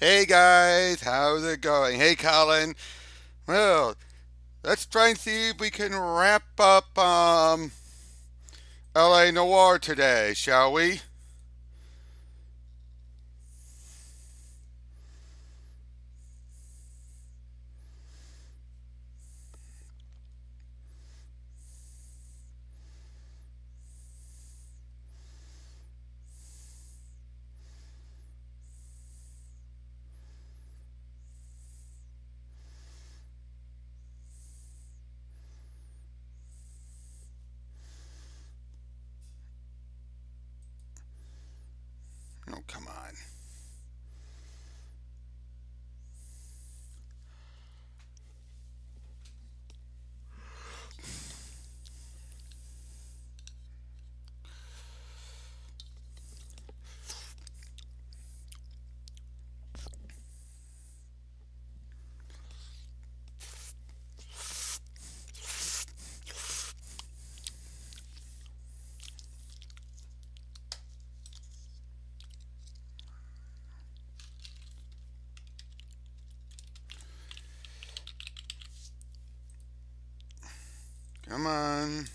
Hey guys, how's it going? Hey Colin. Well, let's try and see if we can wrap up LA Noire today, shall we? Oh, come on. Come on.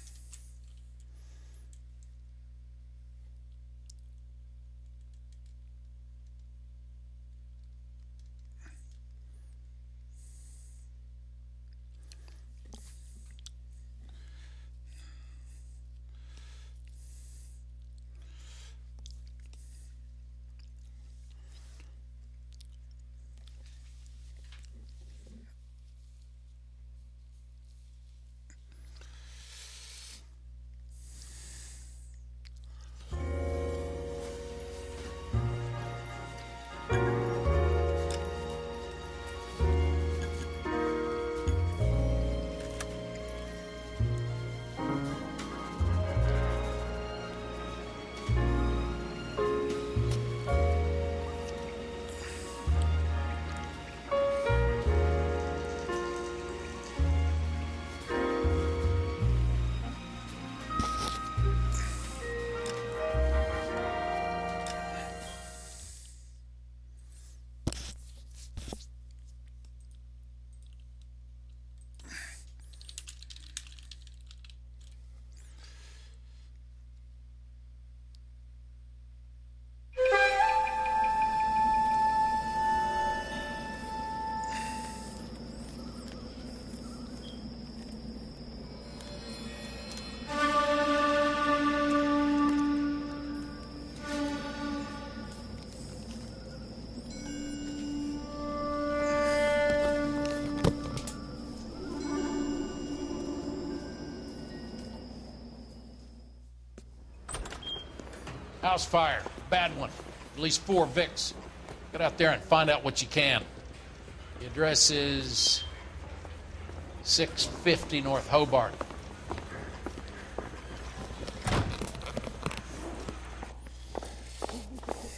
House fire. Bad one. At least 4 Vicks. Get out there and find out what you can. The address is 650 North Hobart.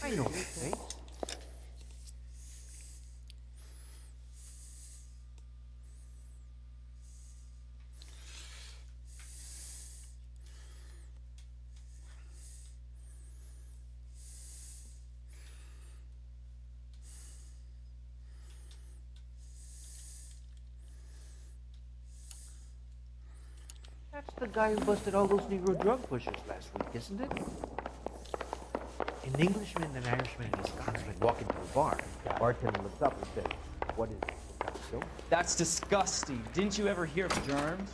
I know this thing. That's the guy who busted all those Negro drug pushers last week, isn't it? An Englishman and an Irishman and a Scotsman walk into a bar. The bartender looks up and says, "What is it? That's disgusting. Didn't you ever hear of germs?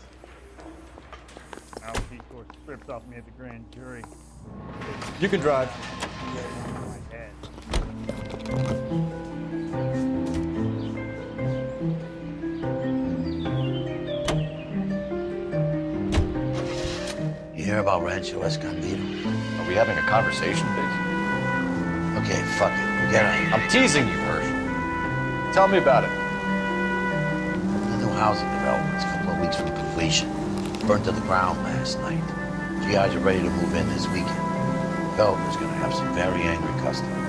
Al Secord stripped off me at the grand jury. You can drive. My head. You hear about Rancho Escondido? Are we having a conversation, Biggs? Okay, fuck it. Forget it. I'm teasing you, Herschel. Tell me about it. The new housing development's a couple of weeks from completion. Burned to the ground last night. GIs are ready to move in this weekend. Developer's gonna have some very angry customers.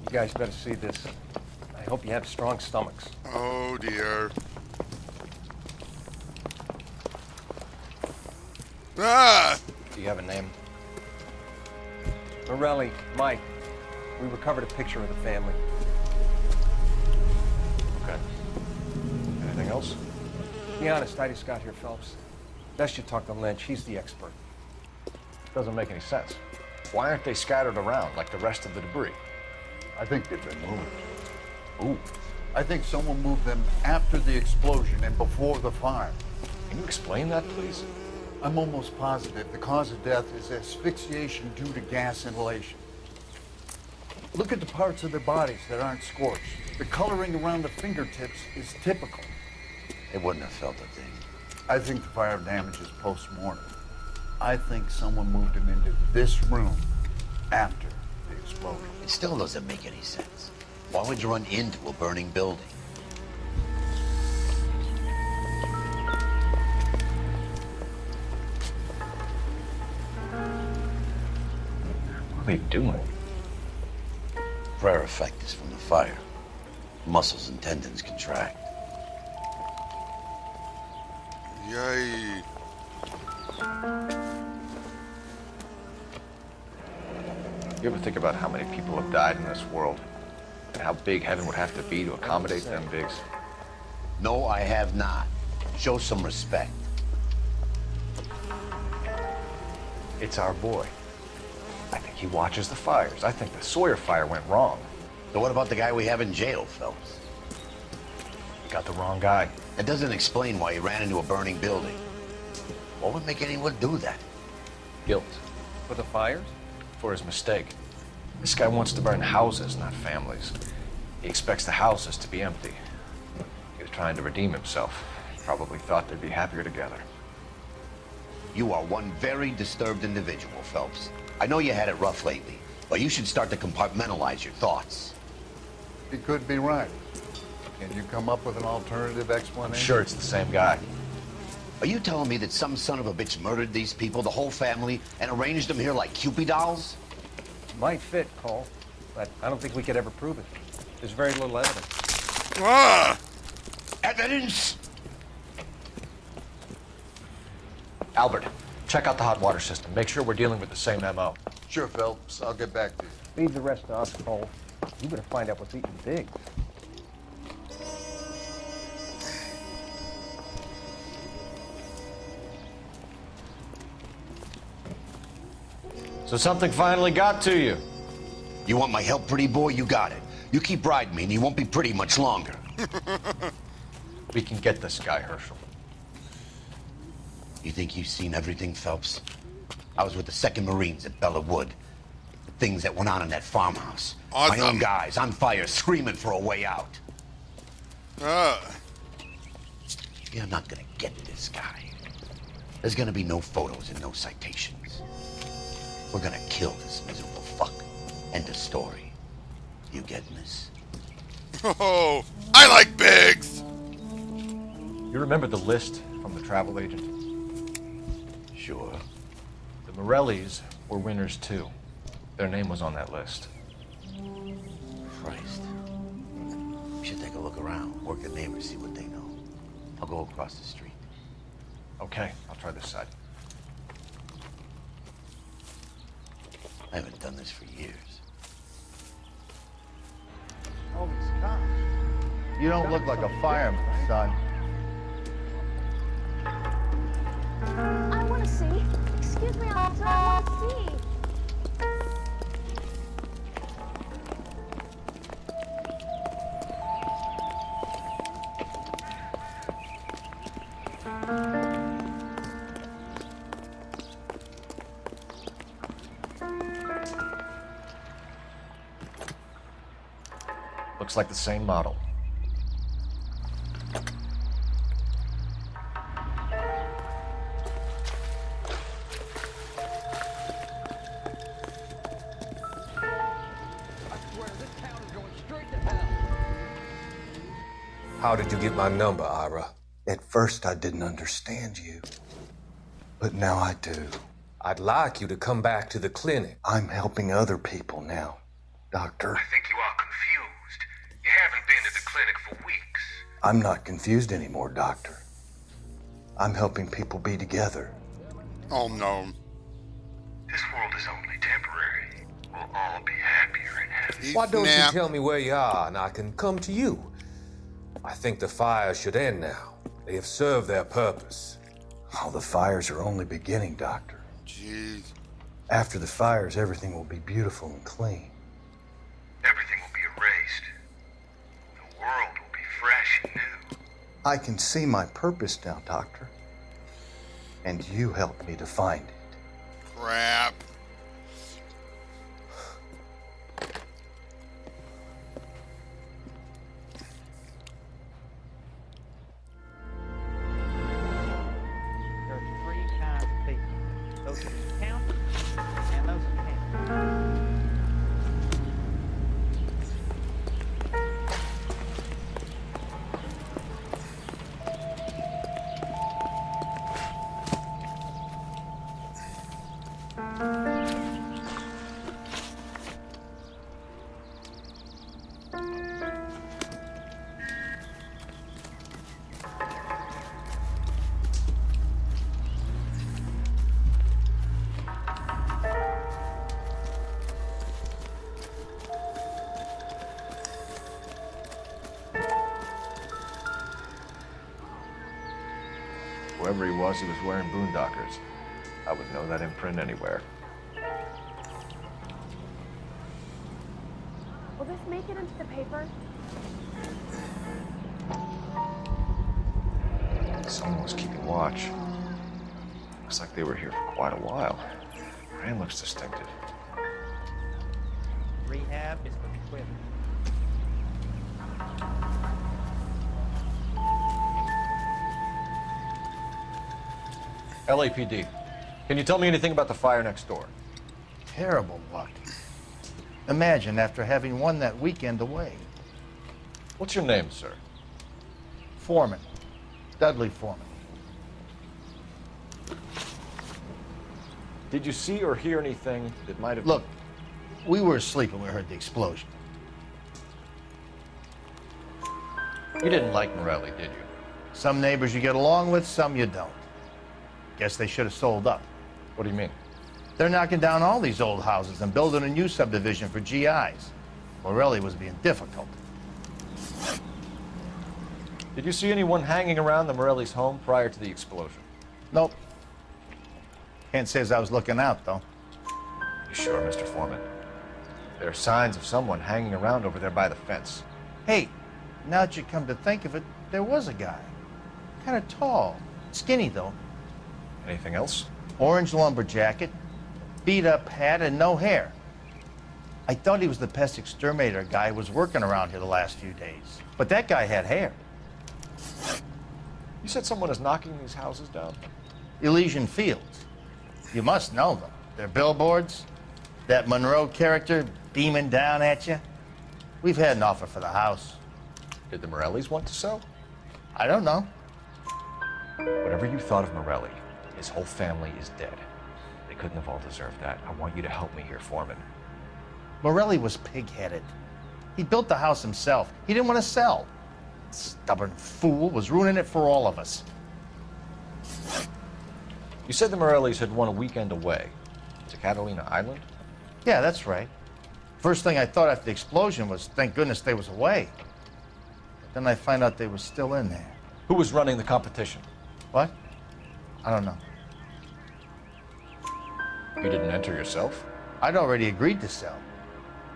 You guys better see this. I hope you have strong stomachs. Oh dear. Ah! Do you have a name? Morelli, Mike, we recovered a picture of the family. Okay. Anything else? Be honest, I just got here, Phelps. Best you talk to Lynch. He's the expert. Doesn't make any sense. Why aren't they scattered around like the rest of the debris? I think they've been moved. Ooh. I think someone moved them after the explosion and before the fire. Can you explain that, please? I'm almost positive the cause of death is asphyxiation due to gas inhalation. Look at the parts of their bodies that aren't scorched. The coloring around the fingertips is typical. They wouldn't have felt a thing. I think the fire damage is post-mortem. I think someone moved them into this room after the explosion. It still doesn't make any sense. Why would you run into a burning building? What are they doing? Prayer effect is from the fire. Muscles and tendons contract. Yay. You ever think about how many people have died in this world? And how big heaven would have to be to accommodate them bigs? No, I have not. Show some respect. It's our boy. I think he watches the fires. I think the Sawyer fire went wrong. So what about the guy we have in jail, Phelps? You got the wrong guy. That doesn't explain why he ran into a burning building. What would make anyone do that? Guilt. For the fires? For his mistake. This guy wants to burn houses, not families. He expects the houses to be empty. He was trying to redeem himself. Probably thought they'd be happier together. You are one very disturbed individual, Phelps. I know you had it rough lately, but you should start to compartmentalize your thoughts. He could be right. Can you come up with an alternative explanation? I'm sure it's the same guy. Are you telling me that some son of a bitch murdered these people, the whole family, and arranged them here like Cupid dolls? Might fit, Cole, but I don't think we could ever prove it. There's very little evidence. Ah! Evidence? Albert, check out the hot water system. Make sure we're dealing with the same MO. Sure, Phelps. I'll get back to you. Leave the rest to us, Cole. You better find out what's eating big. So something finally got to you. You want my help, pretty boy? You got it. You keep riding me and you won't be pretty much longer. We can get this guy, Herschel. You think you've seen everything, Phelps? I was with the 2nd Marines at Bella Wood. The things that went on in that farmhouse. Awesome. My own guys on fire, screaming for a way out. Ah. You're not gonna get this guy. There's gonna be no photos and no citations. We're gonna kill this miserable fuck. End of story. You getting this? Oh, I like bigs. You remember the list from the travel agent? Sure. The Morellis were winners too. Their name was on that list. Christ. We should take a look around, work the neighbors, see what they know. I'll go across the street. Okay, I'll try this side. I haven't done this for years. Oh, it's cops. You don't look like a fireman, son. I want to see. Excuse me, officer. I want to see. Looks like the same model. How did you get my number, Ira? At first, I didn't understand you. But now I do. I'd like you to come back to the clinic. I'm helping other people now, Doctor. I think you are clinic for weeks. I'm not confused anymore, Doctor. I'm helping people be together. Oh no. This world is only temporary. We'll all be happier in heaven. Why don't Snap. you tell me where you are and I can come to you? I think the fire should end now. They have served their purpose. Oh, the fires are only beginning, Doctor. Jeez. After the fires, everything will be beautiful and clean. Everything will be erased. The world will be fresh and new. I can see my purpose now, Doctor. And you helped me to find it. Crap. There are three kinds of people. Those who can count and those who can't. Whoever he was wearing boondockers. I would know that imprint anywhere. Will this make it into the paper? Someone was keeping watch. Looks like they were here for quite a while. Brand looks distinctive. Rehab is for quitters. LAPD. Can you tell me anything about the fire next door? Terrible luck. Imagine after having won that weekend away. What's your name, sir? Foreman. Dudley Foreman. Did you see or hear anything that might have... Look, we were asleep when we heard the explosion. You didn't like Morelli, did you? Some neighbors you get along with, some you don't. Guess they should have sold up. What do you mean? They're knocking down all these old houses and building a new subdivision for GIs. Morelli was being difficult. Did you see anyone hanging around the Morelli's home prior to the explosion? Nope. Can't say as I was looking out, though. You sure, Mr. Foreman? There are signs of someone hanging around over there by the fence. Hey, now that you come to think of it, there was a guy. Kind of tall. Skinny, though. Anything else? Orange lumber jacket, beat-up hat, and no hair. I thought he was the pest exterminator guy who was working around here the last few days. But that guy had hair. You said someone is knocking these houses down? Elysian Fields. You must know them. They're billboards. That Monroe character beaming down at you. We've had an offer for the house. Did the Morellis want to sell? I don't know. Whatever you thought of Morelli, his whole family is dead. They couldn't have all deserved that. I want you to help me here, Foreman. Morelli was pig-headed. He built the house himself. He didn't want to sell. Stubborn fool was ruining it for all of us. You said the Morellis had won a weekend away to Catalina Island? Yeah, that's right. First thing I thought after the explosion was, thank goodness they was away. Then I find out they were still in there. Who was running the competition? What? I don't know. You didn't enter yourself? I'd already agreed to sell.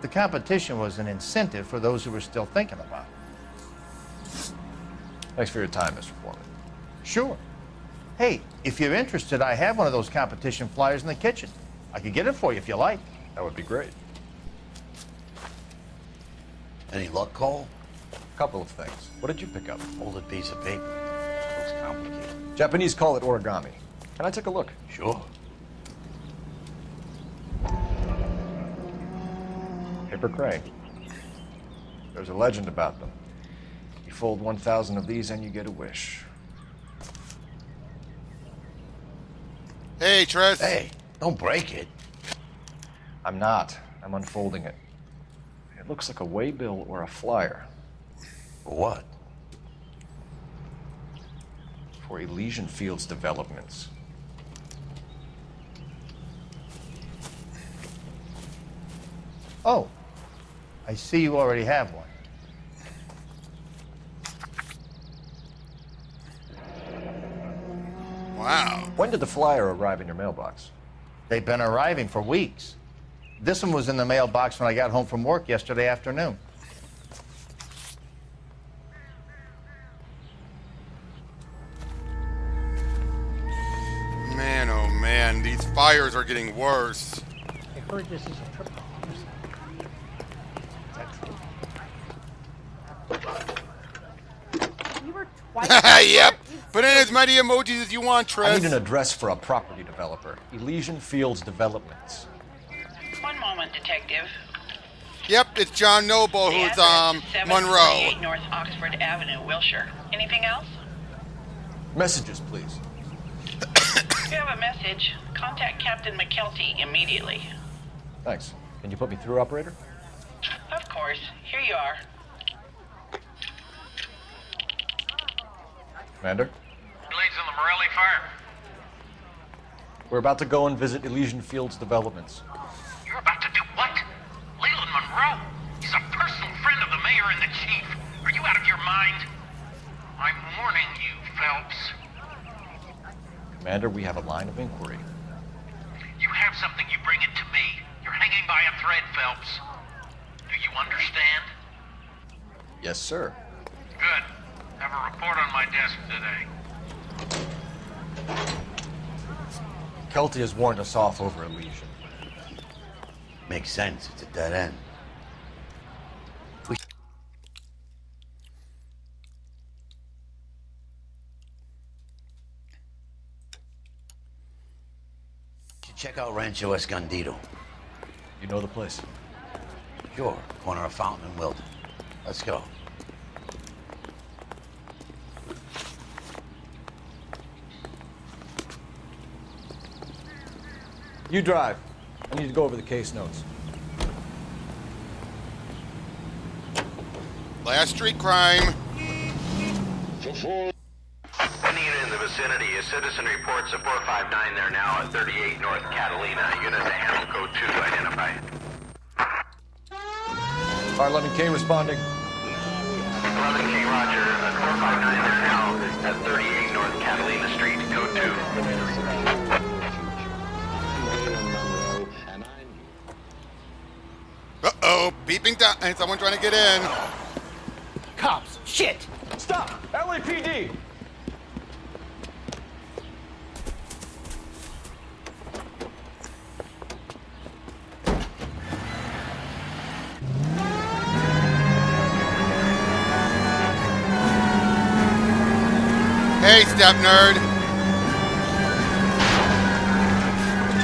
The competition was an incentive for those who were still thinking about it. Thanks for your time, Mr. Foreman. Sure. Hey, if you're interested, I have one of those competition flyers in the kitchen. I could get it for you if you like. That would be great. Any luck, Cole? A couple of things. What did you pick up? Folded piece of paper. Looks complicated. Japanese call it origami. Can I take a look? Sure. Paper crane. There's a legend about them. You fold 1,000 of these and you get a wish. Hey, Tress. Hey, don't break it. I'm not. I'm unfolding it. It looks like a waybill or a flyer. For what? For Elysian Fields developments. Oh, I see you already have one. Wow. When did the flyer arrive in your mailbox? They've been arriving for weeks. This one was in the mailbox when I got home from work yesterday afternoon. Man, oh man, these fires are getting worse. I heard this is a triple homicide. We were twice. Yep. Put in as many emojis as you want, I need Trish. an address for a property developer. Elysian Fields Developments. One moment, detective. Yep, it's John Noble The who's address is Monroe. 748 North Oxford Avenue, Wilshire. Anything else? Messages, please. If you have a message, contact Captain McKelty immediately. Thanks. Can you put me through, operator? Of course. Here you are. Commander? Leads in the Morelli fire. We're about to go and visit Elysian Fields Developments. You're about to do what? Leland Monroe? He's a personal friend of the mayor and the chief. Are you out of your mind? I'm warning you, Phelps. Commander, we have a line of inquiry. You have something, you bring it to me. You're hanging by a thread, Phelps. Do you understand? Yes, sir. Good. Have a report on my desk today. Kelty has warned us off over Elysian. Makes sense. It's a dead end. We should check out Rancho Escondido. You know the place? Sure. Corner of Fountain and Wilton. Let's go. You drive. I need to go over the case notes. Last street crime. Any unit in the vicinity, a citizen reports a 459 there now at 38 North Catalina. Unit to handle code 2 identified. R11K responding. 11K Roger, 459 there now at 38 North Catalina Street, code 2. Uh-oh, beeping down. And someone trying to get in. Cops! Shit! Stop! LAPD! Hey, step nerd.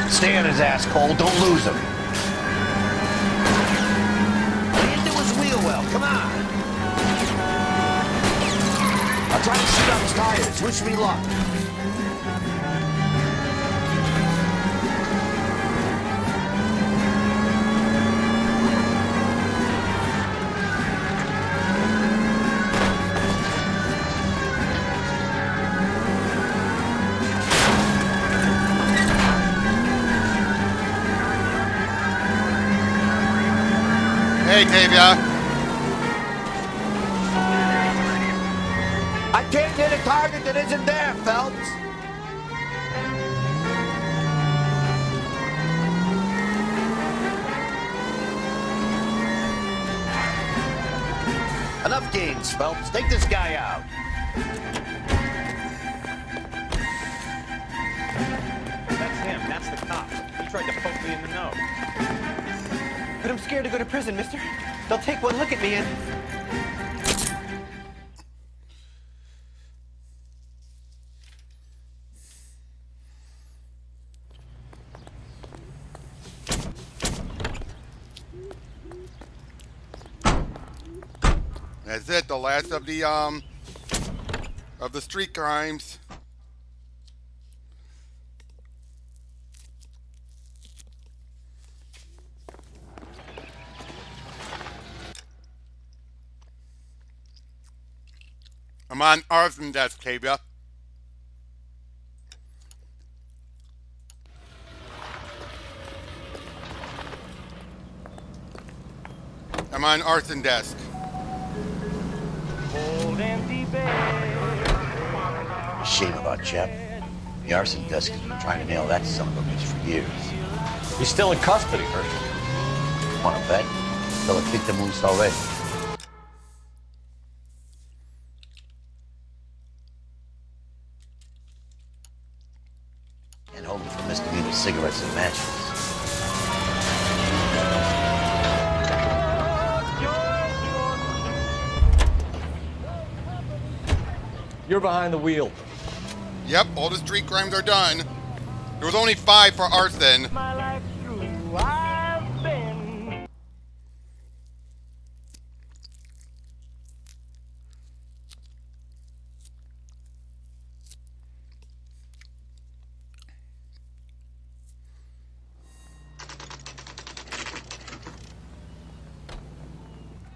Stay on his ass, Cole. Don't lose him. Get into his wheel well. Come on. I'll try to shoot out his tires. Wish me luck. Hey, Tavia. I can't hit a target that isn't there, Phelps. Enough games, Phelps. Take this guy out. That's him. That's the cop. He tried to poke me in the nose. But I'm scared to go to prison, mister. They'll take one look at me and... That's it, the last of the street crimes. I'm on arson desk, Tavia. I'm on arson desk. A shame about Shep. The arson desk has been trying to nail that son of a bitch for years. He's still in custody, Herschel. Want to bet? They'll have kicked him loose already. And hold him for misdemeanor cigarettes and matches. You're behind the wheel. Yep, all the street crimes are done. There was only 5 for arson. My life's through, I've been.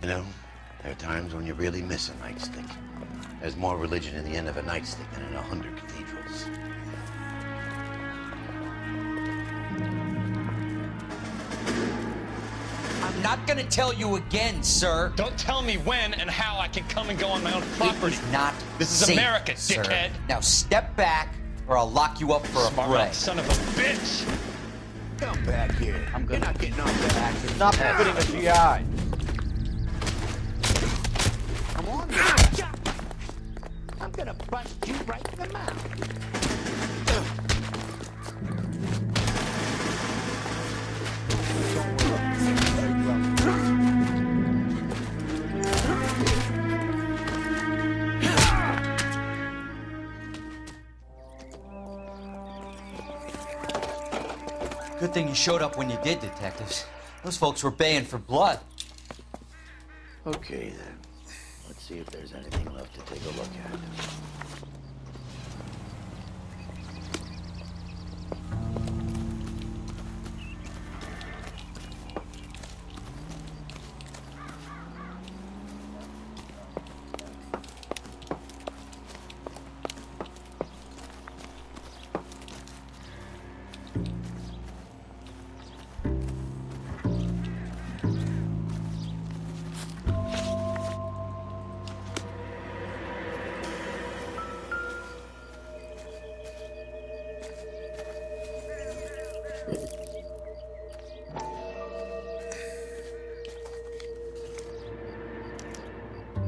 You know, there are times when you really miss a nightstick. There's more religion in the end of a nightstick than in 100 cathedrals. I'm not gonna tell you again, sir. Don't tell me when and how I can come and go on my own property. It is not This is safe, America, sir. dickhead. Now step back, or I'll lock you up for Smart a fray. mouth son of a bitch. Come back here. You're not getting off that action. Stop hitting the GI. Come on. I'm gonna bust you right in the mouth. Good thing you showed up when you did, detectives. Those folks were baying for blood. Okay, then. Let's see if there's anything left to take a look at.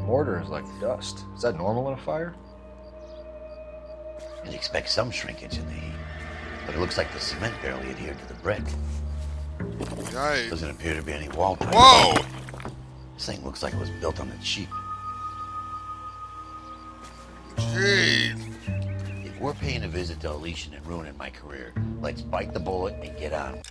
Mortar is like dust. Is that normal in a fire? You'd expect some shrinkage in the heat, but it looks like the cement barely adhered to the brick. Nice. Doesn't appear to be any wall type. Whoa! This thing looks like it was built on the cheap. Jeez. If we're paying a visit to Elysian and ruining my career, let's bite the bullet and get on.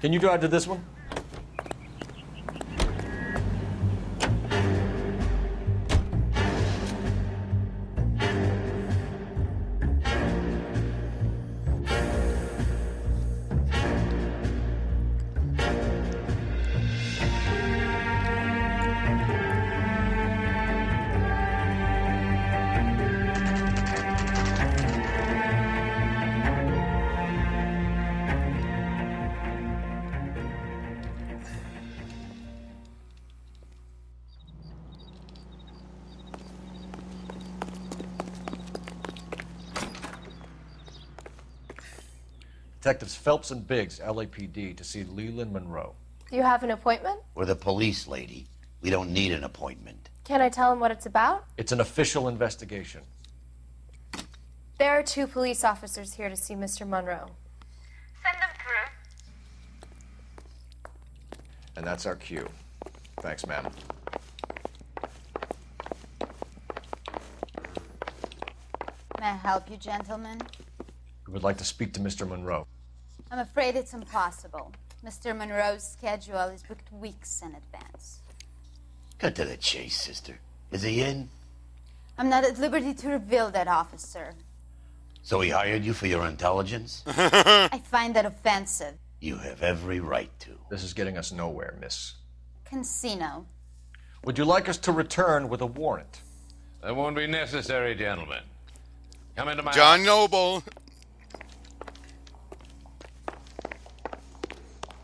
Can you drive to this one? Detectives Phelps and Biggs, LAPD, to see Leland Monroe. Do you have an appointment? We're the police, lady. We don't need an appointment. Can I tell him what it's about? It's an official investigation. There are 2 police officers here to see Mr. Monroe. Send them through. And that's our cue. Thanks, ma'am. May I help you, gentlemen? We would like to speak to Mr. Monroe. I'm afraid it's impossible. Mr. Monroe's schedule is booked weeks in advance. Cut to the chase, sister. Is he in? I'm not at liberty to reveal that, officer. So he hired you for your intelligence? I find that offensive. You have every right to. This is getting us nowhere, miss. Casino. Would you like us to return with a warrant? That won't be necessary, gentlemen. Come into my John Noble.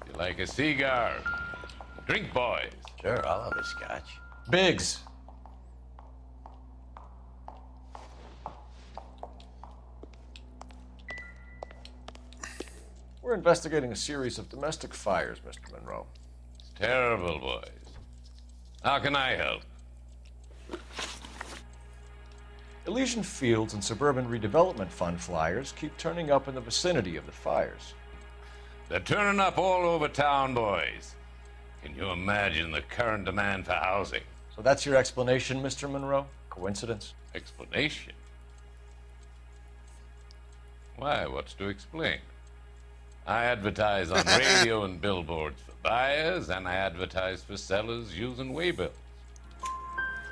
You like a cigar? Drink, boys. Sure, I'll have a scotch. Biggs. We're investigating a series of domestic fires, Mr. Monroe. It's terrible, boys. How can I help? Elysian Fields and Suburban Redevelopment Fund flyers keep turning up in the vicinity of the fires. They're turning up all over town, boys. Can you imagine the current demand for housing? So that's your explanation, Mr. Monroe? Coincidence? Explanation? Why, what's to explain? I advertise on radio and billboards for buyers, and I advertise for sellers using waybills.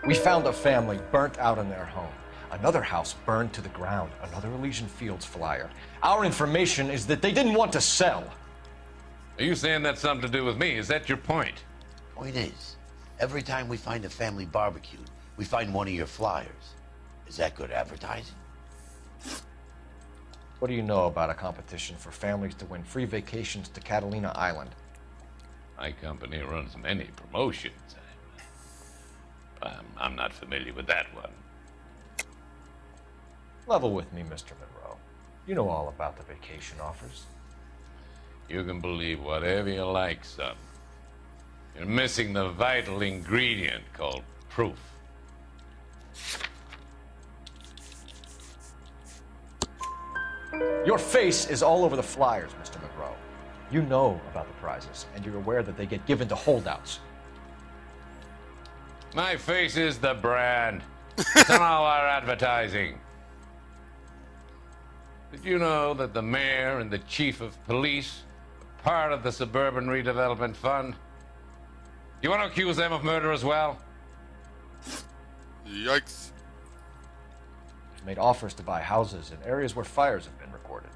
We found a family burnt out in their home. Another house burned to the ground. Another Elysian Fields flyer. Our information is that they didn't want to sell. Are you saying that's something to do with me? Is that your point? Point is, every time we find a family barbecue, we find one of your flyers. Is that good advertising? What do you know about a competition for families to win free vacations to Catalina Island? My company runs many promotions. I'm not familiar with that one. Level with me, Mr. Monroe. You know all about the vacation offers. You can believe whatever you like, son. You're missing the vital ingredient called proof. Your face is all over the flyers, Mr. Monroe. You know about the prizes, and you're aware that they get given to holdouts. My face is the brand. It's on all our advertising. Did you know that the mayor and the chief of police are part of the Suburban Redevelopment Fund? You want to accuse them of murder as well? Yikes. You've made offers to buy houses in areas where fires have been recorded.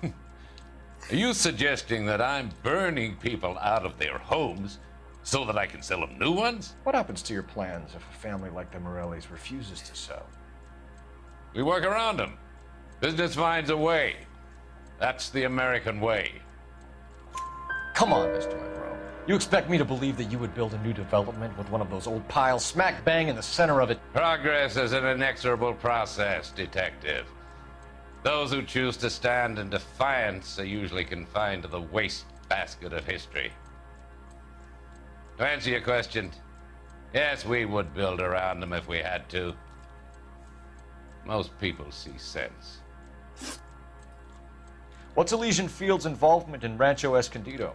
Are you suggesting that I'm burning people out of their homes so that I can sell them new ones? What happens to your plans if a family like the Morellis refuses to sell? We work around them. Business finds a way. That's the American way. Come on, Mr. Monroe. You expect me to believe that you would build a new development with one of those old piles smack bang in the center of it? Progress is an inexorable process, detective. Those who choose to stand in defiance are usually confined to the wastebasket of history. To answer your question, yes, we would build around them if we had to. Most people see sense. What's Elysian Fields' involvement in Rancho Escondido?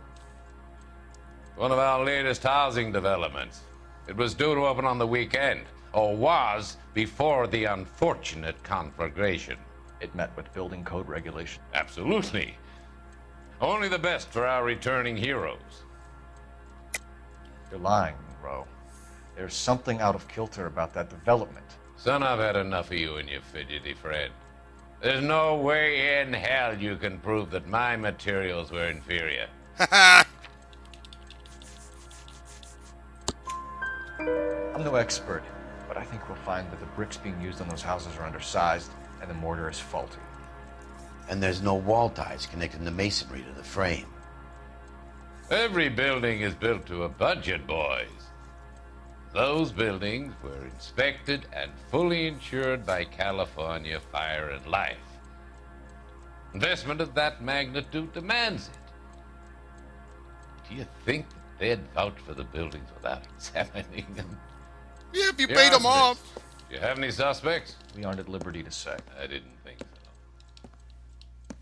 One of our latest housing developments. It was due to open on the weekend, or was before the unfortunate conflagration. It met with building code regulations. Absolutely. Only the best for our returning heroes. You're lying, Monroe. There's something out of kilter about that development. Son, I've had enough of you and your fidgety friend. There's no way in hell you can prove that my materials were inferior. I'm no expert, but I think we'll find that the bricks being used on those houses are undersized and the mortar is faulty. And there's no wall ties connecting the masonry to the frame. Every building is built to a budget, boys. Those buildings were inspected and fully insured by California Fire and Life. Investment of that magnitude demands it. Do you think that they'd vouch for the buildings without examining them? Yeah, if you paid them off. Do you have any suspects? We aren't at liberty to say. I didn't think so.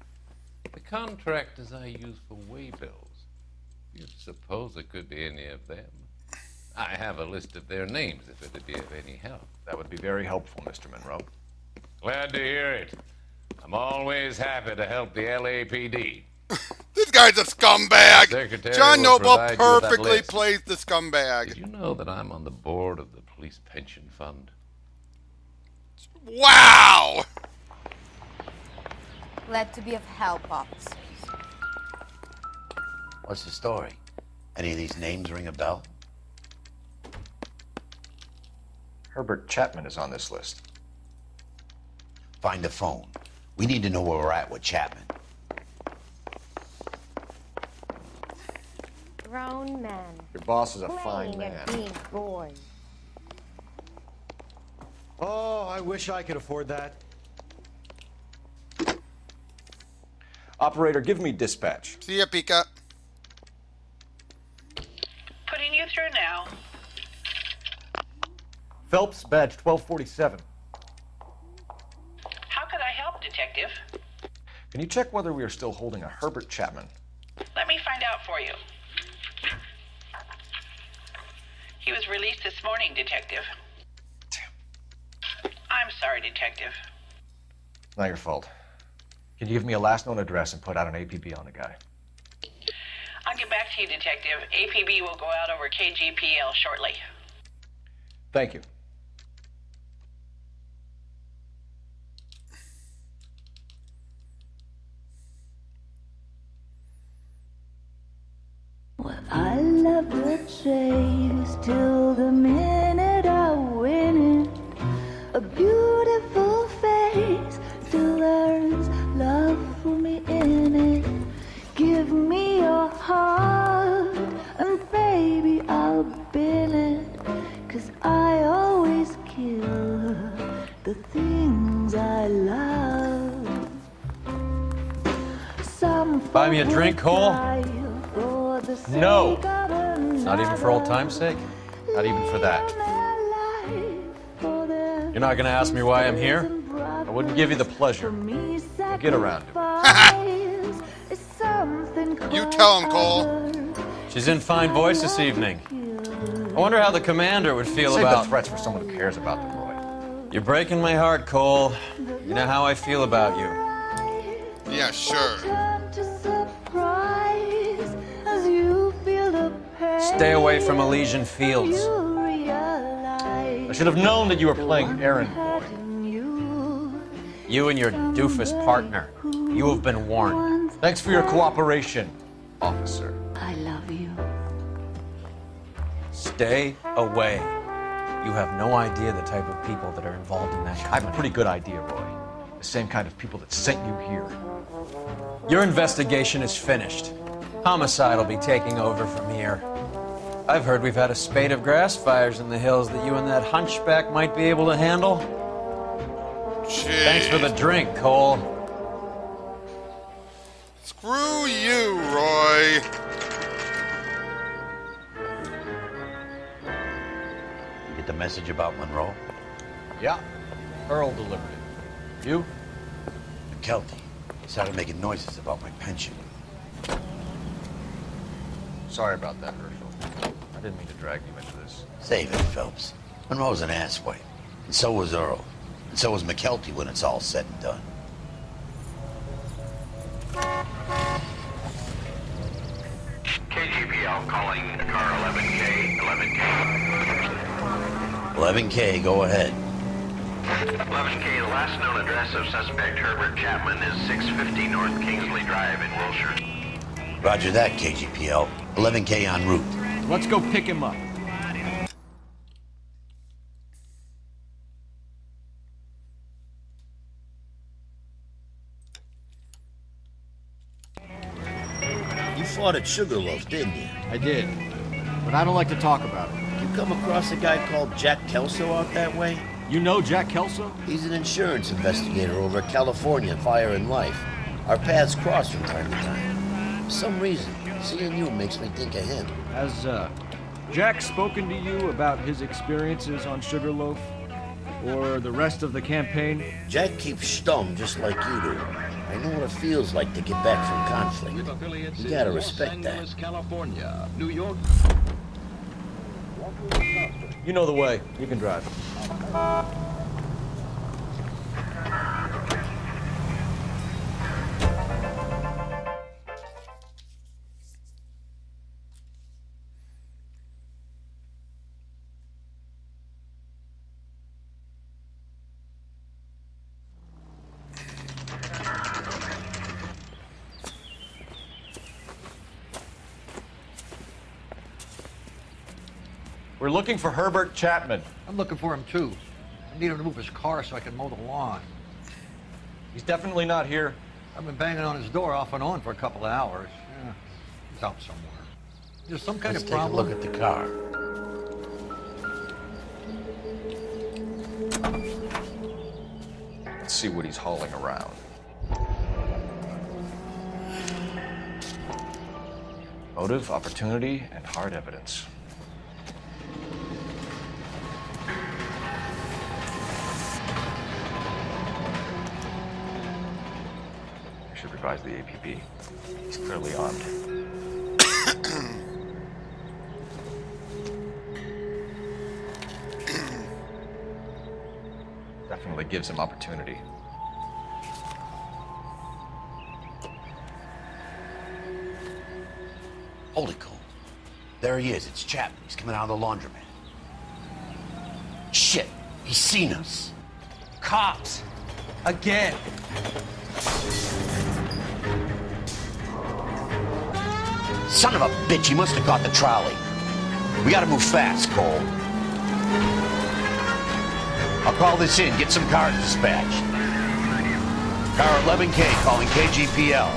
The contractors I use for waybills, you suppose it could be any of them? I have a list of their names if it'd be of any help. That would be very helpful, Mr. Monroe. Glad to hear it. I'm always happy to help the LAPD. This guy's a scumbag. Secretary John will Noble provide you with that perfectly list. plays the scumbag. Did you know that I'm on the board of the police pension fund? Wow! Glad to be of help, officers. What's the story? Any of these names ring a bell? Herbert Chapman is on this list. Find the phone. We need to know where we're at with Chapman. Grown man. Your boss is a fine Playing man. a big boy. Oh, I wish I could afford that. Operator, give me dispatch. See ya, Pika. Putting you through now. Phelps, badge 1247. How could I help, Detective? Can you check whether we are still holding a Herbert Chapman? Let me find out for you. He was released this morning, Detective. I'm sorry, Detective. Not your fault. Can you give me a last known address and put out an APB on the guy? I'll get back to you, Detective. APB will go out over KGPL shortly. Thank you. I love the chase till the minute I win it. A beautiful face still there's love for me in it. Give me your heart and baby I'll bin it. 'Cause I always kill the things I love. Some Buy me a folk drink, will Cole? die for the No. sake of another. Not even for old time's sake? Not even for that. You're not gonna ask me why I'm here? I wouldn't give you the pleasure. We'll get around to it. You tell him, Cole. She's in fine voice this evening. I wonder how the commander would feel Save about... the threats for someone who cares about them, Roy. You're breaking my heart, Cole. You know how I feel about you. Yeah, sure. Stay away from Elysian Fields. I should have known that you were playing errand boy. You and your doofus partner. You have been warned. Thanks for your cooperation, officer. I love you. Stay away. You have no idea the type of people that are involved in that I have company. a pretty good idea, Roy. The same kind of people that sent you here. Your investigation is finished. Homicide will be taking over from here. I've heard we've had a spate of grass fires in the hills that you and that hunchback might be able to handle. Jeez. Thanks for the drink, Cole. Screw you, Roy. You get the message about Monroe? Yeah, Earl delivered it. You? McKelty started making noises about my pension. Sorry about that, Herschel. I didn't mean to drag you into this. Save it, Phelps. Monroe's an asswipe. And so was Earl. And so was McKelty when it's all said and done. KGPL calling car 11K, 11K. 11K, go ahead. 11K, the last known address of suspect Herbert Chapman is 650 North Kingsley Drive in Wilshire. Roger that, KGPL. 11K en route. Let's go pick him up. You fought at Sugarloaf, didn't you? I did, but I don't like to talk about it. You come across a guy called Jack Kelso out that way? You know Jack Kelso? He's an insurance investigator over at California Fire and Life. Our paths cross from time to time. For some reason, seeing you makes me think of him. Has Jack spoken to you about his experiences on Sugarloaf? Or the rest of the campaign? Jack keeps stum just like you do. I know what it feels like to get back from conflict. You gotta respect that. California, New York. You know the way. You can drive. We're looking for Herbert Chapman. I'm looking for him, too. I need him to move his car so I can mow the lawn. He's definitely not here. I've been banging on his door off and on for a couple of hours. Yeah, he's out somewhere. There's some kind Let's of take problem. a look at the car. Let's see what he's hauling around. Motive, opportunity, and hard evidence. I should revise the APB. He's clearly armed. Definitely gives him opportunity. Hold it, Cole. There he is. It's Chapman. He's coming out of the laundromat. Shit! He's seen us. Cops! Again! Son of a bitch, he must have caught the trolley. We gotta move fast, Cole. I'll call this in, get some cars dispatched. Car 11K calling KGPL.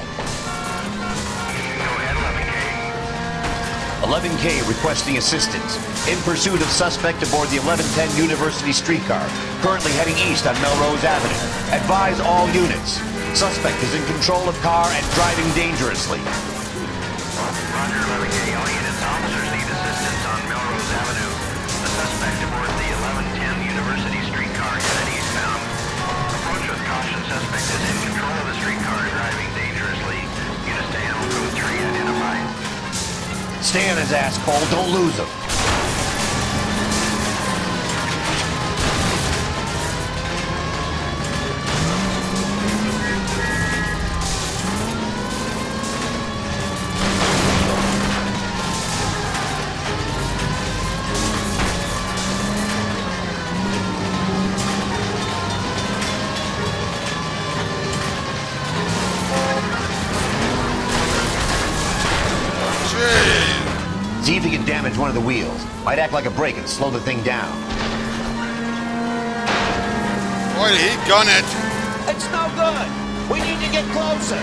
11K requesting assistance. In pursuit of suspect aboard the 1110 University streetcar, currently heading east on Melrose Avenue. Advise all units. Suspect is in control of car and driving dangerously. Roger, 11K. All units, officers need assistance on Melrose Avenue. The suspect aboard the 1110 University streetcar headed eastbound. Approach with caution. Suspect is in control of the streetcar and driving dangerously. Units to handle code 3 identified. Stay on his ass, Cole. Don't lose him. See if he can damage one of the wheels. Might act like a brake and slow the thing down. Boy, did he gun it. It's no good. We need to get closer.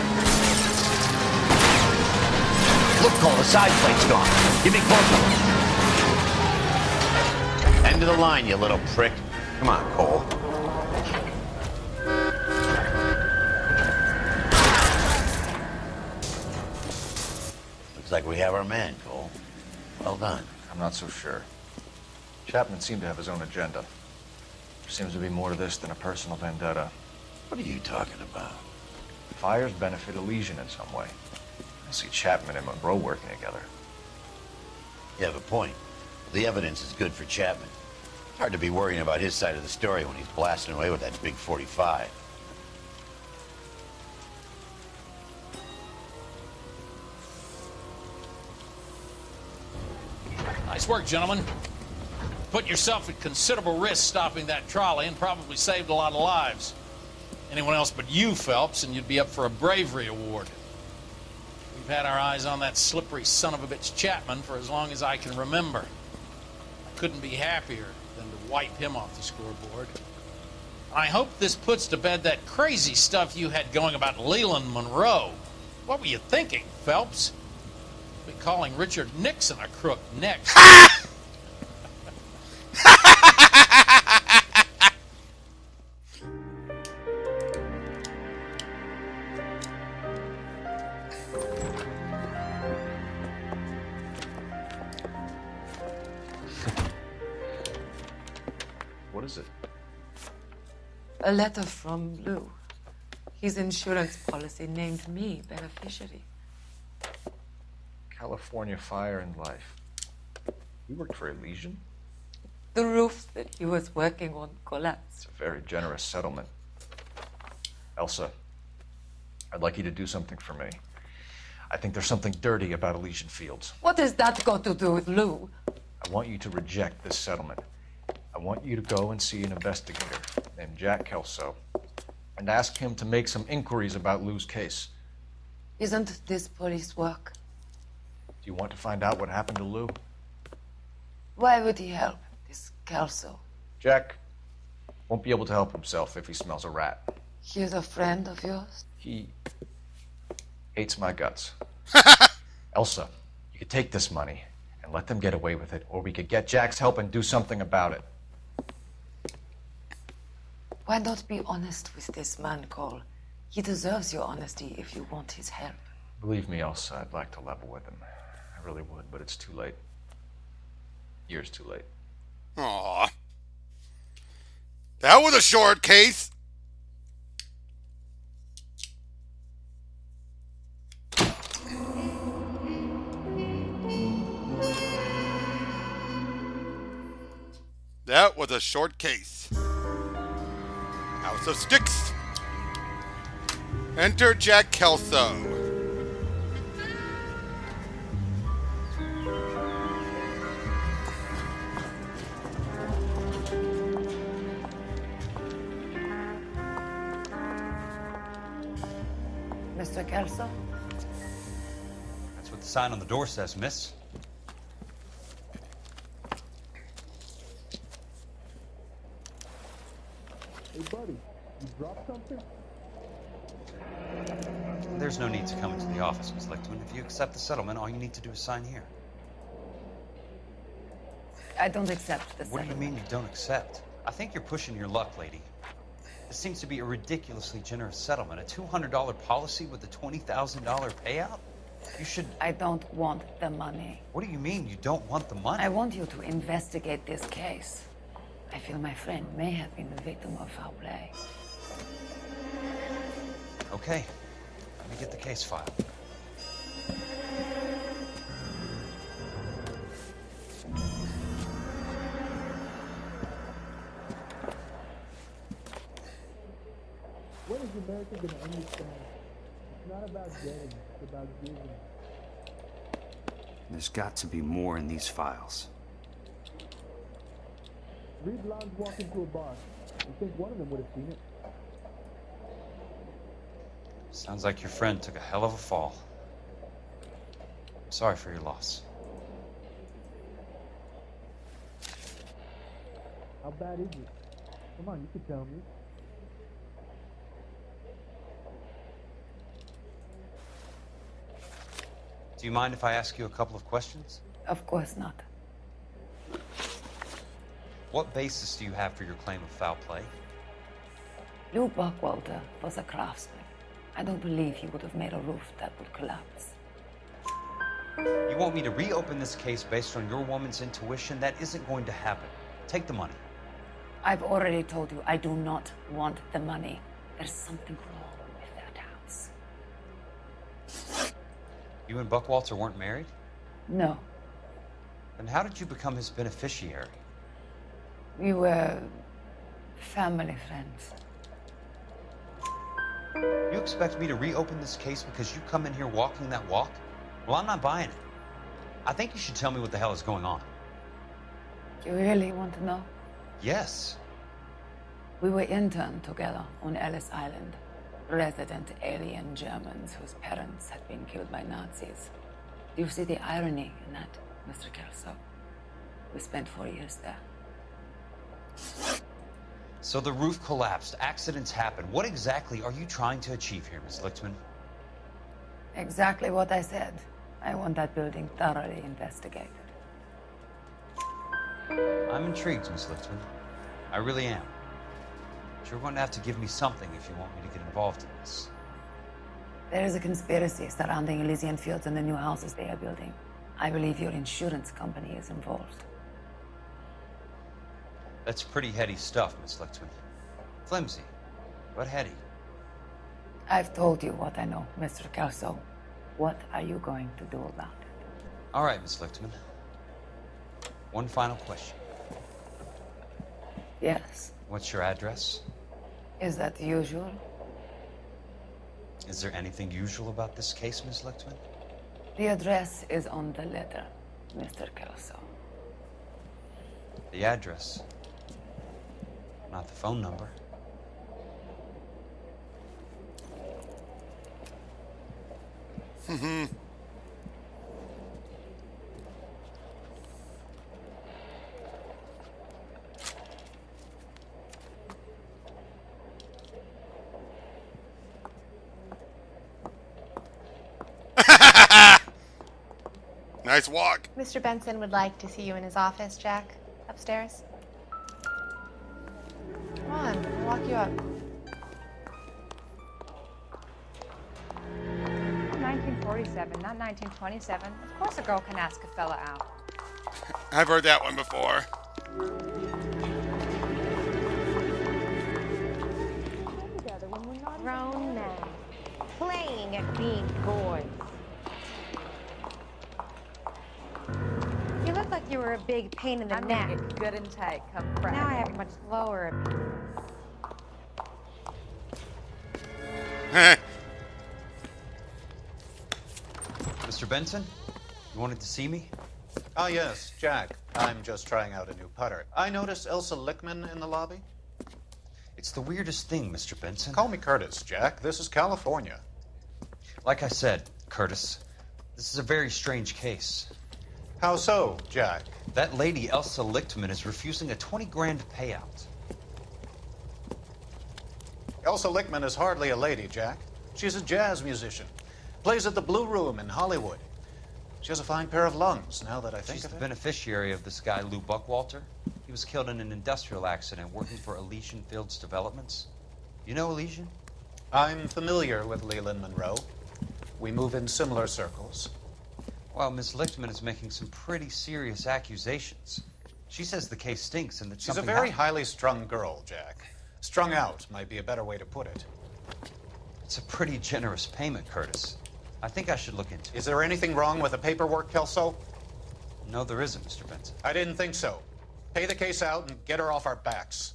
Look, Cole, the side plate's gone. Give me closer. End of the line, you little prick. Come on, Cole. Looks like we have our man, Cole. Well done. I'm not so sure. Chapman seemed to have his own agenda. There seems to be more to this than a personal vendetta. What are you talking about? Fires benefit Elysian in some way. I see Chapman and Monroe working together. You have a point. The evidence is good for Chapman. Hard to be worrying about his side of the story when he's blasting away with that big 45. Nice work, gentlemen. Put yourself at considerable risk stopping that trolley and probably saved a lot of lives. Anyone else but you, Phelps, and you'd be up for a bravery award. We've had our eyes on that slippery son of a bitch Chapman for as long as I can remember. I couldn't be happier than to wipe him off the scoreboard. I hope this puts to bed that crazy stuff you had going about Leland Monroe. What were you thinking, Phelps? Be calling Richard Nixon a crook next. What is it? A letter from Lou. His insurance policy named me beneficiary. California Fire and Life. You worked for Elysian? The roof that he was working on collapsed. It's a very generous settlement. Elsa, I'd like you to do something for me. I think there's something dirty about Elysian Fields. What has that got to do with Lou? I want you to reject this settlement. I want you to go and see an investigator named Jack Kelso and ask him to make some inquiries about Lou's case. Isn't this police work? Do you want to find out what happened to Lou? Why would he help this Kelso? Jack won't be able to help himself if he smells a rat. He's a friend of yours? He hates my guts. Elsa, you could take this money and let them get away with it, or we could get Jack's help and do something about it. Why not be honest with this man, Cole? He deserves your honesty if you want his help. Believe me, Elsa, I'd like to level with him. I really would, but it's too late. Years too late. Aw. That was a short case. That was a short case. House of Sticks. Enter Jack Kelso. Mr. Kelso? That's what the sign on the door says, miss. Hey, buddy, you dropped something? There's no need to come into the office, Miss Lichtman. If you accept the settlement, all you need to do is sign here. I don't accept the What do you mean you don't accept? I think you're pushing your luck, lady. This seems to be a ridiculously generous settlement. A $200 policy with a $20,000 payout? You should... I don't want the money. What do you mean you don't want the money? I want you to investigate this case. I feel my friend may have been the victim of foul play. Okay. Let me get the case file. When is America going to understand? It's not about getting, it's about giving. There's got to be more in these files. Three blondes walk into a bar. You think one of them would have seen it? Sounds like your friend took a hell of a fall. I'm sorry for your loss. How bad is it? Come on, you can tell me. Do you mind if I ask you a couple of questions? Of course not. What basis do you have for your claim of foul play? Lou Buckwalter was a craftsman. I don't believe he would have made a roof that would collapse. You want me to reopen this case based on your woman's intuition? That isn't going to happen. Take the money. I've already told you I do not want the money. There's something wrong with that house. You and Buckwalter weren't married? No. Then how did you become his beneficiary? We were family friends. You expect me to reopen this case because you come in here walking that walk? Well, I'm not buying it. I think you should tell me what the hell is going on. You really want to know? Yes. We were interned together on Ellis Island. Resident alien Germans whose parents had been killed by Nazis. Do you see the irony in that, Mr. Kelso? We spent 4 years there. So the roof collapsed, accidents happened. What exactly are you trying to achieve here, Miss Lichtman? Exactly what I said. I want that building thoroughly investigated. I'm intrigued, Miss Lichtman. I really am. But you're going to have to give me something if you want me to get involved in this. There is a conspiracy surrounding Elysian Fields and the new houses they are building. I believe your insurance company is involved. That's pretty heady stuff, Miss Lichtman. Flimsy, but heady. I've told you what I know, Mr. Kelso. What are you going to do about it? All right, Miss Lichtman. One final question. Yes. What's your address? Is that usual? Is there anything usual about this case, Miss Lichtman? The address is on the letter, Mr. Kelso. The address, not the phone number. Nice walk. Mr. Benson would like to see you in his office, Jack. Upstairs. Come on, I'll walk you up. 1947, not 1927. Of course a girl can ask a fella out. I've heard that one before. Grown men playing at being boys. You look like you were a big pain in the neck. I'm gonna get good intake. Come Friday. Now I have much lower opinion. Mr. Benson, you wanted to see me? Ah, yes, Jack. I'm just trying out a new putter. I noticed Elsa Lickman in the lobby. It's the weirdest thing, Mr. Benson. Call me Curtis, Jack. This is California. Like I said, Curtis, this is a very strange case. How so, Jack? That lady, Elsa Lichtman, is refusing a 20 grand payout. Elsa Lickman is hardly a lady, Jack. She's a jazz musician. Plays at the Blue Room in Hollywood. She has a fine pair of lungs, now that I think She's of the it. beneficiary of this guy, Lou Buckwalter. He was killed in an industrial accident working for Elysian Fields Developments. You know Elysian? I'm familiar with Leland Monroe. We move in similar circles. Well, Miss Lichtman is making some pretty serious accusations. She says the case stinks and that She's a something very happened. highly strung girl, Jack. Strung out might be a better way to put it. It's a pretty generous payment, Curtis. I think I should look into it. Is there anything wrong with the paperwork, Kelso? No, there isn't, Mr. Benson. I didn't think so. Pay the case out and get her off our backs.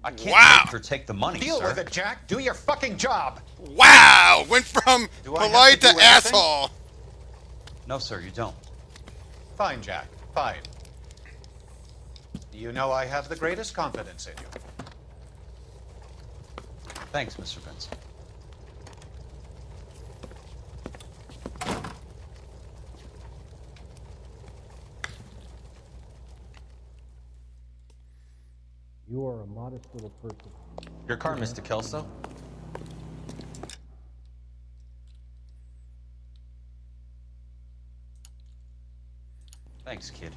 I can't make her take the money, Deal sir. with it, Jack. Do your fucking job. Wow! Went from Do I have polite to to do anything? asshole. No, sir, you don't. Fine, Jack. Fine. You know I have the greatest confidence in you. Thanks, Mr. Benson. You are a modest little person. Your car, Mr. Kelso. Thanks, kid.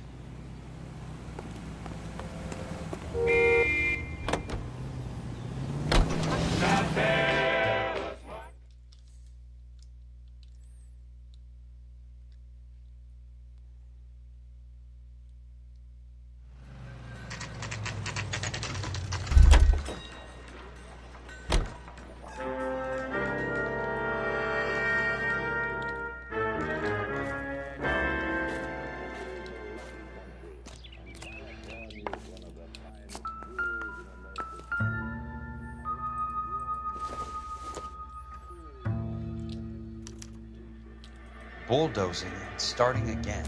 Bulldozing and starting again.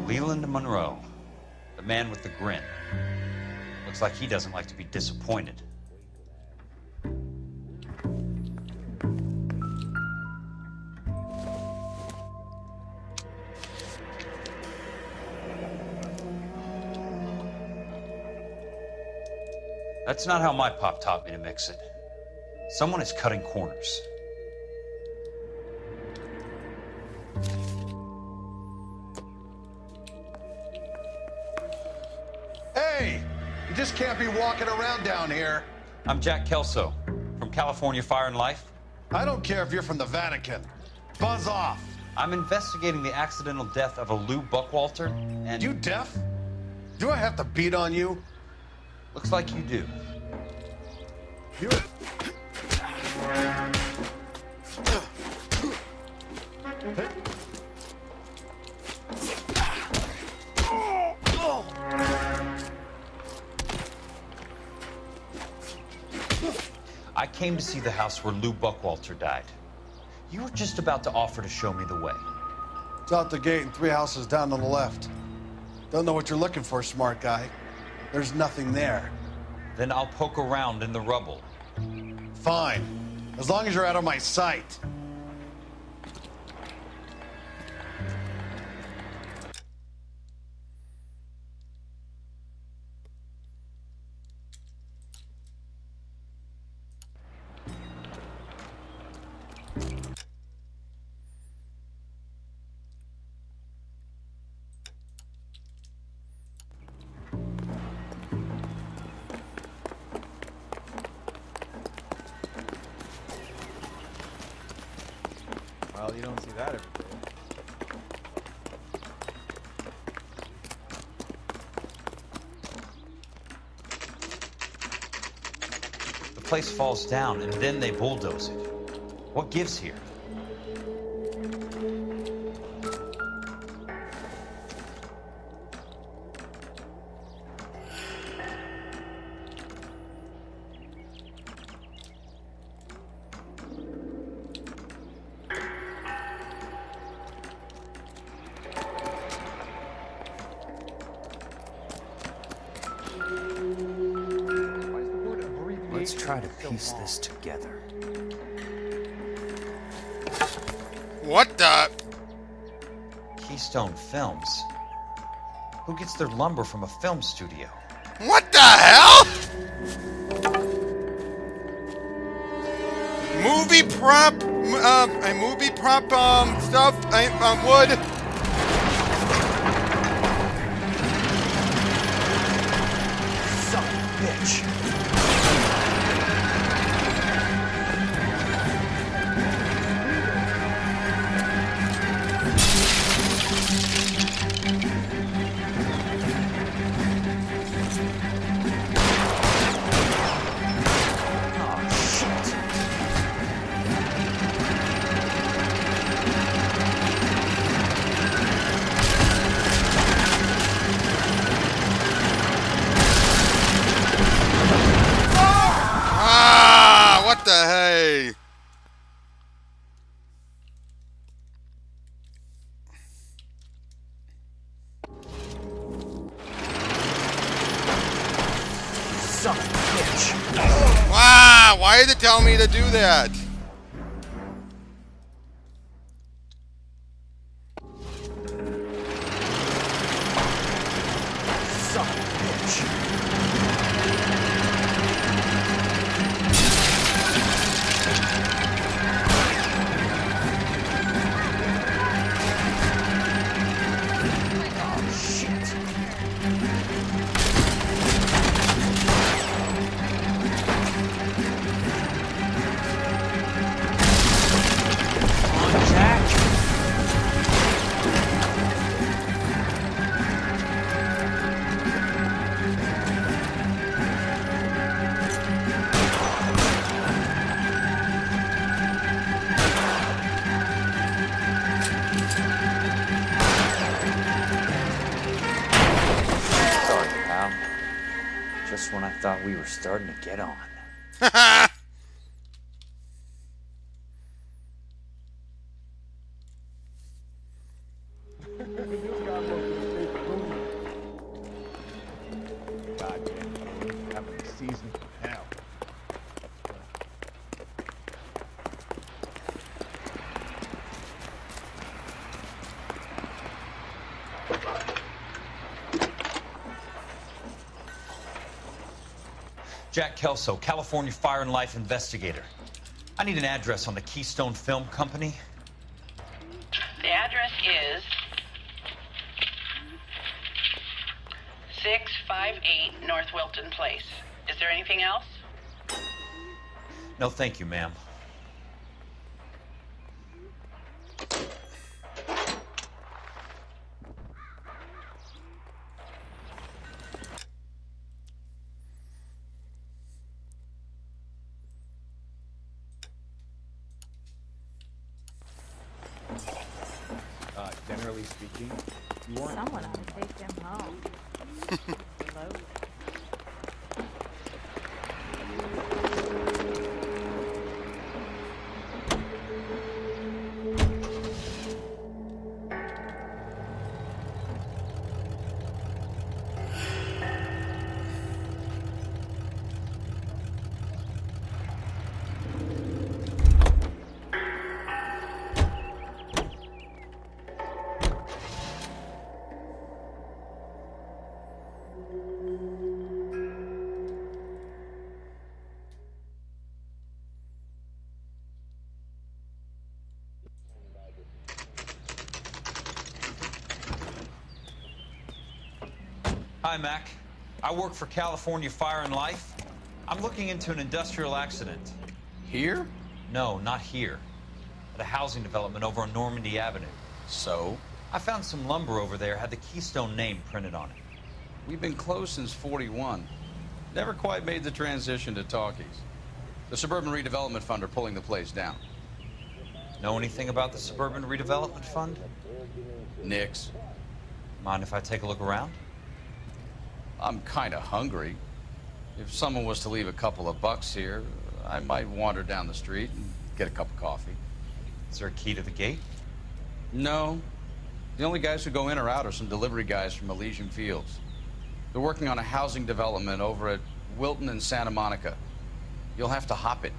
Leland Monroe, the man with the grin. Looks like he doesn't like to be disappointed. That's not how my pop taught me to mix it. Someone is cutting corners. Hey! You just can't be walking around down here. I'm Jack Kelso from California Fire and Life. I don't care if you're from the Vatican. Buzz off. I'm investigating the accidental death of a Lou Buckwalter, and... You deaf? Do I have to beat on you? Looks like you do. You... I came to see the house where Lou Buckwalter died. You were just about to offer to show me the way. It's out the gate and 3 houses down on the left. Don't know what you're looking for, smart guy. There's nothing there. Then I'll poke around in the rubble. Fine. As long as you're out of my sight. Well, you don't see that every day. The place falls down, and then they bulldoze it. What gives here? Let's try to piece this together. What the? Keystone Films. Who gets their lumber from a film studio? What the hell? Movie prop, stuff, wood. Son of a bitch. What the hey? Son of a bitch. Wow, why did it tell me to do that? Son of a bitch. Sorry, pal. Just when I thought we were starting to get on. Goddamn, having a season from hell. Jack Kelso, California Fire and Life investigator. I need an address on the Keystone Film Company. The address is 658 North Wilton Place. Is there anything else? No, thank you, ma'am. Generally speaking, you weren't. Someone ought to take them home. Load. Hi, Mac. I work for California Fire and Life. I'm looking into an industrial accident. Here? No, not here. at a housing development over on Normandy Avenue. So? I found some lumber over there, had the Keystone name printed on it. We've been closed since '41. Never quite made the transition to talkies. The Suburban Redevelopment Fund are pulling the place down. Know anything about the Suburban Redevelopment Fund? Nix. Mind if I take a look around? I'm kind of hungry. If someone was to leave a couple of bucks here, I might wander down the street and get a cup of coffee. Is there a key to the gate? No. The only guys who go in or out are some delivery guys from Elysian Fields. They're working on a housing development over at Wilton and Santa Monica. You'll have to hop it.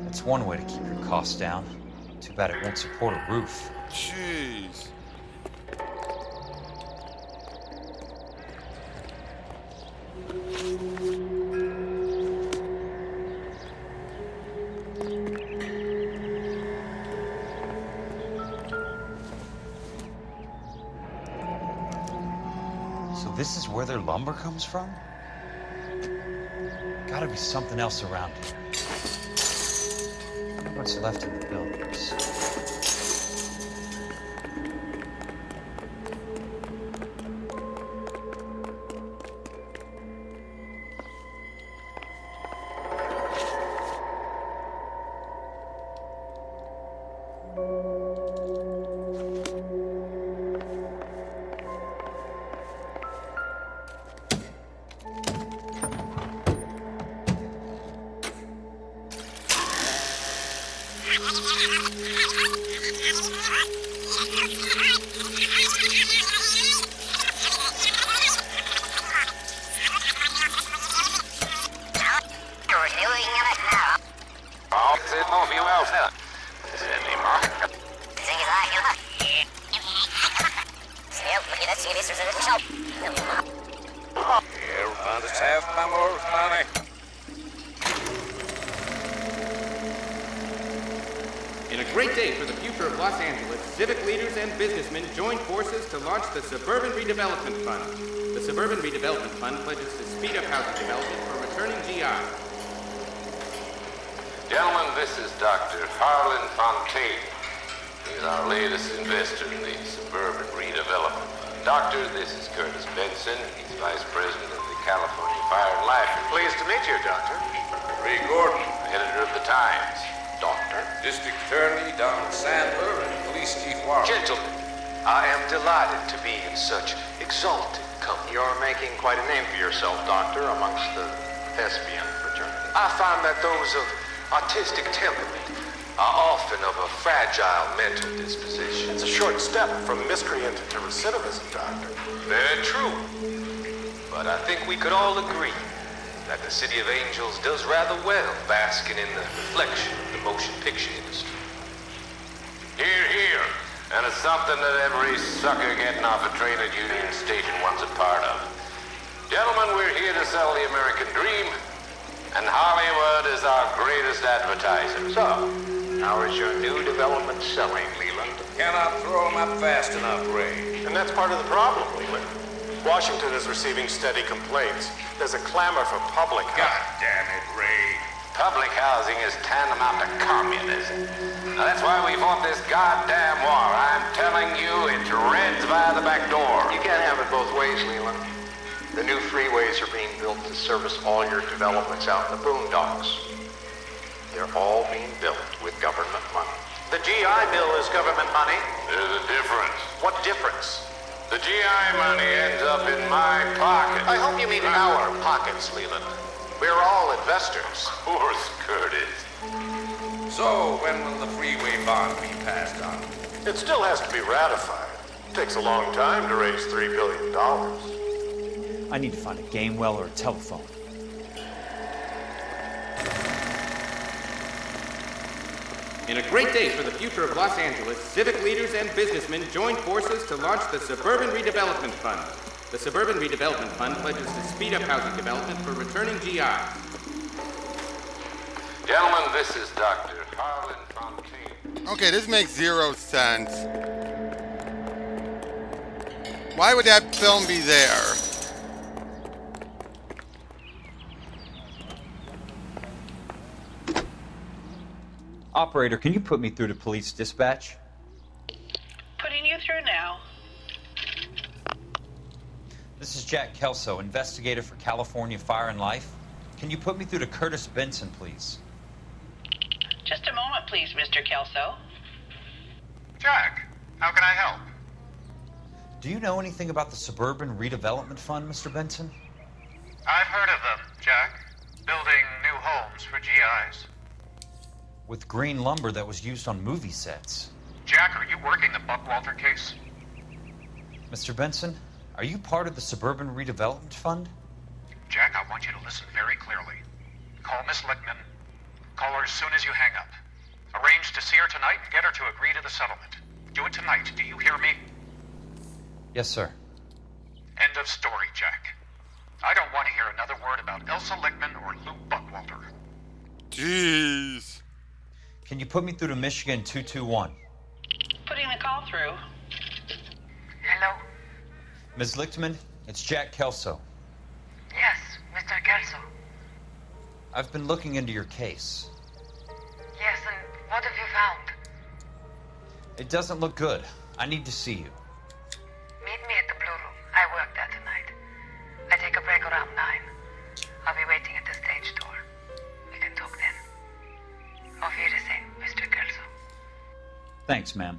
It's one way to keep your costs down. Too bad it won't support a roof. Jeez. So this is where their lumber comes from? Gotta be something else around here. I wonder what's left in the buildings. In a great day for the future of Los Angeles, civic leaders and businessmen joined forces to launch the Suburban Redevelopment Fund. The Suburban Redevelopment Fund pledges to speed up housing development for returning GI. Gentlemen, this is Dr. Harlan Fontaine. He's our latest investor in the Suburban Redevelopment Fund. Doctor, this is Curtis Benson. He's Vice President of the California Fire and Life. Pleased to meet you, Doctor. Ray Gordon, editor of the Times. Doctor. District Attorney Donald Sandler and Police Chief Warren. Gentlemen, I am delighted to be in such exalted company. You're making quite a name for yourself, Doctor, amongst the thespian fraternity. I find that those of artistic temperament are often of a fragile mental disposition. It's a short step from miscreant to recidivism, Doctor. Very true. But I think we could all agree that the City of Angels does rather well basking in the reflection of the motion picture industry. Hear, hear. And it's something that every sucker getting off a train at Union Station wants a part of. Gentlemen, we're here to sell the American dream, and Hollywood is our greatest advertiser. So, how is your new development selling, Leland? Cannot throw them up fast enough, Ray. And that's part of the problem, Leland. Washington is receiving steady complaints. There's a clamor for public housing. God damn it, Ray. Public housing is tantamount to communism. Now, that's why we fought this goddamn war. I'm telling you, it's Reds via the back door. You can't have it both ways, Leland. The new freeways are being built to service all your developments out in the boondocks. They're all being built with government money. The GI Bill is government money. There's a difference. What difference? The GI money ends up in my pocket. I hope you mean our pockets, Leland. We're all investors. Of course, Curtis. So, when will the freeway bond be passed on? It still has to be ratified. It takes a long time to raise $3 billion. I need to find a game well or a telephone. In a great day for the future of Los Angeles, civic leaders and businessmen joined forces to launch the Suburban Redevelopment Fund. The Suburban Redevelopment Fund pledges to speed up housing development for returning GI. Gentlemen, this is Dr. Harlan Fontaine. Okay, this makes zero sense. Why would that film be there? Operator, can you put me through to police dispatch? Putting you through now. This is Jack Kelso, investigator for California Fire and Life. Can you put me through to Curtis Benson, please? Just a moment, please, Mr. Kelso. Jack, how can I help? Do you know anything about the Suburban Redevelopment Fund, Mr. Benson? I've heard of them, Jack. Building new homes for GIs. With green lumber that was used on movie sets. Jack, are you working the Buckwalter case? Mr. Benson, are you part of the Suburban Redevelopment Fund? Jack, I want you to listen very clearly. Call Miss Lickman. Call her as soon as you hang up. Arrange to see her tonight and get her to agree to the settlement. Do it tonight, do you hear me? Yes, sir. End of story, Jack. I don't want to hear another word about Elsa Lickman or Lou Buckwalter. Jeez. Can you put me through to Michigan 221? Putting the call through. Hello? Ms. Lichtman, it's Jack Kelso. Yes, Mr. Kelso. I've been looking into your case. Yes, and what have you found? It doesn't look good. I need to see you. Meet me at the Blue Room. I work there tonight. I take a break around 9. I'll be waiting at the stage door. We can talk then. Auf Wiedersehen, Mr. Kelso. Thanks, ma'am.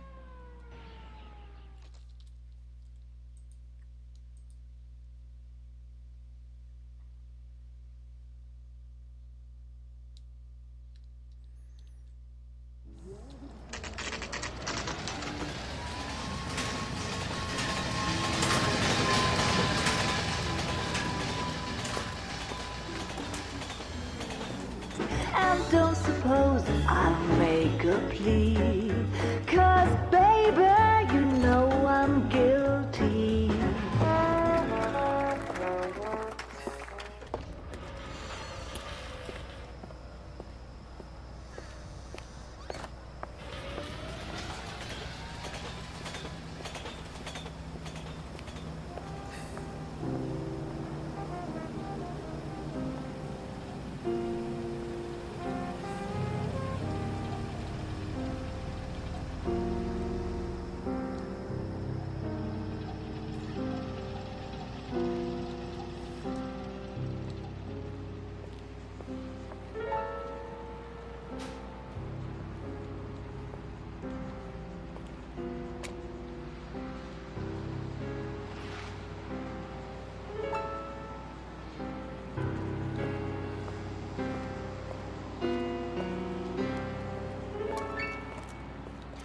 And don't suppose I'll make a plea, 'cause baby, you know I'm guilty.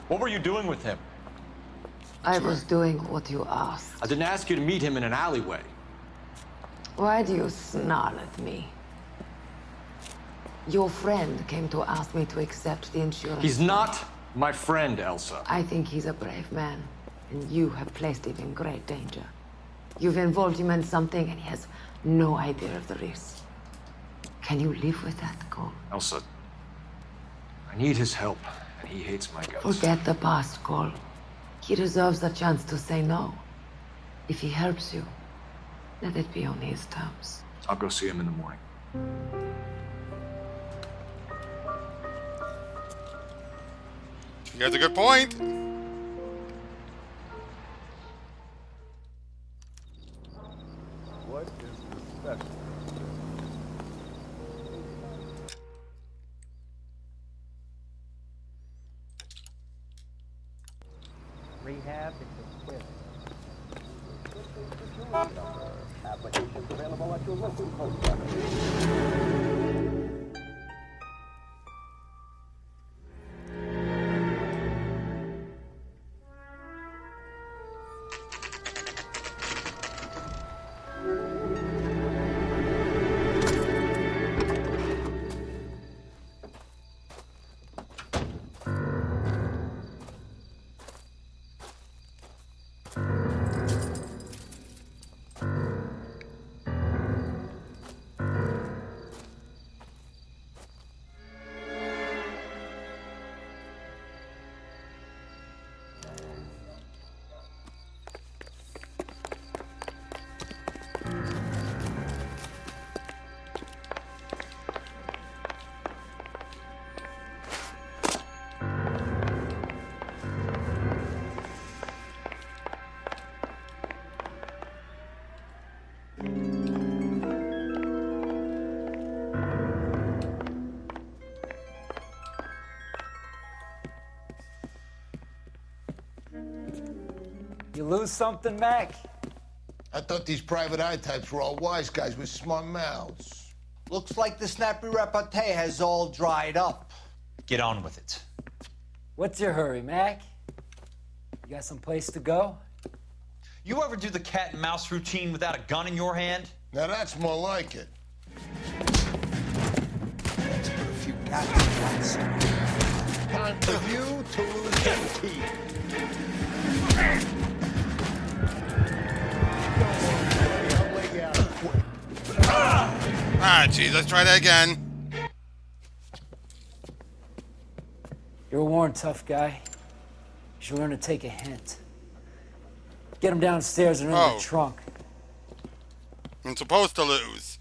What were you doing with him? I was doing what you asked. I didn't ask you to meet him in an alleyway. Why do you snarl at me? Your friend came to ask me to accept the insurance. He's not my friend, Elsa. I think he's a brave man, and you have placed him in great danger. You've involved him in something, and he has no idea of the risk. Can you live with that, Cole? Elsa, I need his help, and he hates my guts. Forget the past, Cole. He deserves a chance to say no. If he helps you, let it be on his terms. I'll go see him in the morning. She has a good point. What is the special? Rehab is expensive. Applications available at your local post office. You lose something, Mac? I thought these private eye types were all wise guys with smart mouths. Looks like the snappy repartee has all dried up. Get on with it. What's your hurry, Mac? You got some place to go? You ever do the cat and mouse routine without a gun in your hand? Now that's more like it. Let's put a few cats in once. Time for you to lose your teeth. Ah, geez, let's try that again. You're a worn tough guy. You should learn to take a hint. Get him downstairs and in the trunk. I'm supposed to lose.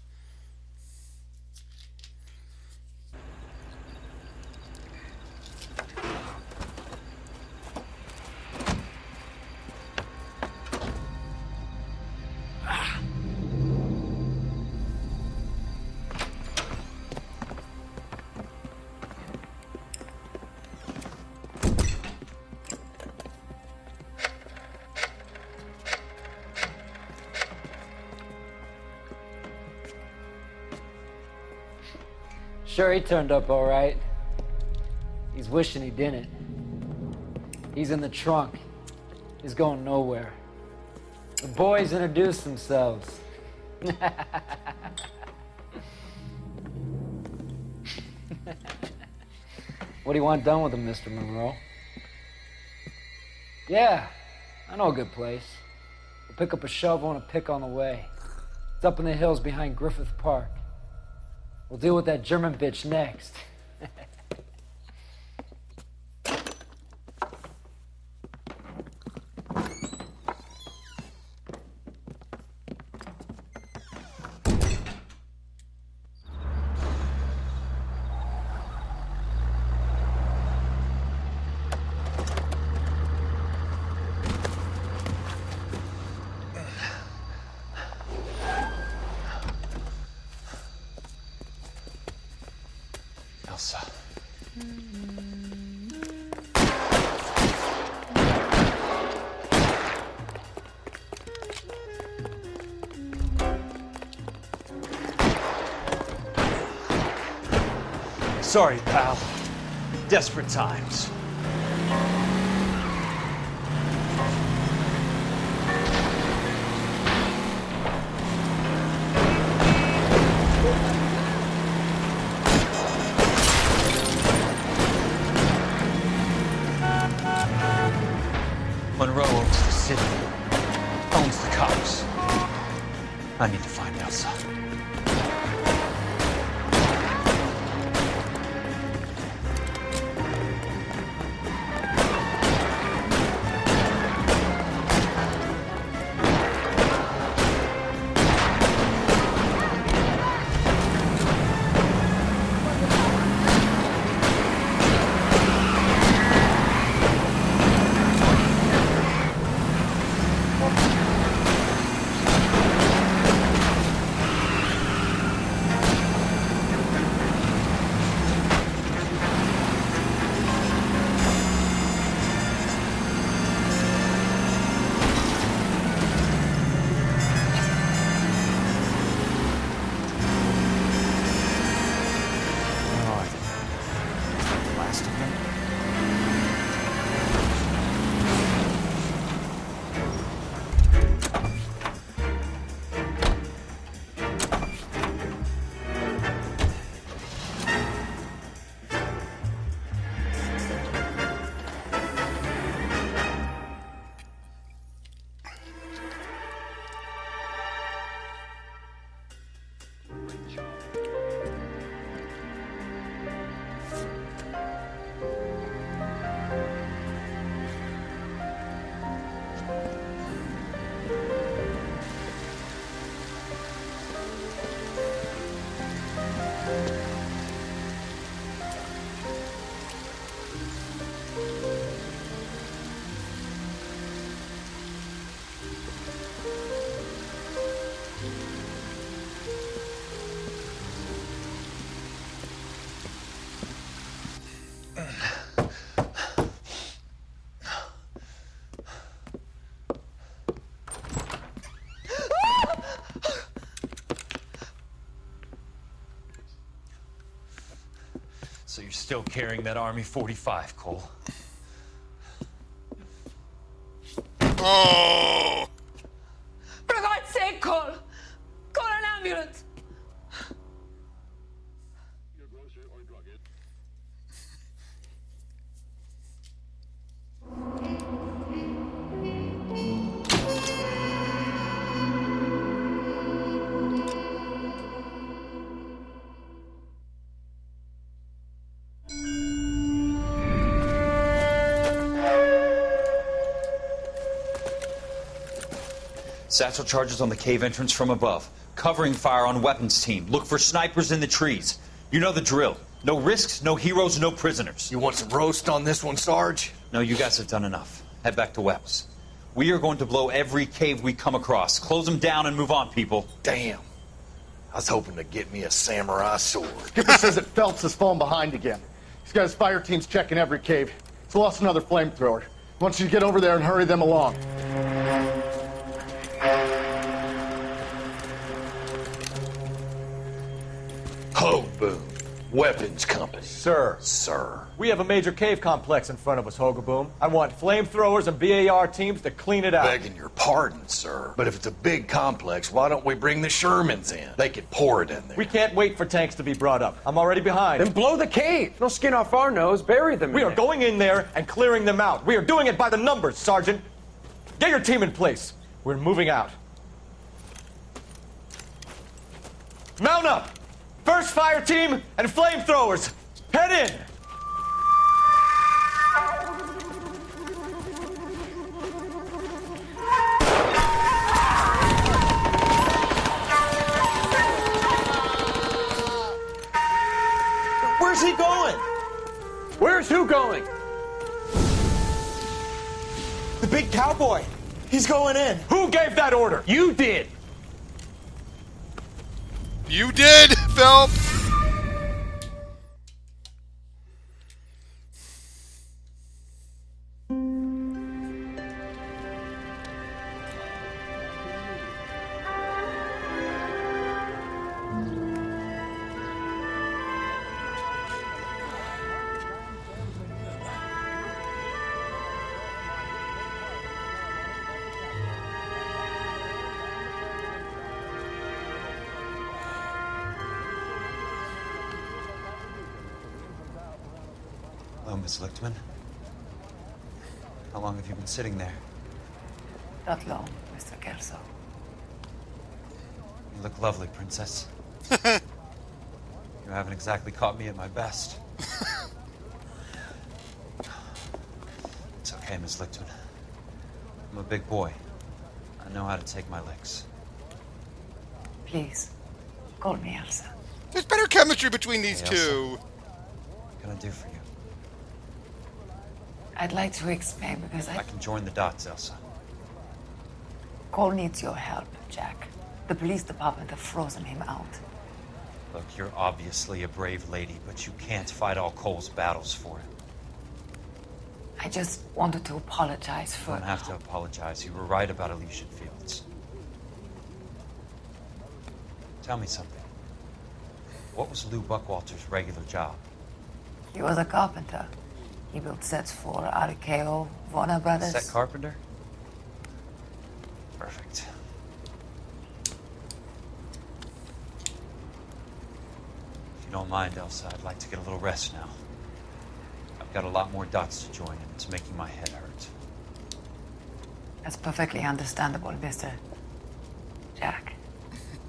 Sure, he turned up all right. He's wishing he didn't. He's in the trunk. He's going nowhere. The boys introduced themselves. What do you want done with him, Mr. Monroe? Yeah, I know a good place. We'll pick up a shovel and a pick on the way. It's up in the hills behind Griffith Park. We'll deal with that German bitch next. Elsa. Sorry, pal. Desperate times. Monroe owns the city, owns the cops. I need to find Elsa. So you're still carrying that Army 45, Cole? Oh! For God's sake, Cole! Call an ambulance! Satchel charges on the cave entrance from above. Covering fire on weapons team. Look for snipers in the trees. You know the drill. No risks, no heroes, no prisoners. You want some roast on this one, Sarge? No, you guys have done enough. Head back to Webb's. We are going to blow every cave we come across. Close them down and move on, people. Damn. I was hoping to get me a samurai sword. Skipper says that Phelps has fallen behind again. He's got his fire teams checking every cave. He's lost another flamethrower. He wants you to get over there and hurry them along. Ho, boom. Weapons company. Sir. Sir. We have a major cave complex in front of us, Hogaboom. I want flamethrowers and BAR teams to clean it out. Begging your pardon, sir. But if it's a big complex, why don't we bring the Shermans in? They could pour it in there. We can't wait for tanks to be brought up. I'm already behind. Then blow the cave. No skin off our nose. Bury them. We are going in there and clearing them out. We are doing it by the numbers, Sergeant. Get your team in place. We're moving out. Mount up! First fire team and flamethrowers. Head in! Where's he going? Where's who going? The big cowboy. He's going in. Who gave that order? You did. You did, Phelps! Hello, Miss Lichtman. How long have you been sitting there? Not long, Mr. Kelso. You look lovely, Princess. You haven't exactly caught me at my best. It's okay, Miss Lichtman. I'm a big boy. I know how to take my licks. Please, call me Elsa. There's better chemistry between these Hey, two. What can I do for you? I'd like to explain because I can join the dots, Elsa. Cole needs your help, Jack. The police department have frozen him out. Look, you're obviously a brave lady, but you can't fight all Cole's battles for him. I just wanted to apologize You for... don't have to apologize. You were right about Elysian Fields. Tell me something. What was Lou Buckwalter's regular job? He was a carpenter. He built sets for RKO, Warner Brothers. Set carpenter? Perfect. If you don't mind, Elsa, I'd like to get a little rest now. I've got a lot more dots to join, and it's making my head hurt. That's perfectly understandable, Mr. Jack.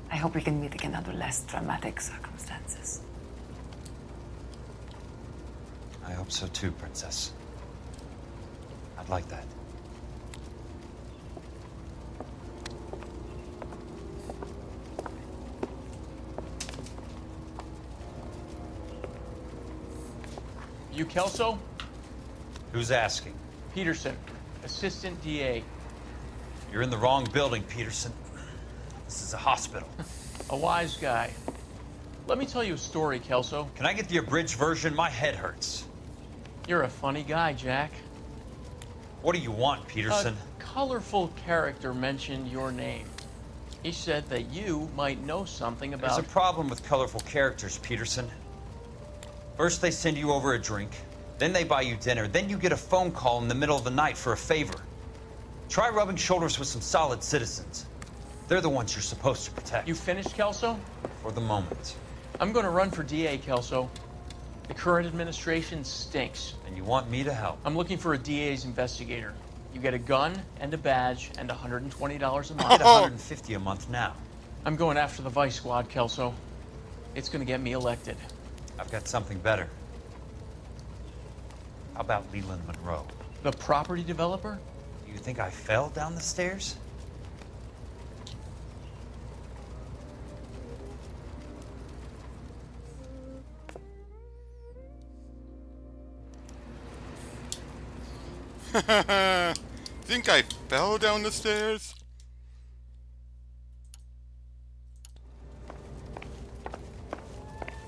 I hope we can meet again under less dramatic circumstances. I hope so too, Princess. I'd like that. You Kelso? Who's asking? Peterson, assistant DA. You're in the wrong building, Peterson. This is a hospital. A wise guy. Let me tell you a story, Kelso. Can I get the abridged version? My head hurts. You're a funny guy, Jack. What do you want, Peterson? A colorful character mentioned your name. He said that you might know something about... There's a problem with colorful characters, Peterson. First they send you over a drink, then they buy you dinner, then you get a phone call in the middle of the night for a favor. Try rubbing shoulders with some solid citizens. They're the ones you're supposed to protect. You finished, Kelso? For the moment. I'm going to run for DA, Kelso. The current administration stinks. And you want me to help? I'm looking for a DA's investigator. You get a gun and a badge and $120 a month. I get $150 a month now. I'm going after the Vice Squad, Kelso. It's going to get me elected. I've got something better. How about Leland Monroe? The property developer? Do you think I fell down the stairs? Think I fell down the stairs?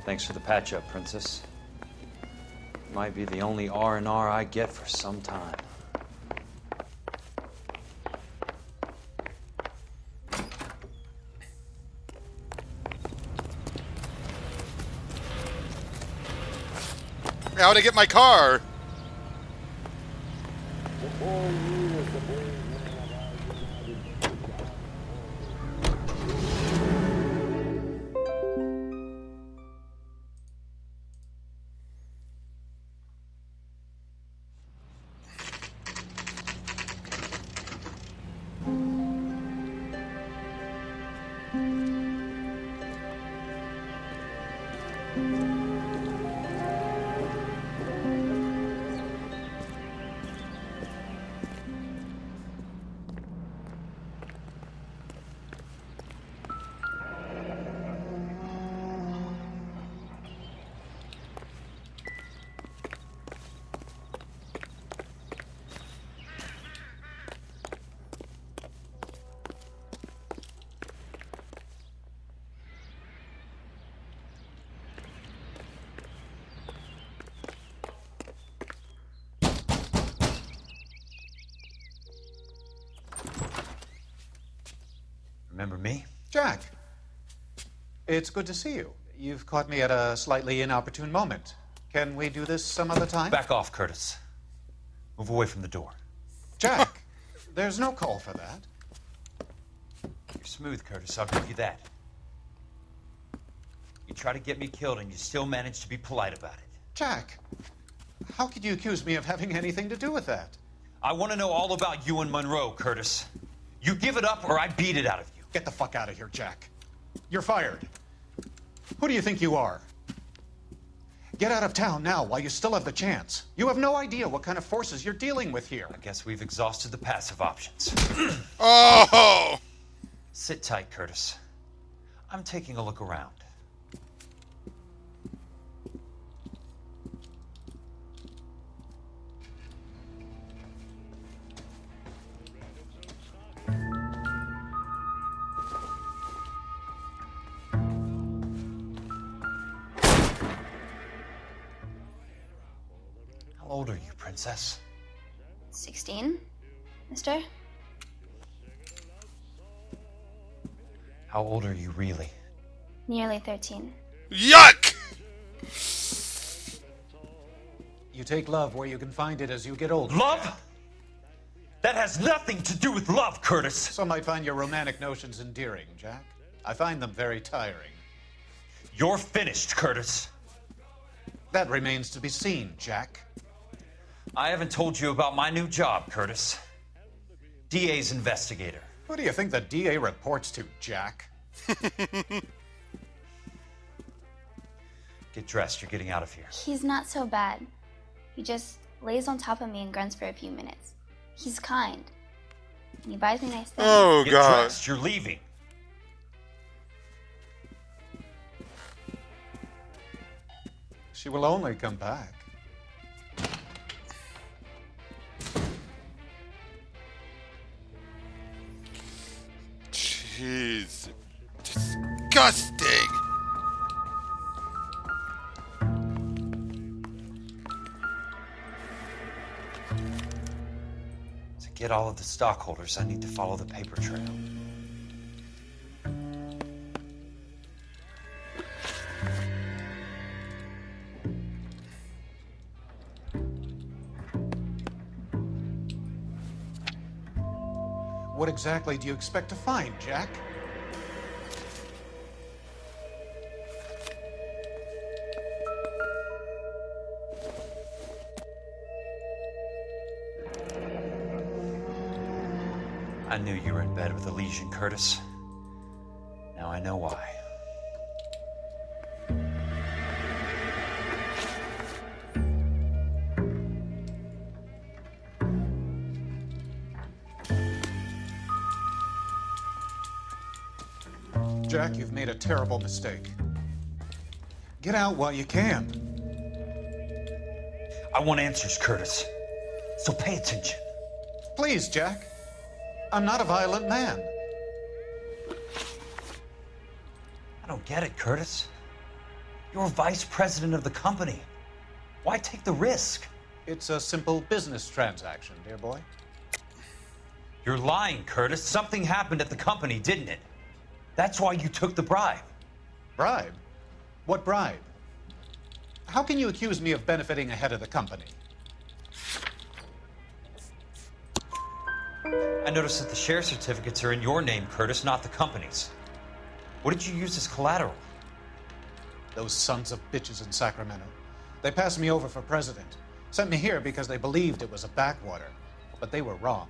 Thanks for the patch-up, Princess. Might be the only R&R I get for some time. How'd I get my car? Remember me? Jack, it's good to see you. You've caught me at a slightly inopportune moment. Can we do this some other time? Back off, Curtis. Move away from the door. Jack, there's no call for that. You're smooth, Curtis. I'll give you that. You try to get me killed and you still manage to be polite about it. Jack, how could you accuse me of having anything to do with that? I want to know all about you and Monroe, Curtis. You give it up or I beat it out of you. Get the fuck out of here, Jack. You're fired. Who do you think you are? Get out of town now while you still have the chance. You have no idea what kind of forces you're dealing with here. I guess we've exhausted the passive options. Oh! Sit tight, Curtis. I'm taking a look around. How old are you, Princess? 16, mister? How old are you really? Nearly 13. Yuck! You take love where you can find it as you get older. Love? That has nothing to do with love, Curtis. Some might find your romantic notions endearing, Jack. I find them very tiring. You're finished, Curtis. That remains to be seen, Jack. I haven't told you about my new job, Curtis. DA's investigator. Who do you think the DA reports to, Jack? Get dressed. You're getting out of here. He's not so bad. He just lays on top of me and grunts for a few minutes. He's kind. And he buys me nice things. Oh, Get God. dressed. You're leaving. She will only come back. Jeez. Disgusting. To get all of the stockholders, I need to follow the paper trail. What exactly do you expect to find, Jack? I knew you were in bed with a lesion, Curtis. Now I know why. Jack, you've made a terrible mistake. Get out while you can. I want answers, Curtis. So pay attention. Please, Jack. I'm not a violent man. I don't get it, Curtis. You're vice president of the company. Why take the risk? It's a simple business transaction, dear boy. You're lying, Curtis. Something happened at the company, didn't it? That's why you took the bribe. Bribe? What bribe? How can you accuse me of benefiting ahead of the company? I noticed that the share certificates are in your name, Curtis, not the company's. What did you use as collateral? Those sons of bitches in Sacramento. They passed me over for president. Sent me here because they believed it was a backwater. But they were wrong.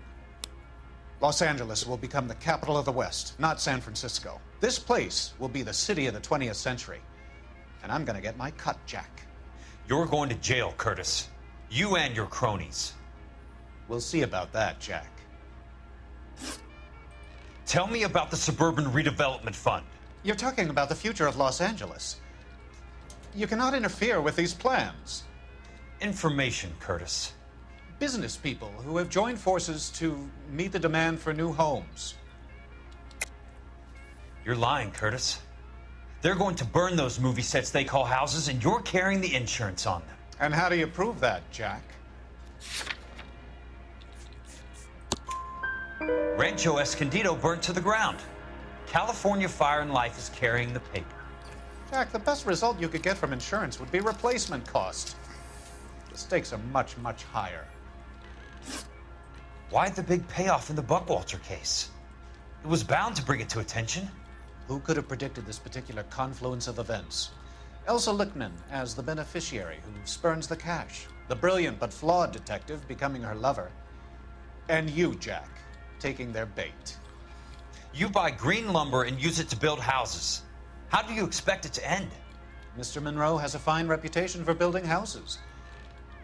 Los Angeles will become the capital of the West, not San Francisco. This place will be the city of the 20th century. And I'm gonna get my cut, Jack. You're going to jail, Curtis. You and your cronies. We'll see about that, Jack. Tell me about the Suburban Redevelopment Fund. You're talking about the future of Los Angeles. You cannot interfere with these plans. Information, Curtis. Business people who have joined forces to meet the demand for new homes. You're lying, Curtis. They're going to burn those movie sets they call houses, and you're carrying the insurance on them. And how do you prove that, Jack? Rancho Escondido burnt to the ground. California Fire and Life is carrying the paper. Jack, the best result you could get from insurance would be replacement cost. The stakes are much, much higher. Why the big payoff in the Buckwalter case? It was bound to bring it to attention. Who could have predicted this particular confluence of events? Elsa Lichtman as the beneficiary who spurns the cash. The brilliant but flawed detective becoming her lover. And you, Jack, taking their bait. You buy green lumber and use it to build houses. How do you expect it to end? Mr. Monroe has a fine reputation for building houses.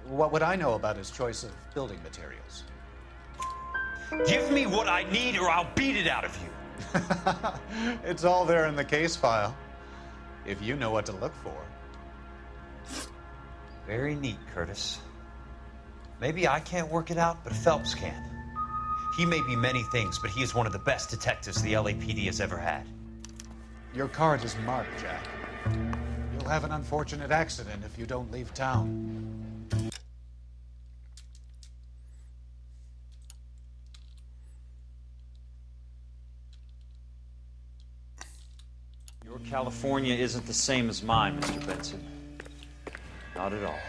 What would I know about his choice of building materials? Give me what I need or I'll beat it out of you. It's all there in the case file, if you know what to look for. Very neat, Curtis. Maybe I can't work it out, but Phelps can. He may be many things, but he is one of the best detectives the LAPD has ever had. Your card is marked, Jack. You'll have an unfortunate accident if you don't leave town. Your California isn't the same as mine, Mr. Benson. Not at all.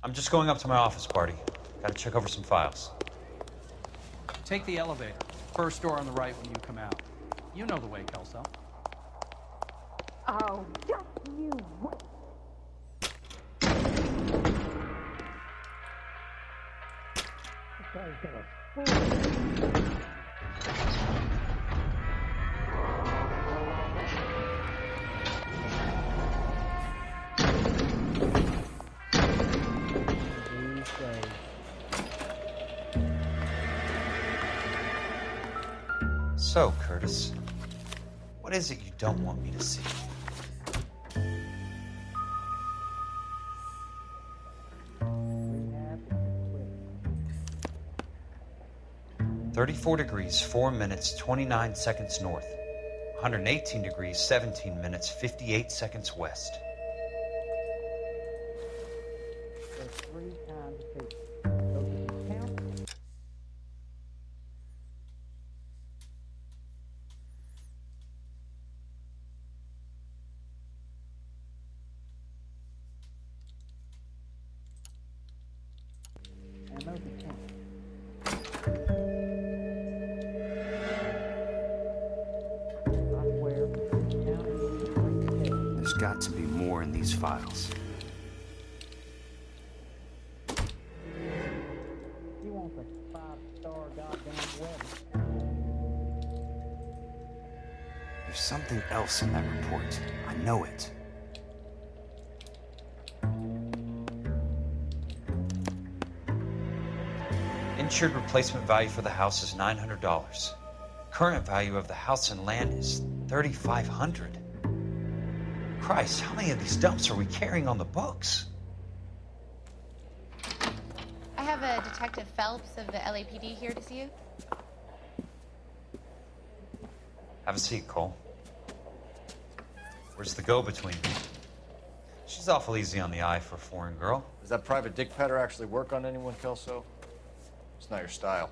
I'm just going up to my office party. Gotta check over some files. Take the elevator. First door on the right when you come out. You know the way, Kelso. Oh, just you wait. This guy's gonna So, Curtis, what is it you don't want me to see? (34 degrees, 4 minutes, 29 seconds north. 118 degrees, 17 minutes, 58 seconds west. There's got to be more in these files. There's something else in that report. I know it. Insured replacement value for the house is $900. Current value of the house and land is $3,500. Christ, how many of these dumps are we carrying on the books? I have a Detective Phelps of the LAPD here to see you. Have a seat, Cole. Where's the go-between? She's awful easy on the eye for a foreign girl. Does that private dick petter actually work on anyone, Kelso? It's not your style.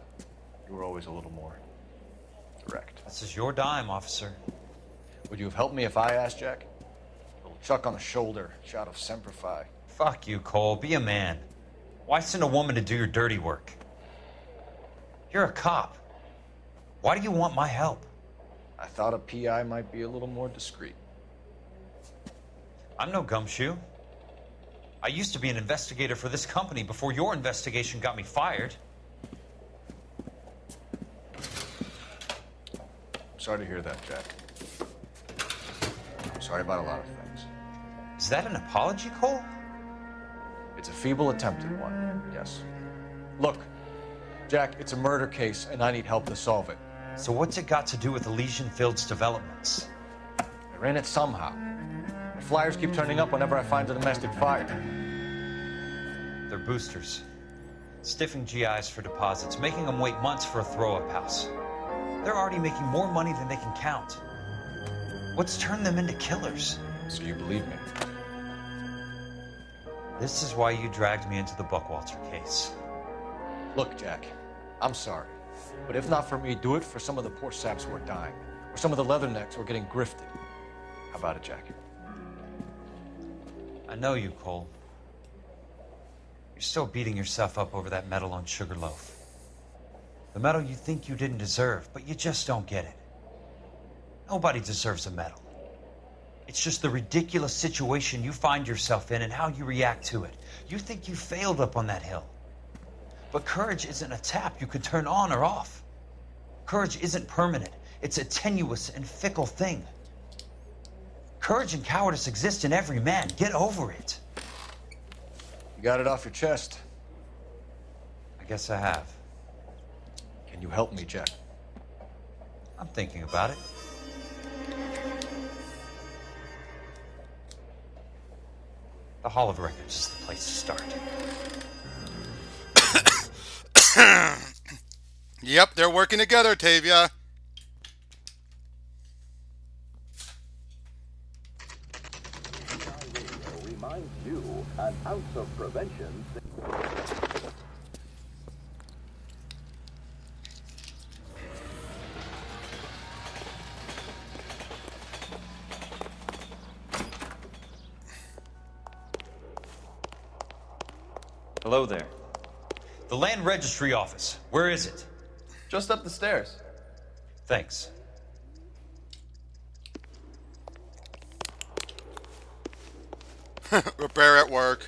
You were always a little more direct. This is your dime, officer. Would you have helped me if I asked, Jack? A little chuck on the shoulder, shot of Semper Fi. Fuck you, Cole. Be a man. Why send a woman to do your dirty work? You're a cop. Why do you want my help? I thought a PI might be a little more discreet. I'm no gumshoe. I used to be an investigator for this company before your investigation got me fired. Sorry to hear that, Jack. I'm sorry about a lot of things. Is that an apology, Cole? It's a feeble attempt at one, yes. Look, Jack, it's a murder case, and I need help to solve it. So what's it got to do with Elysian Fields developments? They're in it somehow. The flyers keep turning up whenever I find a domestic fire. They're boosters. Stiffing GIs for deposits, making them wait months for a throw-up house. They're already making more money than they can count. What's turned them into killers? So you believe me? This is why you dragged me into the Buckwalter case. Look, Jack, I'm sorry. But if not for me, do it for some of the poor saps who are dying. Or some of the leathernecks who are getting grifted. How about it, Jack? I know you, Cole. You're still beating yourself up over that medal on Sugarloaf. The medal you think you didn't deserve, but you just don't get it. Nobody deserves a medal. It's just the ridiculous situation you find yourself in and how you react to it. You think you failed up on that hill. But courage isn't a tap you could turn on or off. Courage isn't permanent. It's a tenuous and fickle thing. Courage and cowardice exist in every man. Get over it. You got it off your chest. I guess I have. Can you help me, Jack? I'm thinking about it. The Hall of Records is the place to start. Yep, they're working together, Tavia. Reminds you an ounce of prevention. Hello there. The Land Registry Office. Where is it? Just up the stairs. Thanks. Repair at work.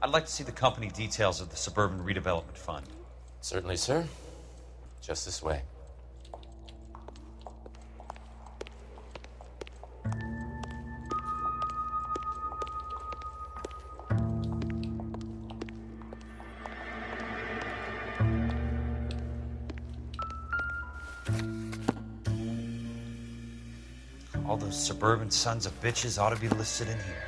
I'd like to see the company details of the Suburban Redevelopment Fund. Certainly, sir. Just this way. All those suburban sons of bitches ought to be listed in here.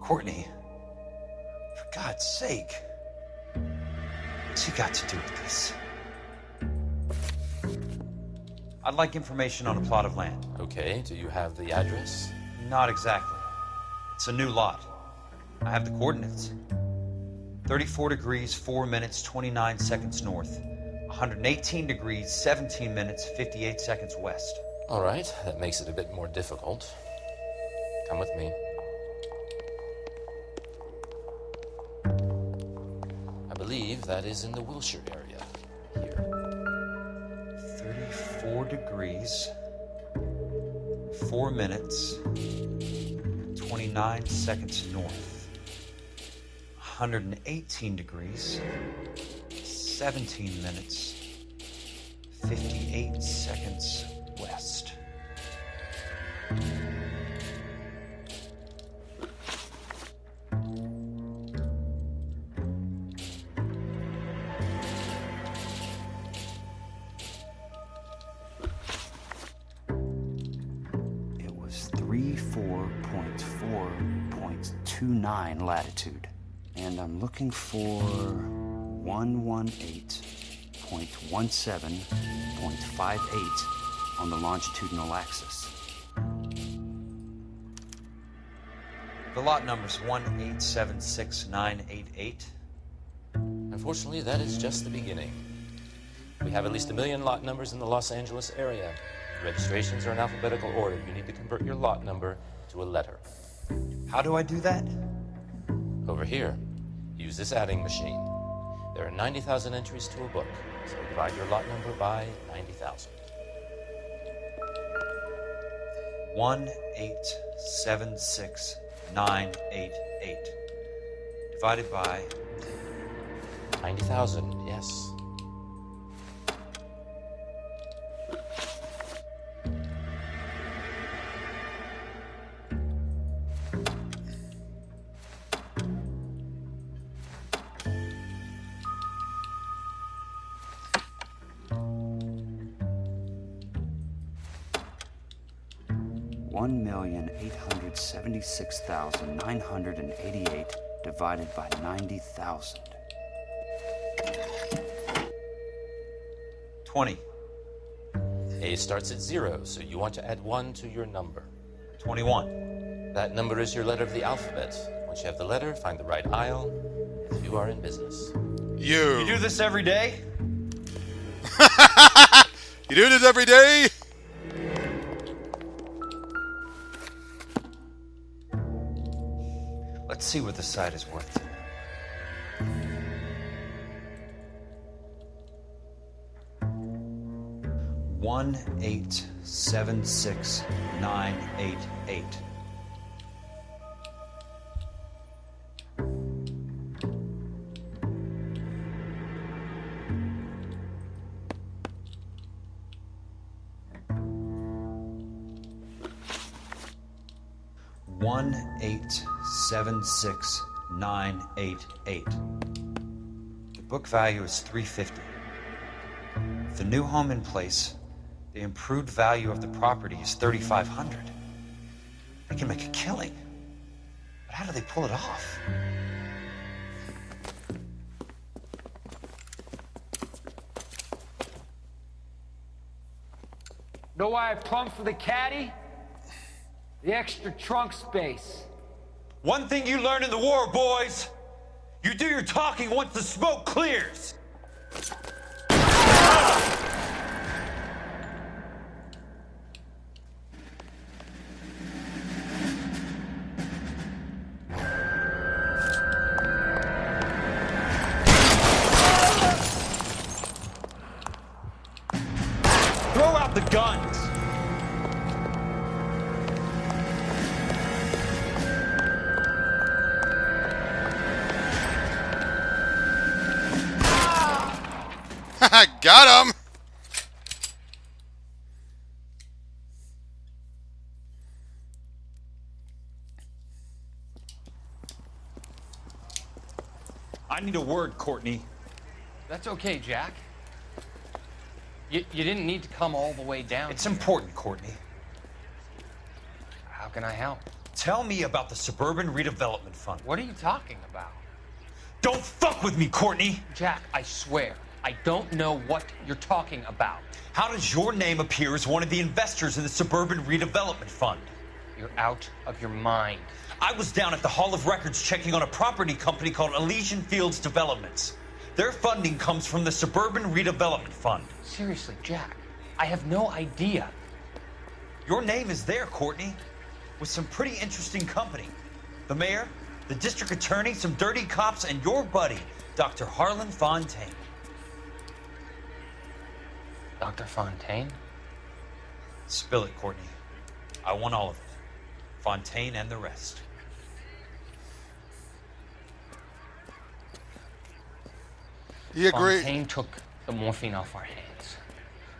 Courtney, for God's sake, what's he got to do with this? I'd like information on a plot of land. Okay, do you have the address? Not exactly. It's a new lot. I have the coordinates. 34 degrees, 4 minutes, 29 seconds north. 118 degrees, 17 minutes, 58 seconds west. All right, that makes it a bit more difficult. Come with me. I believe that is in the Wilshire area. Here. 34 degrees, 4 minutes, 29 seconds north. 118 degrees, 17 minutes, 58 seconds west. It was 34.4.29 latitude. And I'm looking for 118.17.58 on the longitudinal axis. The lot number's 1876988. Unfortunately, that is just the beginning. We have at least 1 million lot numbers in the Los Angeles area. Registrations are in alphabetical order. You need to convert your lot number to a letter. How do I do that? Over here, use this adding machine. There are 90,000 entries to a book, so divide your lot number by 90,000. 1876988 divided by 90,000, yes. $1,876,988 divided by 90,000. 20. A starts at 0, so you want to add 1 to your number. 21. That number is your letter of the alphabet. Once you have the letter, find the right aisle, and you are in business. You do this every day? You do this every day? Let's see what the site is worth to me. $1,876,988. $1,876,988. The book value is $350. With the new home in place, the improved value of the property is $3,500. They can make a killing. But how do they pull it off? Know why I plumbed for the caddy? The extra trunk space. One thing you learn in the war, boys, you do your talking once the smoke clears. Throw out the guns! Got him! I need a word, Courtney. That's okay, Jack. You didn't need to come all the way down. It's important, Courtney. How can I help? Tell me about the Suburban Redevelopment Fund. What are you talking about? Don't fuck with me, Courtney! Jack, I swear, I don't know what you're talking about. How does your name appear as one of the investors in the Suburban Redevelopment Fund? You're out of your mind. I was down at the Hall of Records checking on a property company called Elysian Fields Developments. Their funding comes from the Suburban Redevelopment Fund. Seriously, Jack, I have no idea. Your name is there, Courtney, with some pretty interesting company. The mayor, the district attorney, some dirty cops, and your buddy, Dr. Harlan Fontaine. Dr. Fontaine? Spill it, Courtney. I want all of it. Fontaine and the rest. You agree? Fontaine took the morphine off our hands.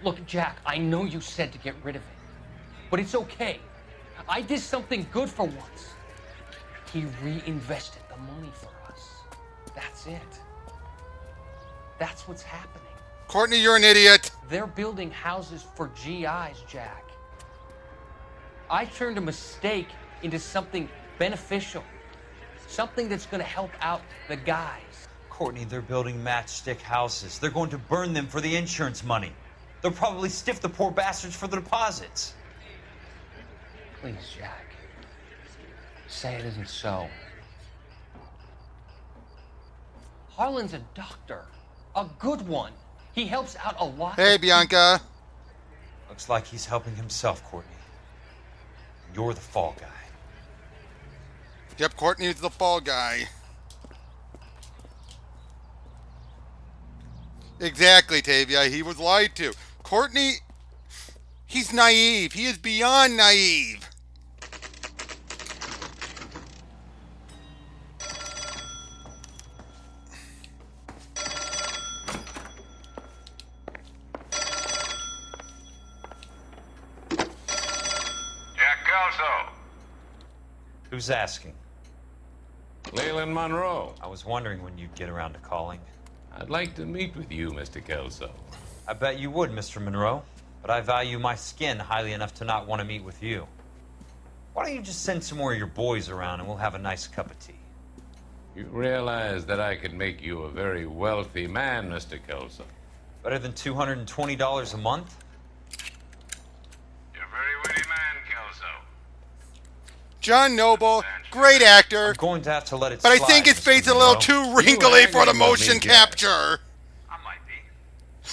Look, Jack, I know you said to get rid of it, but it's okay. I did something good for once. He reinvested the money for us. That's it. That's what's happening. Courtney, you're an idiot. They're building houses for GIs, Jack. I turned a mistake into something beneficial. Something that's going to help out the guys. Courtney, they're building matchstick houses. They're going to burn them for the insurance money. They'll probably stiff the poor bastards for the deposits. Please, Jack. Say it isn't so. Harlan's a doctor. A good one. He helps out a lot. Hey, Bianca. Looks like he's helping himself, Courtney. You're the fall guy. Yep, Courtney's the fall guy. Exactly, Tavia. He was lied to. Courtney, he's naive. He is beyond naive. Who's asking? Leland Monroe. I was wondering when you'd get around to calling. I'd like to meet with you, Mr. Kelso. I bet you would, Mr. Monroe. But I value my skin highly enough to not want to meet with you. Why don't you just send some more of your boys around and we'll have a nice cup of tea? You realize that I could make you a very wealthy man, Mr. Kelso. Better than $220 a month? You're a very witty man, Kelso. John Noble, great actor. I'm going to have to let it But I slide, think his Mr. face is a Monroe. little too wrinkly for the motion capture.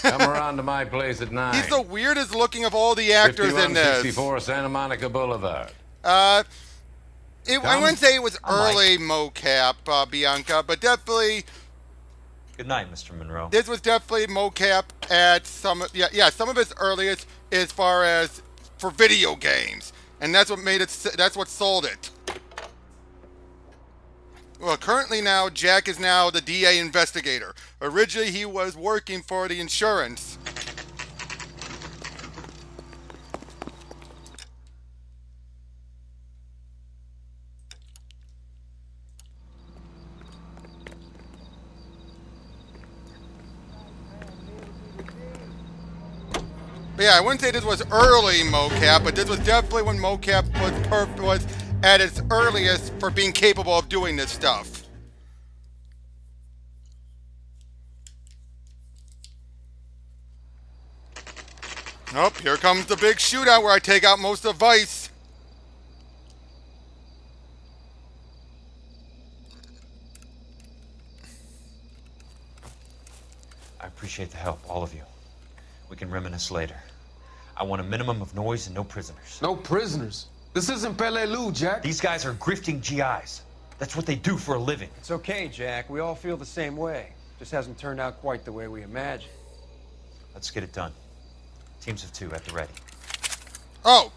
Come around to my place at 9. He's the weirdest looking of all the actors in this. 5164 Santa Monica Boulevard. I wouldn't say it was early mocap, Bianca, but definitely. Good night, Mr. Monroe. This was definitely mocap at some of its earliest as far as for video games, and that's what made it. That's what sold it. Well, currently now, Jack is now the DA investigator. Originally, he was working for the insurance. But yeah, I wouldn't say this was early mocap, but this was definitely when mocap was at its earliest for being capable of doing this stuff. Nope, here comes the big shootout where I take out most of Vice. I appreciate the help, all of you. We can reminisce later. I want a minimum of noise and no prisoners. No prisoners? This isn't Peleliu, Jack. These guys are grifting GIs. That's what they do for a living. It's okay, Jack. We all feel the same way. Just hasn't turned out quite the way we imagined. Let's get it done. Teams of 2 at the ready. Oh,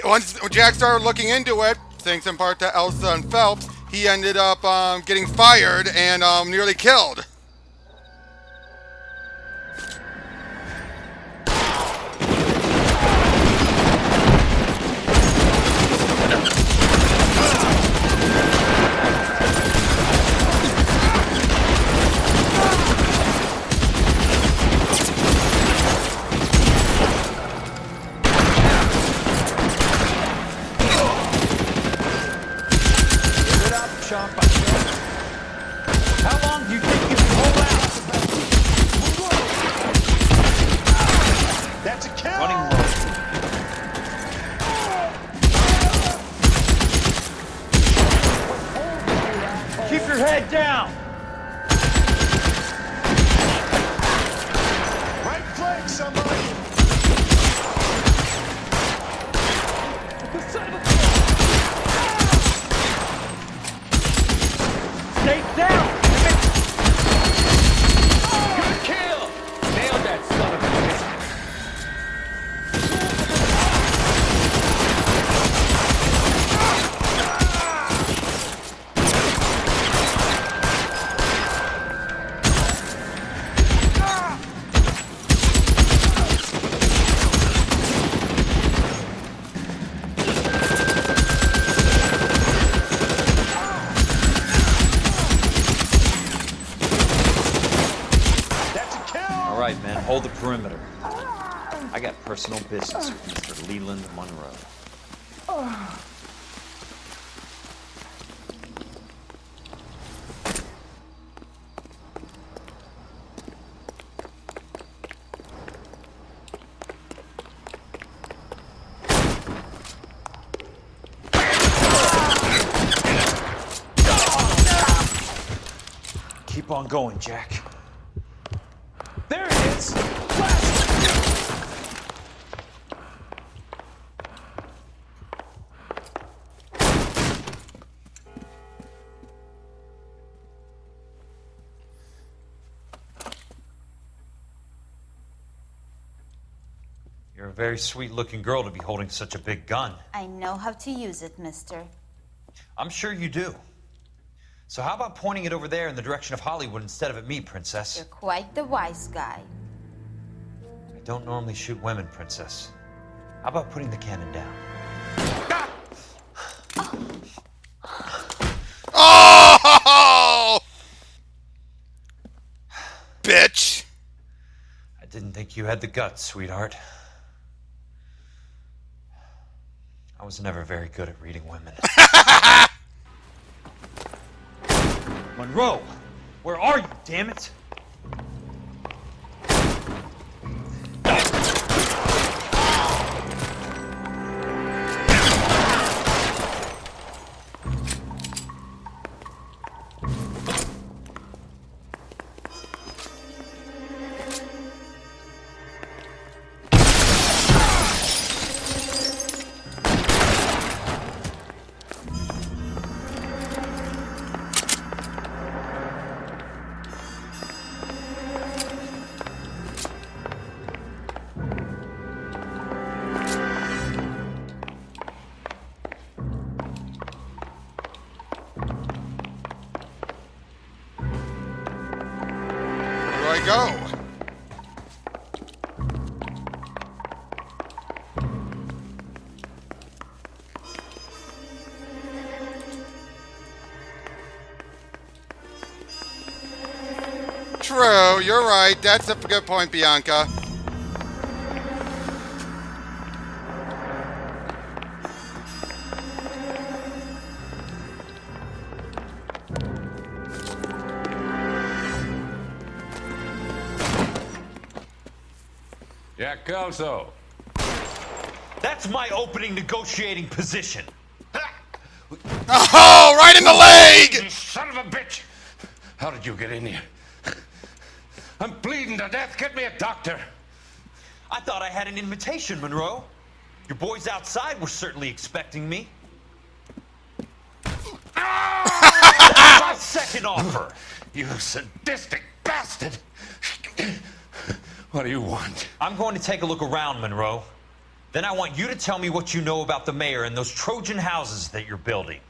once Jack started looking into it, thanks in part to Elsa and Phelps, he ended up getting fired and nearly killed. How long do you think you can hold out? That's a kill! Running low. Keep your head down! Right flank, somebody! Stay down! Good kill! Nailed that son of a bitch. All right, man, hold the perimeter. I got personal business with Mr. Leland Monroe. Keep on going, Jack. There it is! You're a very sweet-looking girl to be holding such a big gun. I know how to use it, mister. I'm sure you do. So how about pointing it over there in the direction of Hollywood instead of at me, Princess? You're quite the wise guy. I don't normally shoot women, Princess. How about putting the cannon down? Oh! Bitch! I didn't think you had the guts, sweetheart. I was never very good at reading women. Monroe! Where are you, damn it? Where do I go? True, you're right. That's a good point, Bianca. Jack Kelso. That's my opening negotiating position. Oh, right in the leg! You son of a bitch! How did you get in here? I'm bleeding to death. Get me a doctor. I thought I had an invitation, Monroe. Your boys outside were certainly expecting me. That's my second offer. You sadistic bastard! What do you want? I'm going to take a look around, Monroe. Then I want you to tell me what you know about the mayor and those Trojan houses that you're building.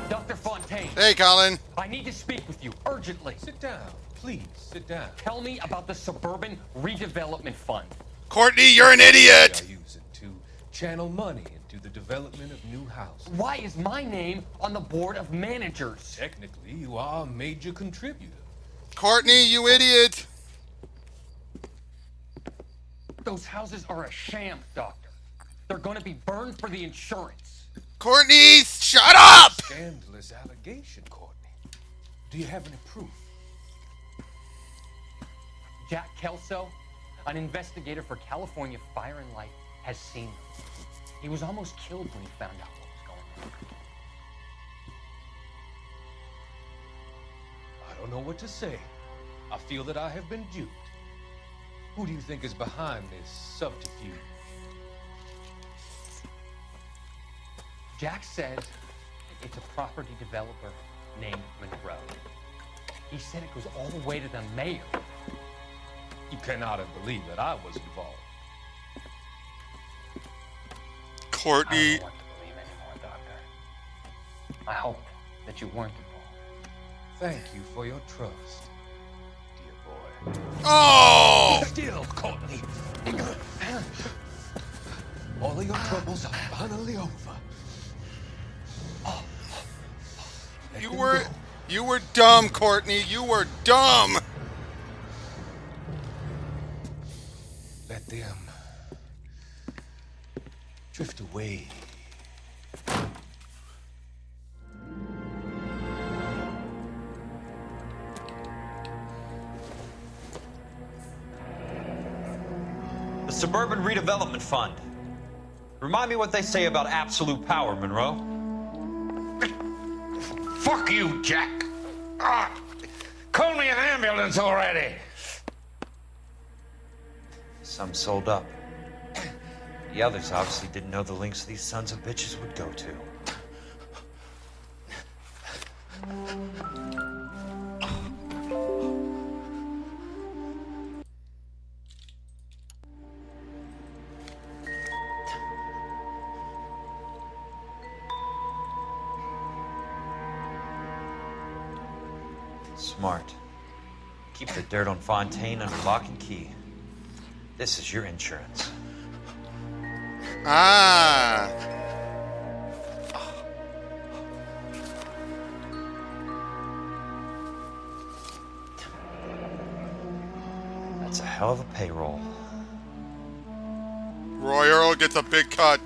Dr. Fontaine. Hey, Colin. I need to speak with you urgently. Sit down. Please, sit down. Tell me about the Suburban Redevelopment Fund. Courtney, you're an idiot! I use it to channel money into the development of new houses. Why is my name on the board of managers? Technically, you are a major contributor. Courtney, you idiot! Those houses are a sham, Doctor. They're gonna be burned for the insurance. Courtney, shut up! Scandalous allegation, Courtney. Do you have any proof? Jack Kelso, an investigator for California Fire and Life, has seen them. He was almost killed when he found out what was going on. I don't know what to say. I feel that I have been duped. Who do you think is behind this subterfuge? Jack says it's a property developer named Monroe. He said it goes all the way to the mayor. You cannot have believed that I was involved. Courtney. I don't know what to believe anymore, Doctor. I hope that you weren't involved. Thank you for your trust, dear boy. Oh! Still, Courtney. All of your troubles are finally over. You were dumb, Courtney. You were dumb. Let them drift away. The Suburban Redevelopment Fund. Remind me what they say about absolute power, Monroe. Fuck you, Jack. Call me an ambulance already. Some sold up. The others obviously didn't know the lengths these sons of bitches would go to. Smart. Keep the dirt on Fontaine under lock and key. This is your insurance. Ah. That's a hell of a payroll. Roy Earl gets a big cut.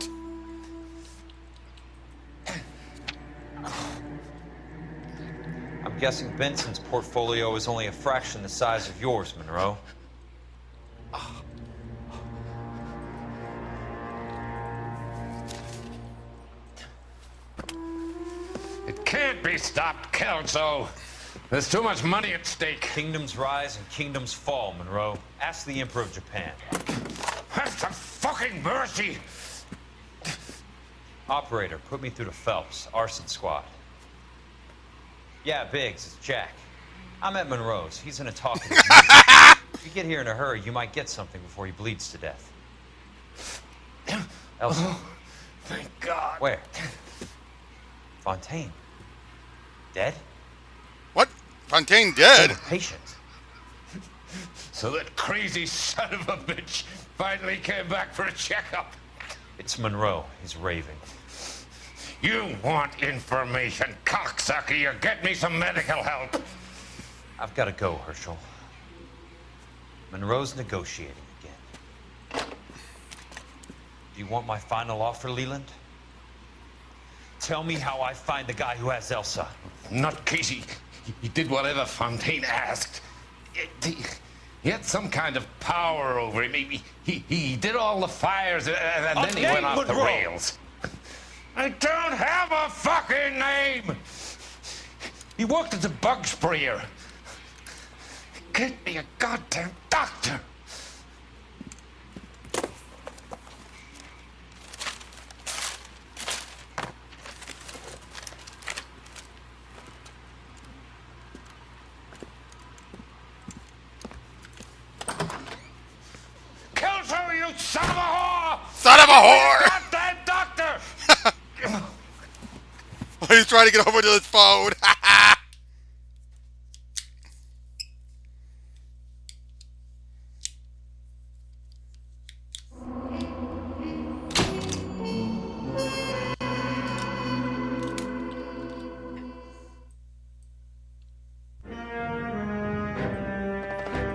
I'm guessing Benson's portfolio is only a fraction the size of yours, Monroe. It can't be stopped, Kelso. There's too much money at stake. Kingdoms rise and kingdoms fall, Monroe. Ask the Emperor of Japan. Have some fucking mercy. Operator, put me through to Phelps, arson squad. Yeah, Biggs, it's Jack. I'm at Monroe's. He's in a talkative mood. If you get here in a hurry, you might get something before he bleeds to death. Elsa. Oh, thank God. Where? Fontaine. Dead? What? Fontaine dead? Patient. So that crazy son of a bitch finally came back for a checkup. It's Monroe. He's raving. You want information, cocksucker. You get me some medical help. I've got to go, Herschel. Monroe's negotiating again. Do you want my final offer, Leland? Tell me how I find the guy who has Elsa. Not Casey. He did whatever Fontaine asked. He had some kind of power over him. He did all the fires and then he went off the rails. I don't have a fucking name! He worked as a bug sprayer. Get me a goddamn doctor! whore! Goddamn doctor! He's trying to get over to his phone.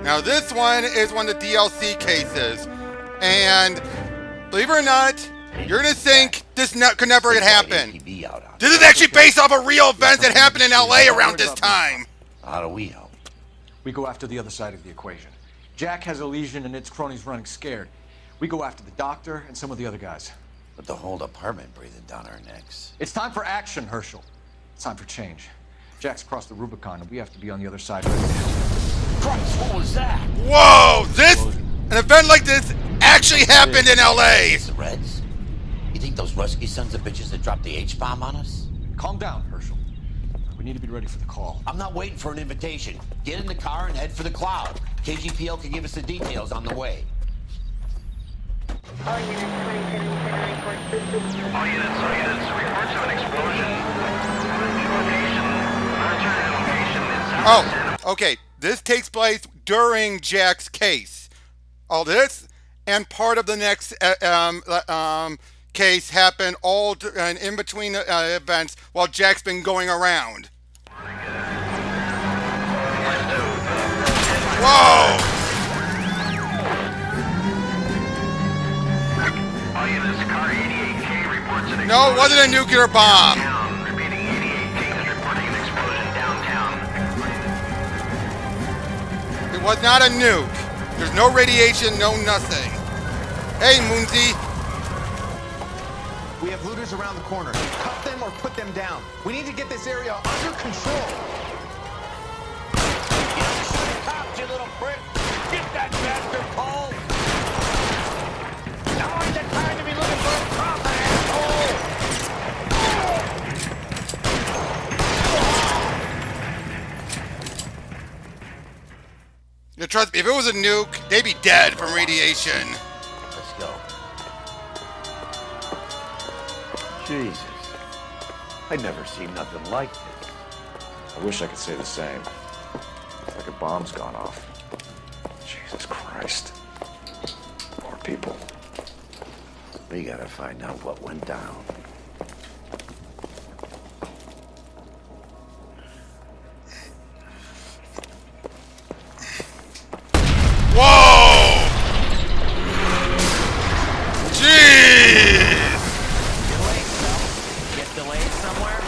Now this one is one of the DLC cases, and believe it or not, you're gonna think this could never happen. This is actually based off of real events that happened in LA around this time. How do we help? We go after the other side of the equation. Jack has a legion and its cronies running scared. We go after the doctor and some of the other guys. But the whole department breathing down our necks. It's time for action, Herschel. It's time for change. Jack's crossed the Rubicon, and we have to be on the other side right now. Christ, what was that? Whoa! An event like this actually happened in LA! The Reds? You think those Rusky sons of bitches that dropped the H-bomb on us? Calm down, Herschel. We need to be ready for the call. I'm not waiting for an invitation. Get in the car and head for the cloud. KGPL can give us the details on the way. All units, reports of an explosion. Oh, okay. This takes place during Jack's case. All this and part of the next case happened all in between events while Jack's been going around. Whoa! No, it wasn't a nuclear bomb. It was not a nuke. There's no radiation, no nothing. Hey, Moonsy. We have looters around the corner. Cut them or put them down. We need to get this area under control. Cops, you little prick! Get that bastard, Cole! Now ain't the time to be looking for a profit, asshole! You trust me, if it was a nuke, they'd be dead from radiation. Let's go. Jesus. I'd never seen nothing like this. I wish I could say the same. It's like a bomb's gone off. Jesus Christ. Poor people. We gotta find out what went down. Whoa! Jeez! Get delayed somewhere?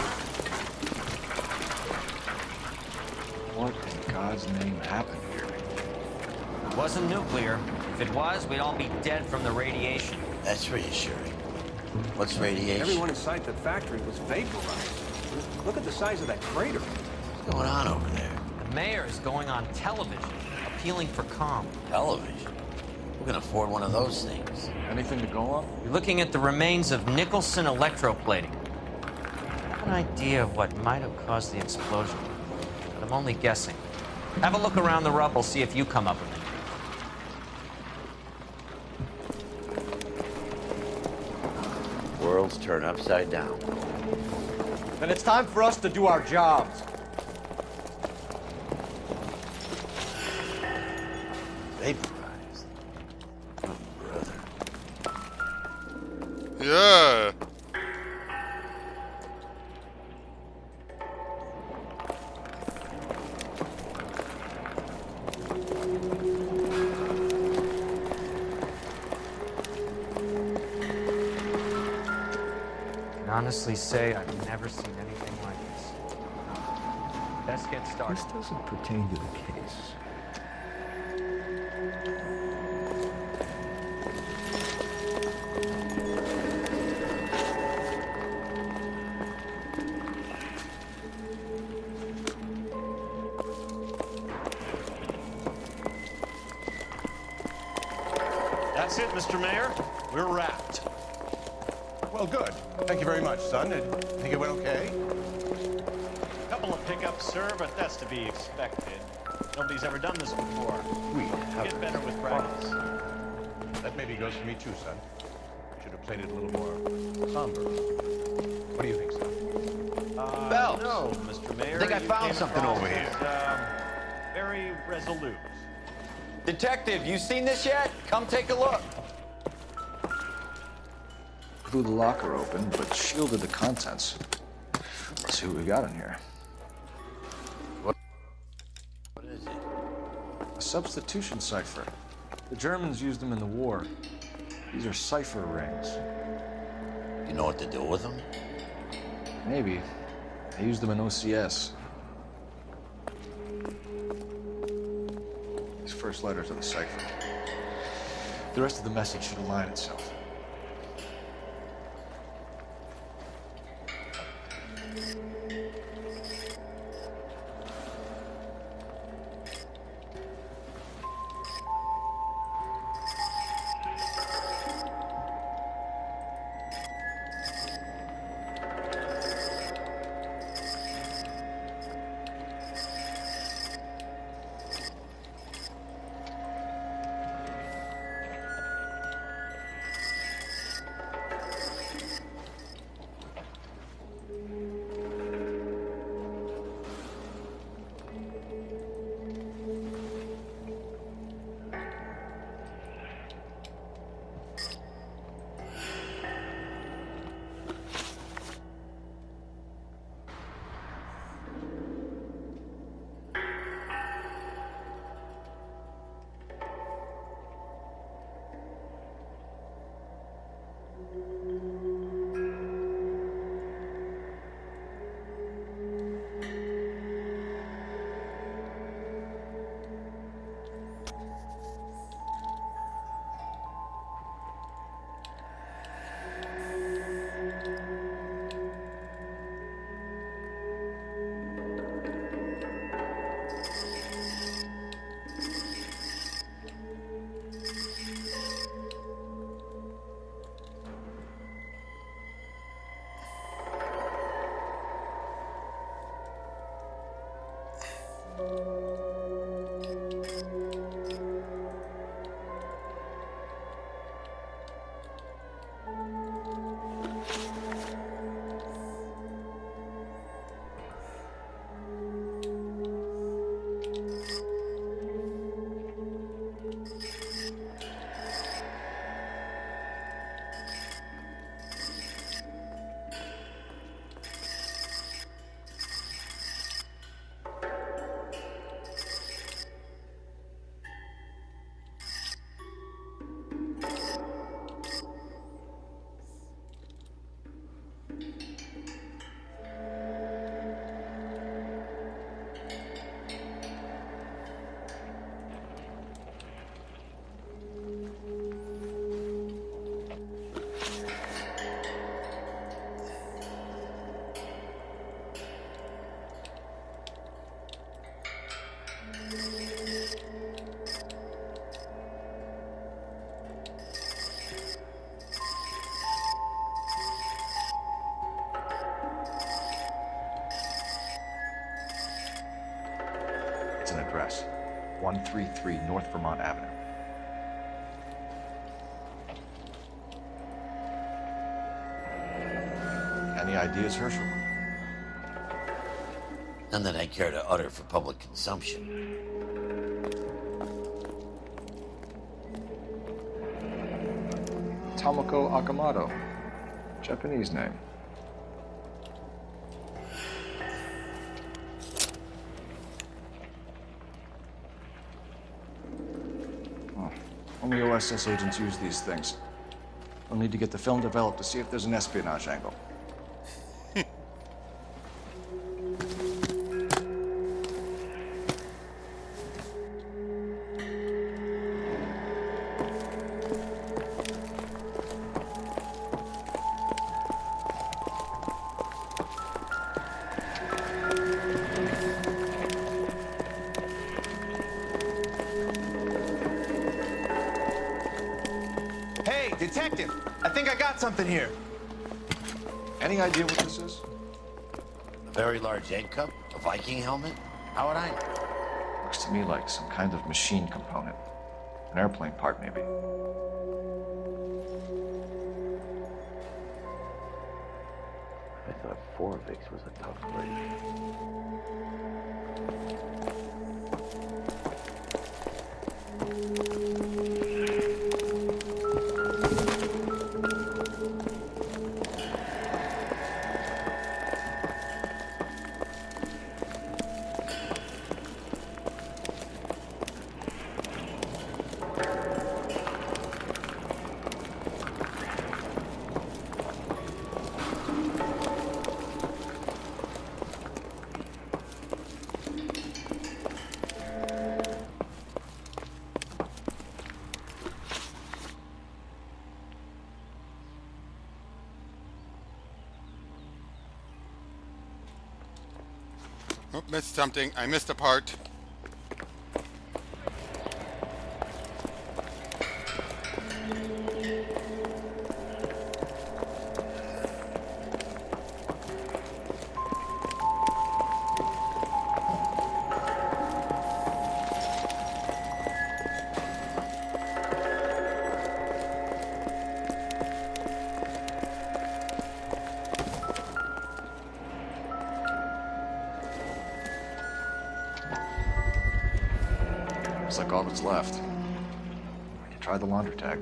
What in God's name happened here? It wasn't nuclear. If it was, we'd all be dead from the radiation. That's reassuring. What's radiation? Everyone inside the factory was vaporized. Look at the size of that crater. What's going on over there? The mayor is going on television, appealing for calm. Television? Who can afford one of those things? Anything to go on? You're looking at the remains of Nicholson electroplating. I have an idea of what might have caused the explosion, but I'm only guessing. Have a look around the rubble, see if you come up with it. Worlds turn upside down. Then it's time for us to do our jobs. Vaporized. Oh, brother. Yeah. I can honestly say I've never seen anything like this. Let's get started. This doesn't pertain to the case. That's it, Mr. Mayor. We're wrapped. Well, good. Thank you very much, son. I think it went okay. Couple of pickups, sir, but that's to be expected. Nobody's ever done this before. We Get better with practice. That maybe goes for me too, son. Should have played it a little more somber. What do you think, sir? Bells. No, Mr. Mayor. I think I you found came something across over here. as, very resolute. Detective, you seen this yet? Come take a look. Blew the locker open, but shielded the contents. Let's see what we got in here. What is it? A substitution cipher. The Germans used them in the war. These are cipher rings. You know what to do with them? Maybe. They used them in OCS. These first letters of the cipher. The rest of the message should align itself. It's an address. 133 North Vermont Avenue. Any ideas, Herschel? None that I care to utter for public consumption. Tomoko Akamoto. Japanese name. Oh, only OSS agents use these things. We'll need to get the film developed to see if there's an espionage angle. Hey, detective! I think I got something here. Any idea what this is? A very large egg cup? A Viking helmet? How would I know? Looks to me like some kind of machine component. An airplane part, maybe. I thought Forvix was a tough place. Oh, missed something. I missed a part. Looks like all that's left. We can try the laundry tag.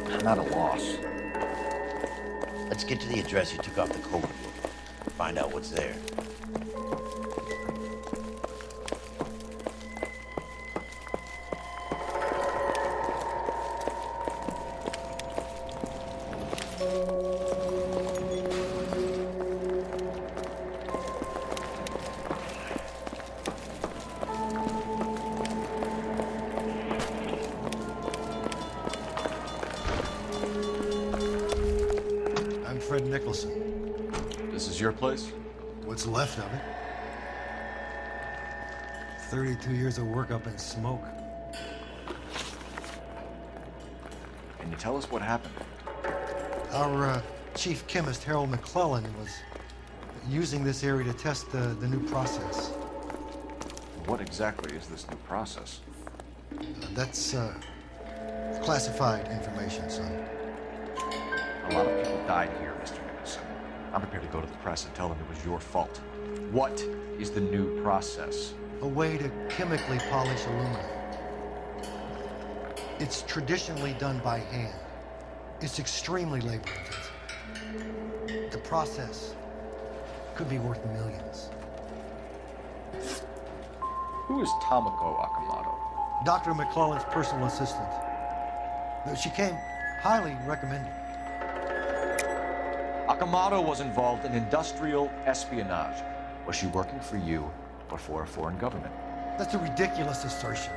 I'm at a loss. Let's get to the address you took off the code book. Find out what's there. This is your place? What's left of it. 32 years of work up in smoke. Can you tell us what happened? Our chief chemist, Harold McClellan, was using this area to test the new process. What exactly is this new process? That's classified information, son. A lot of people died here, Mr. Nicholson. I'm prepared to go to the press and tell them it was your fault. What is the new process? A way to chemically polish aluminum. It's traditionally done by hand. It's extremely labor-intensive. The process could be worth millions. Who is Tomoko Akamoto? Dr. McClellan's personal assistant. She came highly recommended. Akamoto was involved in industrial espionage. Was she working for you or for a foreign government? That's a ridiculous assertion.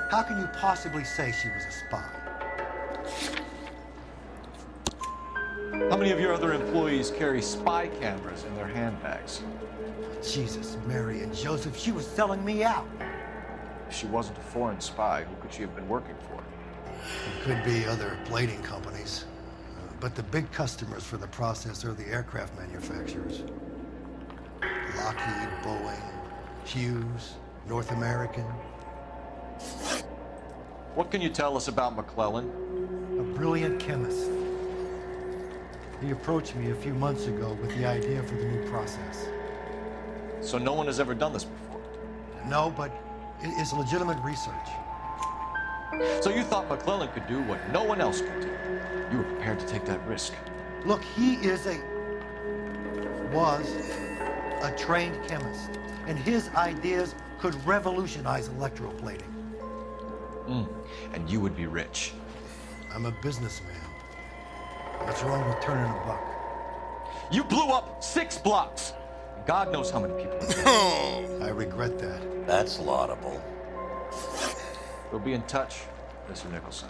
How can you possibly say she was a spy? How many of your other employees carry spy cameras in their handbags? Jesus, Mary, and Joseph, she was selling me out. If she wasn't a foreign spy, who could she have been working for? It could be other plating companies. But the big customers for the process are the aircraft manufacturers. Lockheed, Boeing, Hughes, North American. What can you tell us about McClellan? A brilliant chemist. He approached me a few months ago with the idea for the new process. So no one has ever done this before? No, but it's legitimate research. So you thought McClellan could do what no one else could do? You were prepared to take that risk. Look, he was a trained chemist, and his ideas could revolutionize electroplating. And you would be rich. I'm a businessman. What's wrong with turning a buck? You blew up 6 blocks. God knows how many people. I regret that. That's laudable. We'll be in touch, Mr. Nicholson.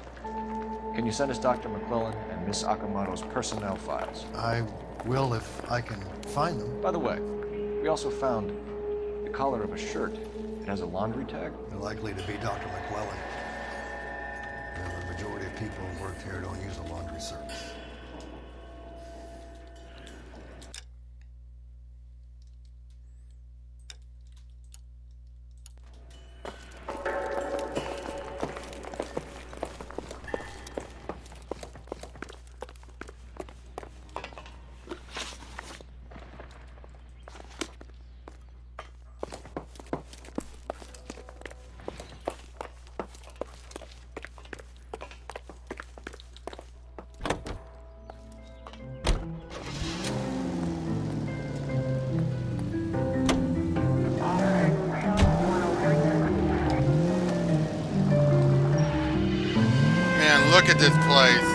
Can you send us Dr. McClellan and Miss Akamoto's personnel files? I will if I can find them. By the way, we also found the collar of a shirt. It has a laundry tag. Likely to be Dr. McClellan. The majority of people who work here don't use a laundry service. Man, look at this place.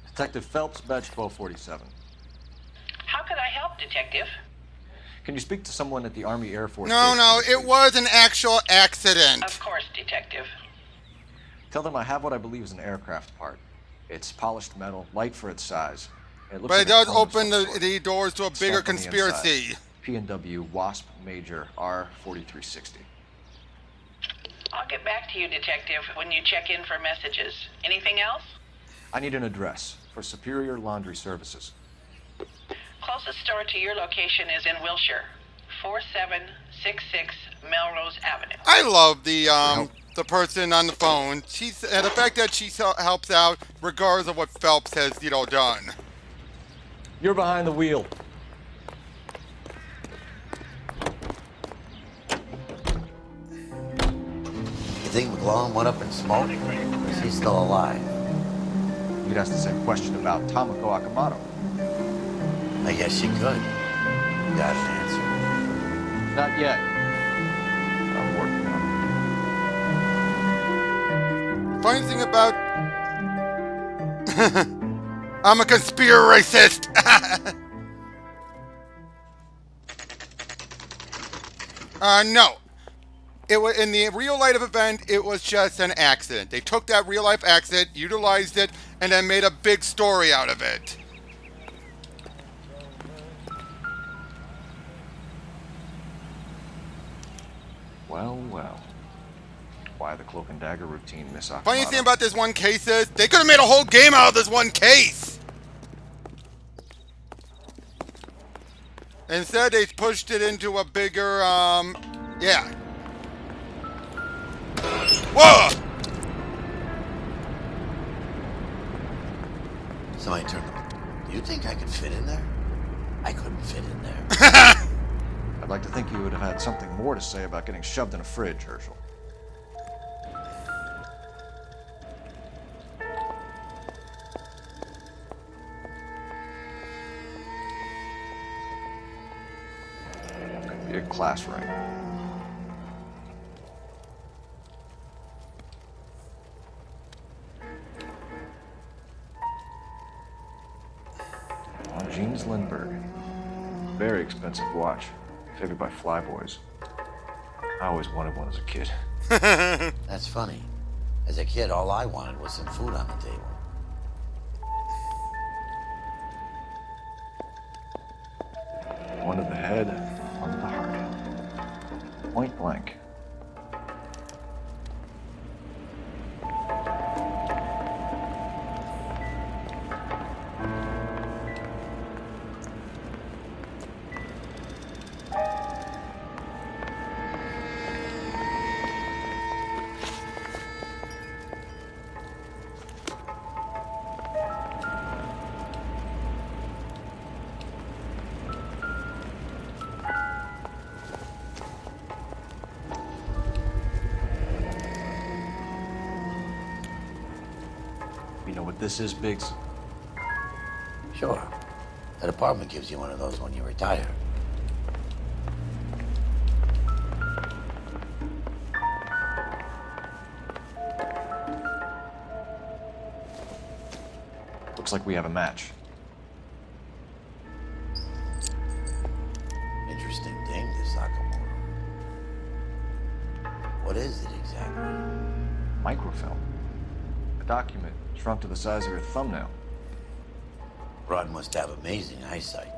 Detective Phelps, badge 1247. How could I help, Detective? Can you speak to someone at the Army Air Force? No, it was an actual accident. Of course, Detective. Tell them I have what I believe is an aircraft part. It's polished metal, light for its size. It looks But like it does a cone of open some sort. the doors to a bigger Stamped on the conspiracy. inside. P&W Wasp Major R4360. I'll get back to you, Detective, when you check in for messages. Anything else? I need an address for Superior Laundry Services. Closest store to your location is in Wilshire, 4766 Melrose Avenue. I love the person on the phone. The fact that she helps out regardless of what Phelps has, done. You're behind the wheel. You think McClellan went up in smoke? Or is he still alive? You could ask the same question about Tomoko Akamoto. I guess you could. You got an answer? Not yet. I'm working on Funny thing about... I'm a conspiracist! No. It was in the real life event, it was just an accident. They took that real life accident, utilized it, and then made a big story out of it. Well, well. Why the cloak and dagger routine, Miss Akamoto? Funny thing about this one case is, they could have made a whole game out of this one case! Instead, they pushed it into a bigger, yeah. Whoa! Somebody turned them. Do you think I could fit in there? I couldn't fit in there. I'd like to think you would have had something more to say about getting shoved in a fridge, Herschel. Could be a class ring. Jeans Lindbergh. Very expensive watch. Figured by flyboys. I always wanted one as a kid. That's funny. As a kid, all I wanted was some food on the table. One to the head, one to the heart. Point blank. You know what this is, Biggs? Sure. That apartment gives you one of those when you retire. Looks like we have a match. Interesting thing, this Sakamoto. What is it exactly? Microfilm. A document shrunk to the size of your thumbnail. Rod must have amazing eyesight.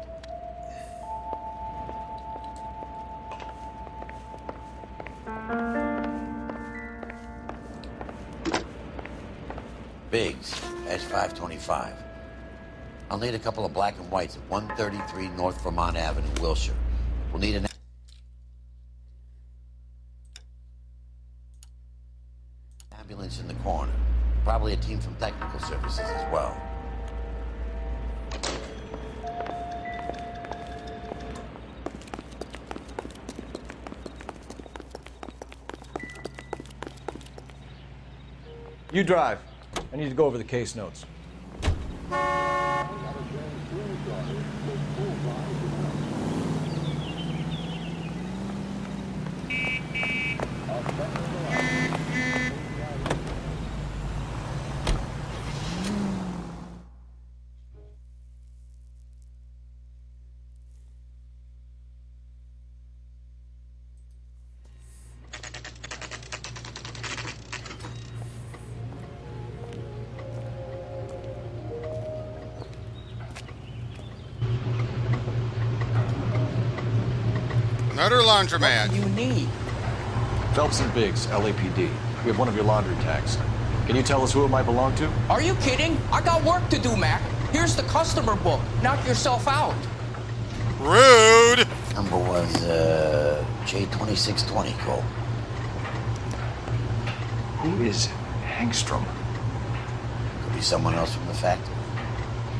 Biggs, Edge 525. I'll need a couple of black and whites at 133 North Vermont Avenue, Wilshire. We'll need an ambulance in the corner. Probably a team from technical services as well. You drive. I need to go over the case notes. Another laundromat. What do you need? Phelps and Biggs, LAPD. We have one of your laundry tags. Can you tell us who it might belong to? Are you kidding? I got work to do, Mac. Here's the customer book. Knock yourself out. Rude. Number was J2620, Cole. Who is Hangstrom? Could be someone else from the factory.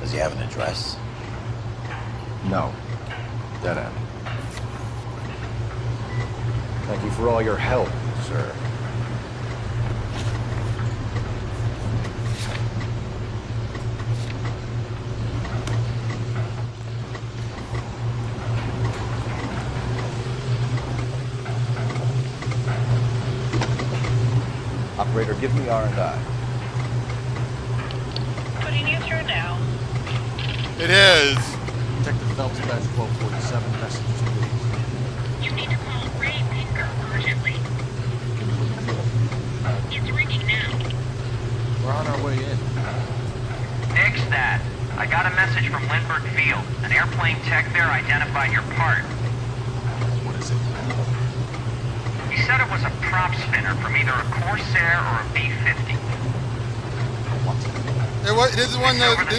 Does he have an address? No. Dead end. Thank you for all your help, sir. Operator, give me R&I. Putting you through now. It is. Detective Phelps, badge 1247, messages, please. You need to call Ray Pinker urgently. It's ringing now. We're on our way in. Nix that. I got a message from Lindbergh Field. An airplane tech there identified your part. What is it? He said it was a prop spinner from either a Corsair or a B-50. This is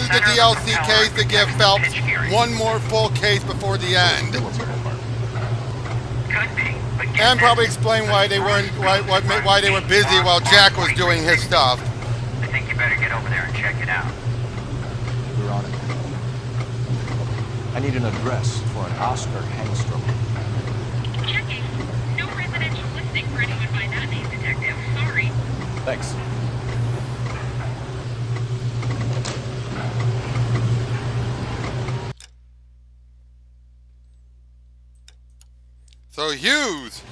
the DLC case to give Phelps one more full case before the end. Could be, but And probably explain why they weren't why they were busy while Jack was doing his stuff. I think you better get over there and check it out. We're on it. I need an address for an Oscar Hangstrom. Checking. No residential listing for anyone by that name, Detective. Sorry. Thanks. So Hughes,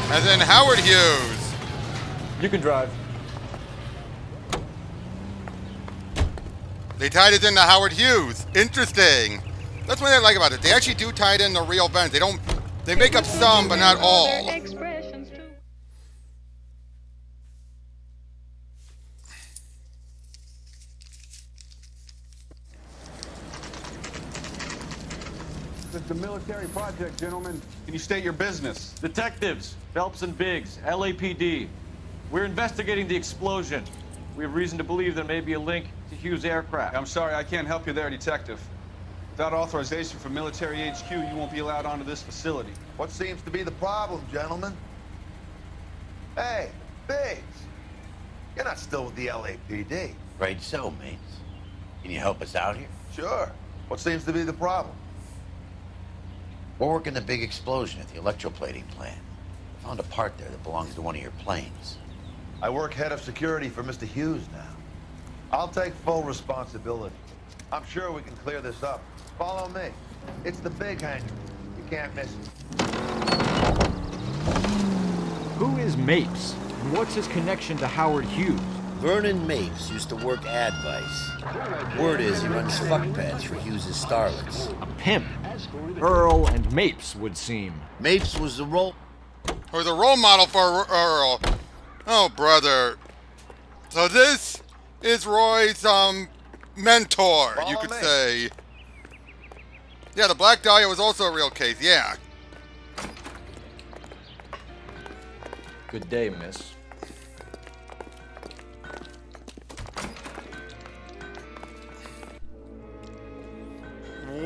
as in Howard Hughes. You can drive. They tied it into Howard Hughes. Interesting. That's what I like about it. They actually do tie it into real events. They make up some, but not all. It's a military project, gentlemen. Can you state your business? Detectives, Phelps and Biggs, LAPD. We're investigating the explosion. We have reason to believe there may be a link to Hughes' aircraft. I'm sorry, I can't help you there, Detective. Without authorization from Military HQ, you won't be allowed onto this facility. What seems to be the problem, gentlemen? Hey, Biggs. You're not still with the LAPD. Afraid so, mates. Can you help us out here? Sure. What seems to be the problem? We're working the big explosion at the electroplating plant. I found a part there that belongs to one of your planes. I work head of security for Mr. Hughes now. I'll take full responsibility. I'm sure we can clear this up. Follow me. It's the big hangar. You can't miss it. Who is Mapes? And what's his connection to Howard Hughes? Vernon Mapes used to work Advice. Word is he runs fuck pads for Hughes' starlets. A pimp. Earl and Mapes would seem. Mapes was the role model for Earl. Oh, brother. So this is Roy's mentor, you could say. Yeah, the Black Dahlia was also a real case. Yeah. Good day, miss.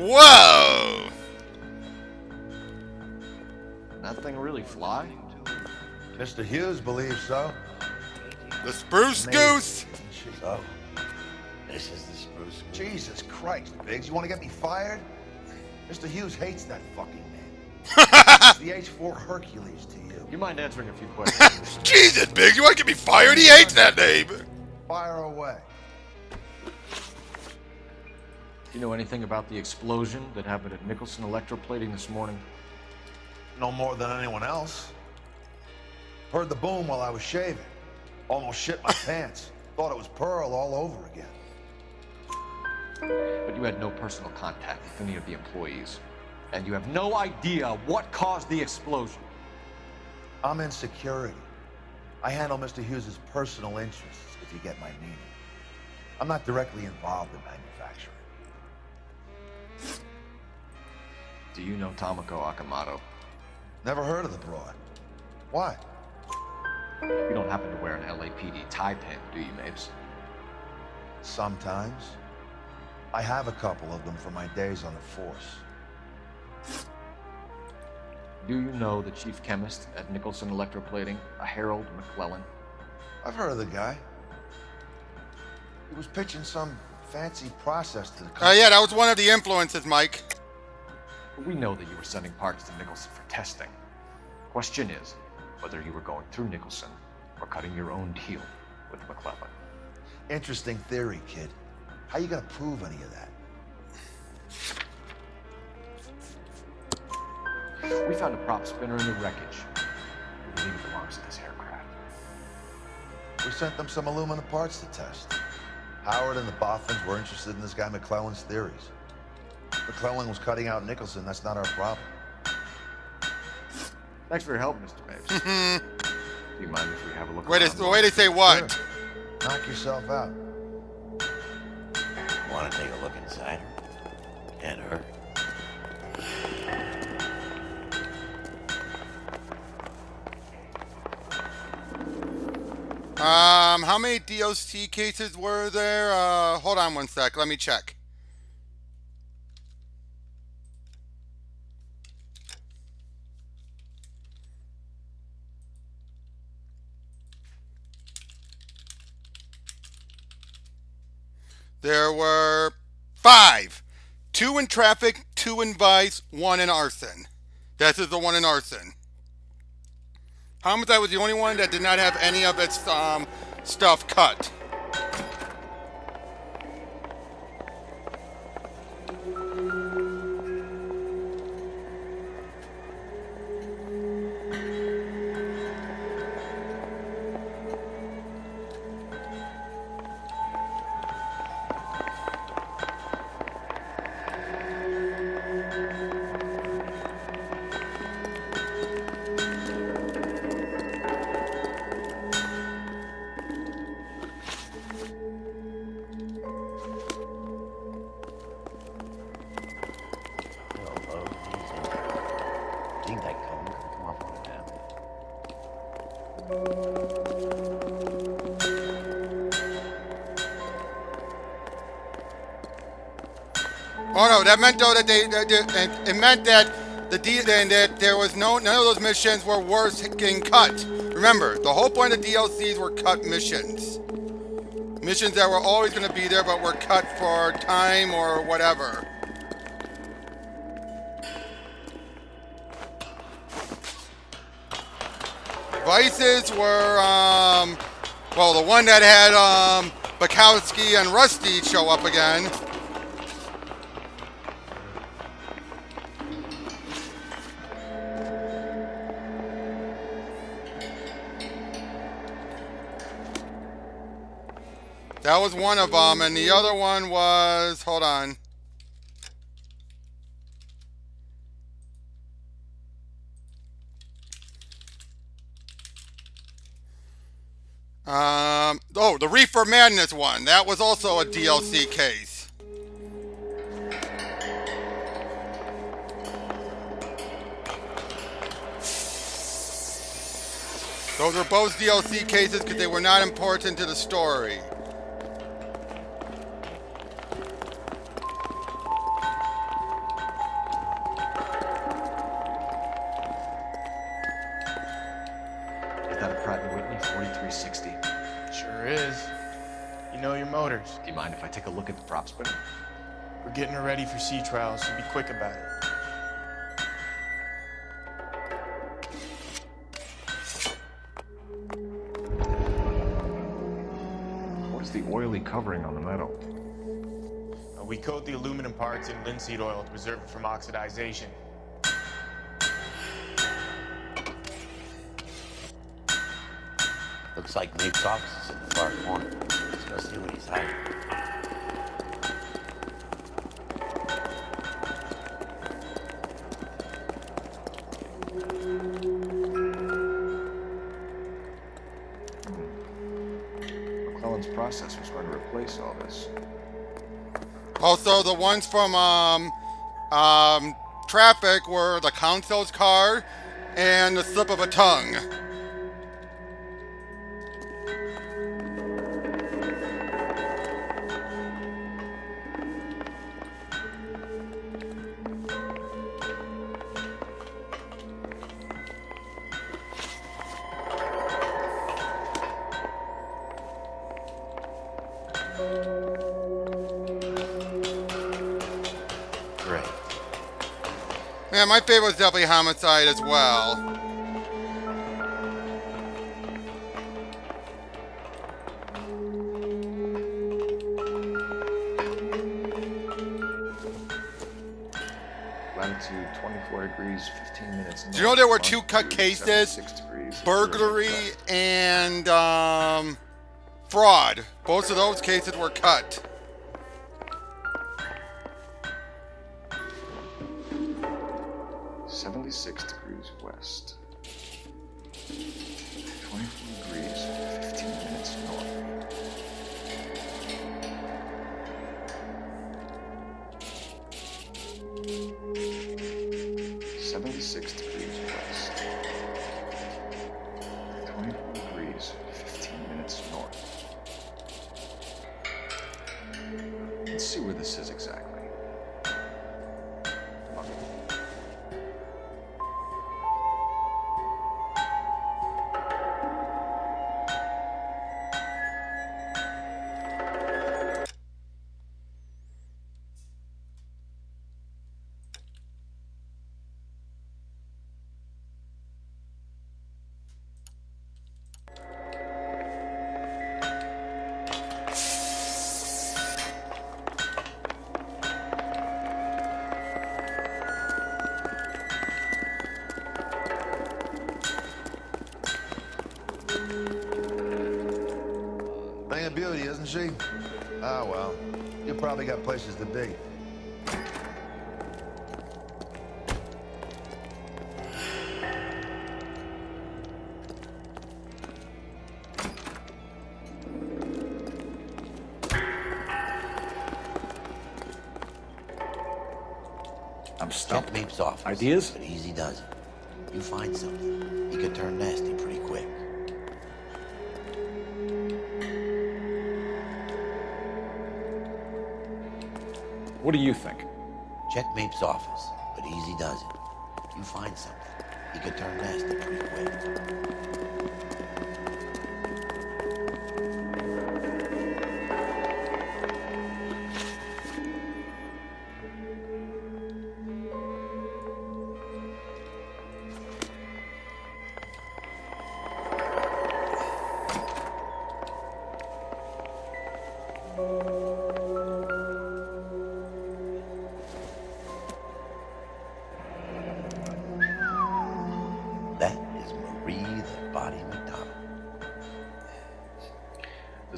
Whoa! That thing really fly? Mr. Hughes believes so. The Spruce Goose? So, this is the Spruce Goose. Jesus Christ, Biggs, you want to get me fired? Mr. Hughes hates that fucking name. It's the H-4 Hercules to you. You mind answering a few questions? Jesus, Biggs, you want to get me fired? He hates that name. Fire away. Do you know anything about the explosion that happened at Nicholson Electroplating this morning? No more than anyone else. Heard the boom while I was shaving. Almost shit my pants. Thought it was Pearl all over again. But you had no personal contact with any of the employees. And you have no idea what caused the explosion. I'm in security. I handle Mr. Hughes' personal interests, if you get my meaning. I'm not directly involved in manufacturing. Do you know Tomoko Akamoto? Never heard of the broad. Why? You don't happen to wear an LAPD tie pin, do you, Mapes? Sometimes. I have a couple of them from my days on the force. Do you know the chief chemist at Nicholson Electroplating, a Harold McClellan? I've heard of the guy. He was pitching some fancy process to the company. Yeah, that was one of the influences, Mike. We know that you were sending parts to Nicholson for testing. Question is whether you were going through Nicholson or cutting your own deal with McClellan. Interesting theory, kid. How you gonna prove any of that? We found a prop spinner in the wreckage. We believe it belongs to this aircraft. We sent them some aluminum parts to test. Howard and the Boffins were interested in this guy McClellan's theories. McClellan was cutting out Nicholson. That's not our problem. Thanks for your help, Mr. Mapes. Do you mind if we have a look Wait to say what? Sure. Knock yourself out. Want to take a look inside? Can't hurt. How many DOC cases were there? Hold on one sec. Let me check. There were 5. 2 in traffic, 2 in vice, 1 in arson. This is the one in arson. Homicide was the only one that did not have any of its stuff cut. Oh no, that meant though that it meant that that there was none of those missions were worth getting cut. Remember, the whole point of DLCs were cut missions. Missions that were always going to be there but were cut for time or whatever. Vices were well, the one that had Bukowski and Rusty show up again. That was one of them, and the other one was, hold on. Oh, the Reefer Madness one. That was also a DLC case. Those were both DLC cases because they were not important to the story. Is that a Pratt & Whitney 4360? Sure is. You know your motors. Do you mind if I take a look at the prop spinner? We're getting her ready for sea trials, so be quick about it. What's the oily covering on the metal? We coat the aluminum parts in linseed oil to preserve it from oxidization. Looks like Nate's office is in the far corner. Let's go see what he's hiding. McClellan's processor's going to replace all this. Also, the ones from Traffic were the console's car and the slip of a tongue. Great. Yeah, my favorite was definitely Homicide as well. Latitude 24 degrees, 15 minutes. Do you know there were two cut cases? Burglary and fraud. Both of those cases were cut. degrees west. 24 degrees, 15 minutes north. $76 degrees west. 24 degrees, 15 minutes north. Let's see where this is exactly. Thing of beauty, isn't she? Ah, well. You probably got places to be. I'm stumped. Checkmate's office. Ideas? But easy does it. You find something, he could turn nasty pretty quick. What do you think? Checkmate's office, but easy does it. You find something, he could turn nasty pretty quick.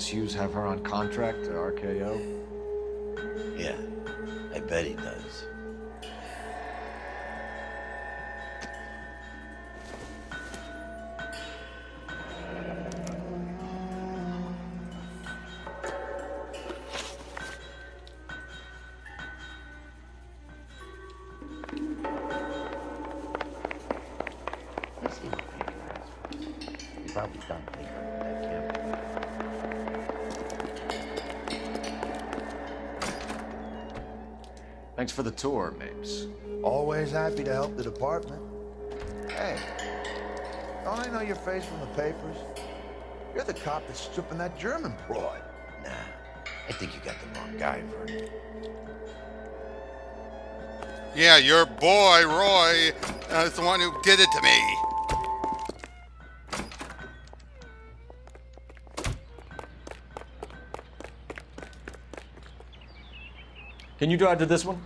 Does Hughes have her on contract to RKO? Yeah, I bet he does. Probably done tinkering with that camera. Thanks for the tour, Mapes. Always happy to help the department. Hey, don't I know your face from the papers? You're the cop that's stripping that German broad. Nah, I think you got the wrong guy, Vernon. Yeah, your boy, Roy, is the one who did it to me. Can you drive to this one?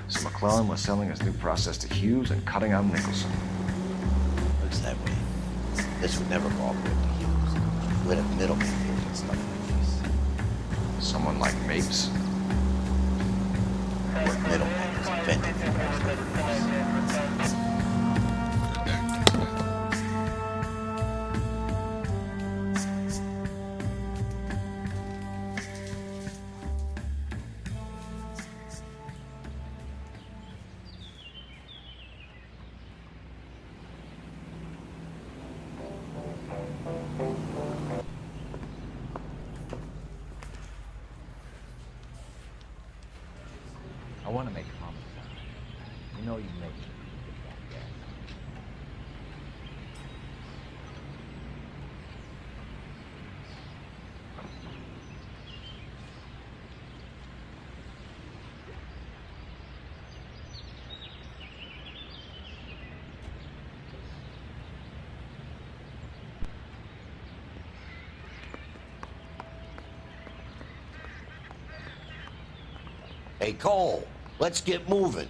So McClellan was selling his new process to Hughes and cutting out Nicholson. Looks that way. This would never go all the way to Hughes. We'd have middlemen here and stuff like this. Someone like Mapes? What middleman is invented for most of I want to make homicide. You know you make it. Hey, Cole, let's get moving.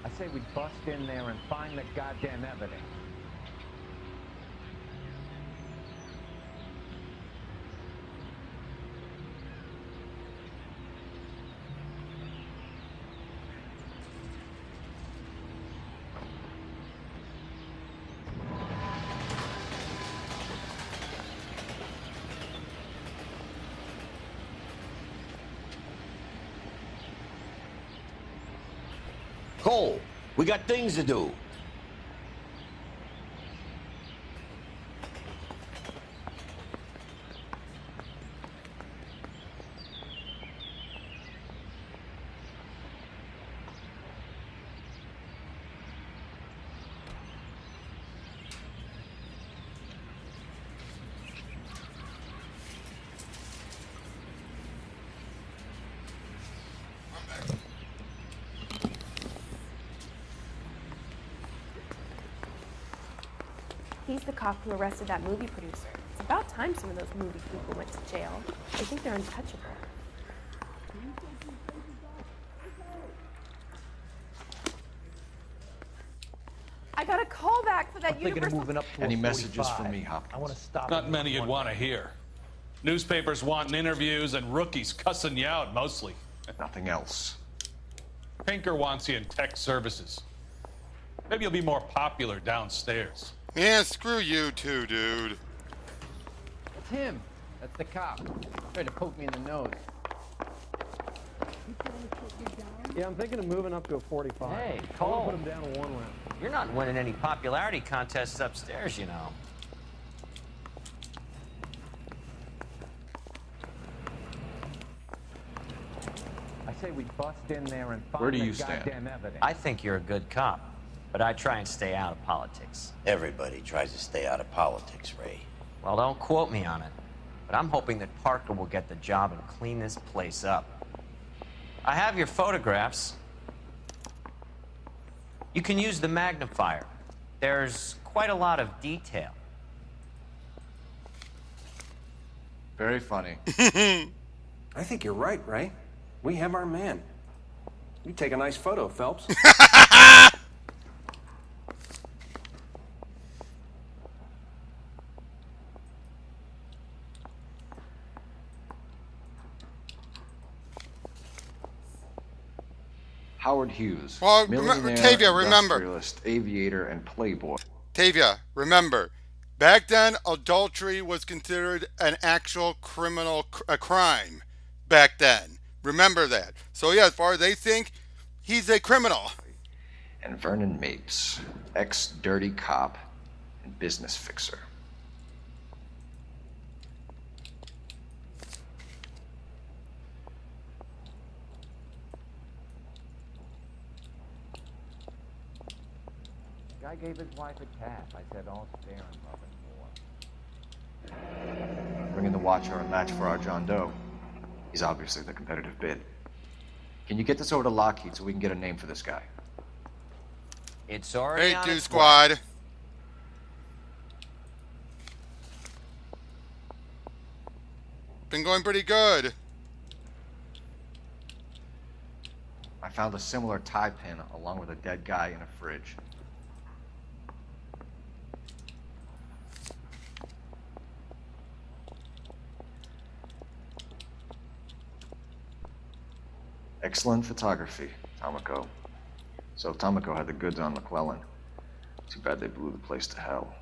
I say we bust in there and find the goddamn evidence. Cole, we got things to do. He's the cop who arrested that movie producer. It's about time some of those movie people went to jail. They think they're untouchable. I got a call back for that Universal... Any messages for me, Hopkins? I want to stop. Not many you'd want to hear. Newspapers wanting interviews and rookies cussing you out mostly. Nothing else. Pinker wants you in tech services. Maybe you'll be more popular downstairs. Yeah, screw you too, dude. It's him. That's the cop. Tried to poke me in the nose. Yeah, I'm thinking of moving up to a 45. Hey, I Cole. want to put him down to one round. You're not winning any popularity contests upstairs, you know. I say we bust in there and find Where do the you stand? goddamn evidence? I think you're a good cop, but I try and stay out of politics. Everybody tries to stay out of politics, Ray. Well, don't quote me on it, but I'm hoping that Parker will get the job and clean this place up. I have your photographs. You can use the magnifier. There's quite a lot of detail. Very funny. I think you're right, Ray. We have our man. You take a nice photo, Phelps. Howard Hughes. Well, millionaire, Tavia, remember. industrialist, aviator, and playboy. Tavia, remember, back then adultery was considered an actual criminal a crime. Back then, remember that. So yeah, as far as they think, he's a criminal. And Vernon Mapes, ex-dirty cop and business fixer. Guy gave his wife a tap. I said, all fair and love and war. Bring in the Watcher, a match for our John Doe. He's obviously the competitive bid. Can you get this over to Lockheed so we can get a name for this guy? It's already Hey, on dude its squad. way. Been going pretty good. I found a similar tie pin along with a dead guy in a fridge. Excellent photography, Tomoko. So Tomoko had the goods on McClellan. Too bad they blew the place to hell.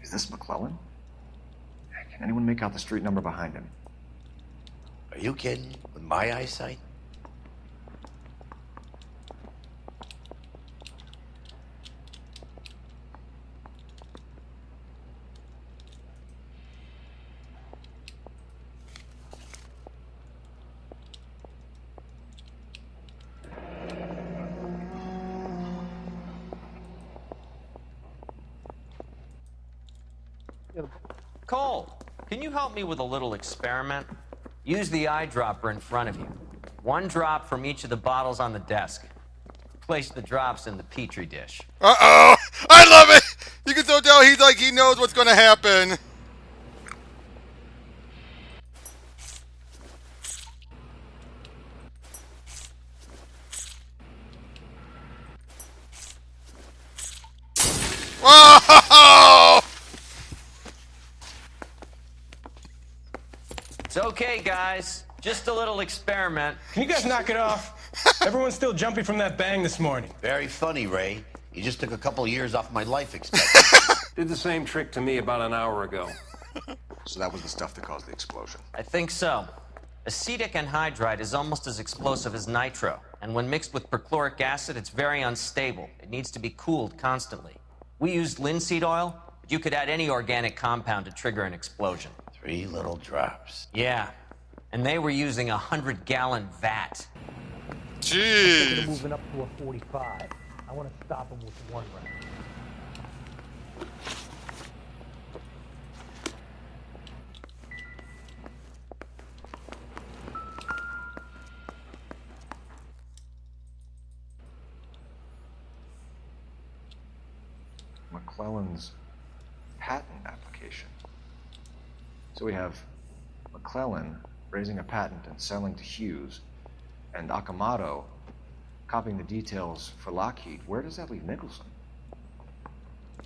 Is this McClellan? Can anyone make out the street number behind him? Are you kidding? With my eyesight? Cole, can you help me with a little experiment? Use the eyedropper in front of you. One drop from each of the bottles on the desk. Place the drops in the petri dish. Uh-oh! I love it! You can so tell he's like he knows what's gonna happen. Whoa! It's okay, guys. Just a little experiment. Can you guys knock it off? Everyone's still jumping from that bang this morning. Very funny, Ray. You just took a couple of years off my life expectancy. Did the same trick to me about an hour ago. So that was the stuff that caused the explosion. I think so. Acetic anhydride is almost as explosive as nitro, and when mixed with perchloric acid, it's very unstable. It needs to be cooled constantly. We used linseed oil, but you could add any organic compound to trigger an explosion. 3 little drops. Yeah, and they were using a 100-gallon vat. Jeez. They're moving up to a 45. I want to stop them with one round. McClellan's patent application. So we have McClellan raising a patent and selling to Hughes, and Akamoto copying the details for Lockheed. Where does that leave Nicholson?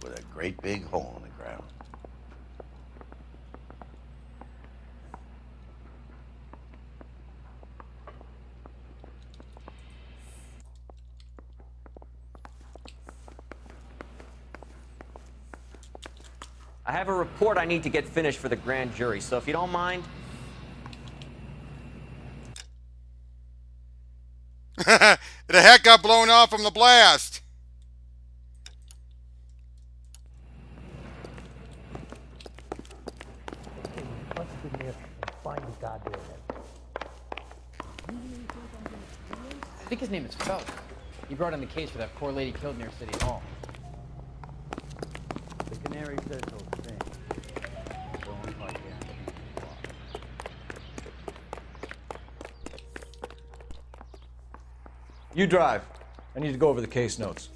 With a great big hole in the ground. I have a report I need to get finished for the grand jury, so if you don't mind. The hat got blown off from the blast. find the goddamn head. I think his name is Phelps. He brought in the case for that poor lady killed near City Hall. The canary says he'll sing. Don't fuck it. You drive. I need to go over the case notes.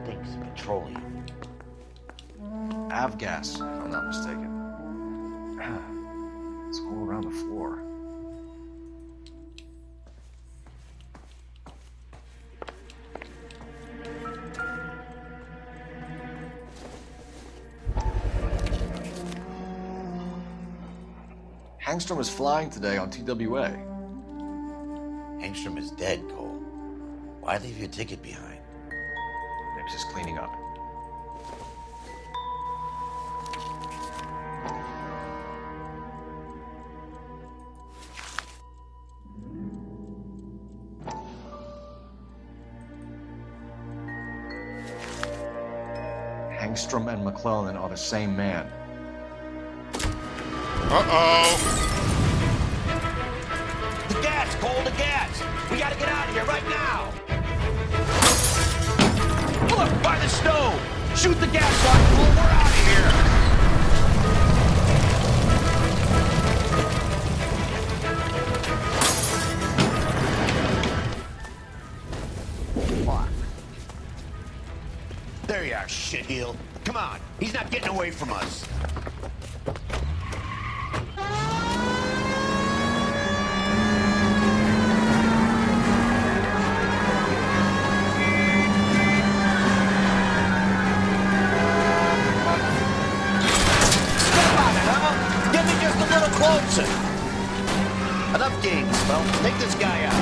Stinks of petroleum. Avgas, if I'm not mistaken. It's all around the floor. Hangstrom was flying today on TWA. Hangstrom is dead, Cole. Why leave your ticket behind? Maybe just cleaning up. Hangstrom and McClellan are the same man. Uh-oh. The gas, Cole, the gas! We gotta get out of here right now! Look, by the stove! Shoot the gas button, Cole, we're out of here! Fuck. There you are, shitheel. Come on, he's not getting away from us. Get me just a little closer. Enough games, well, take this guy out.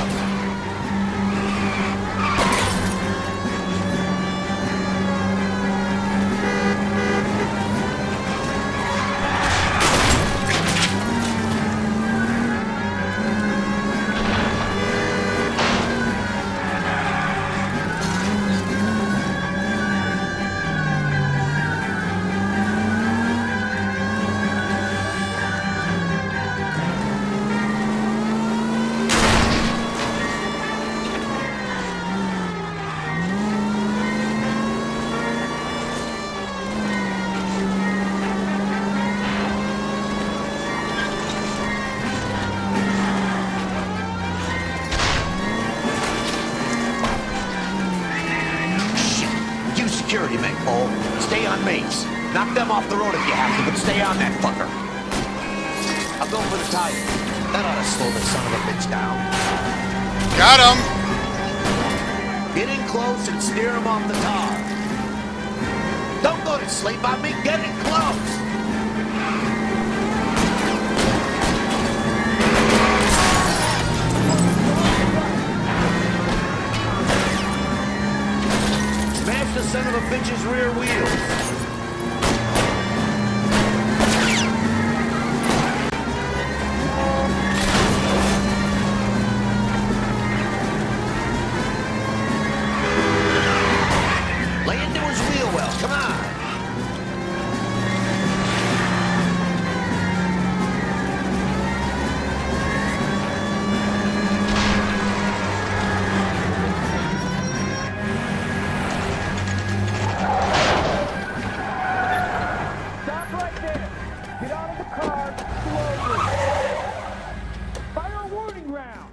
Security men, Cole. Stay on mates. Knock them off the road if you have to, but stay on that fucker. I'll go for the tire. That ought to slow the son of a bitch down. Got him! Get in close and steer him off the tar. Don't go to sleep on me. Get in close. Smash the son of a bitch's rear wheels. Lay into his wheel well. Come on. Stop right there. Get out of the car slowly. Fire a warning round.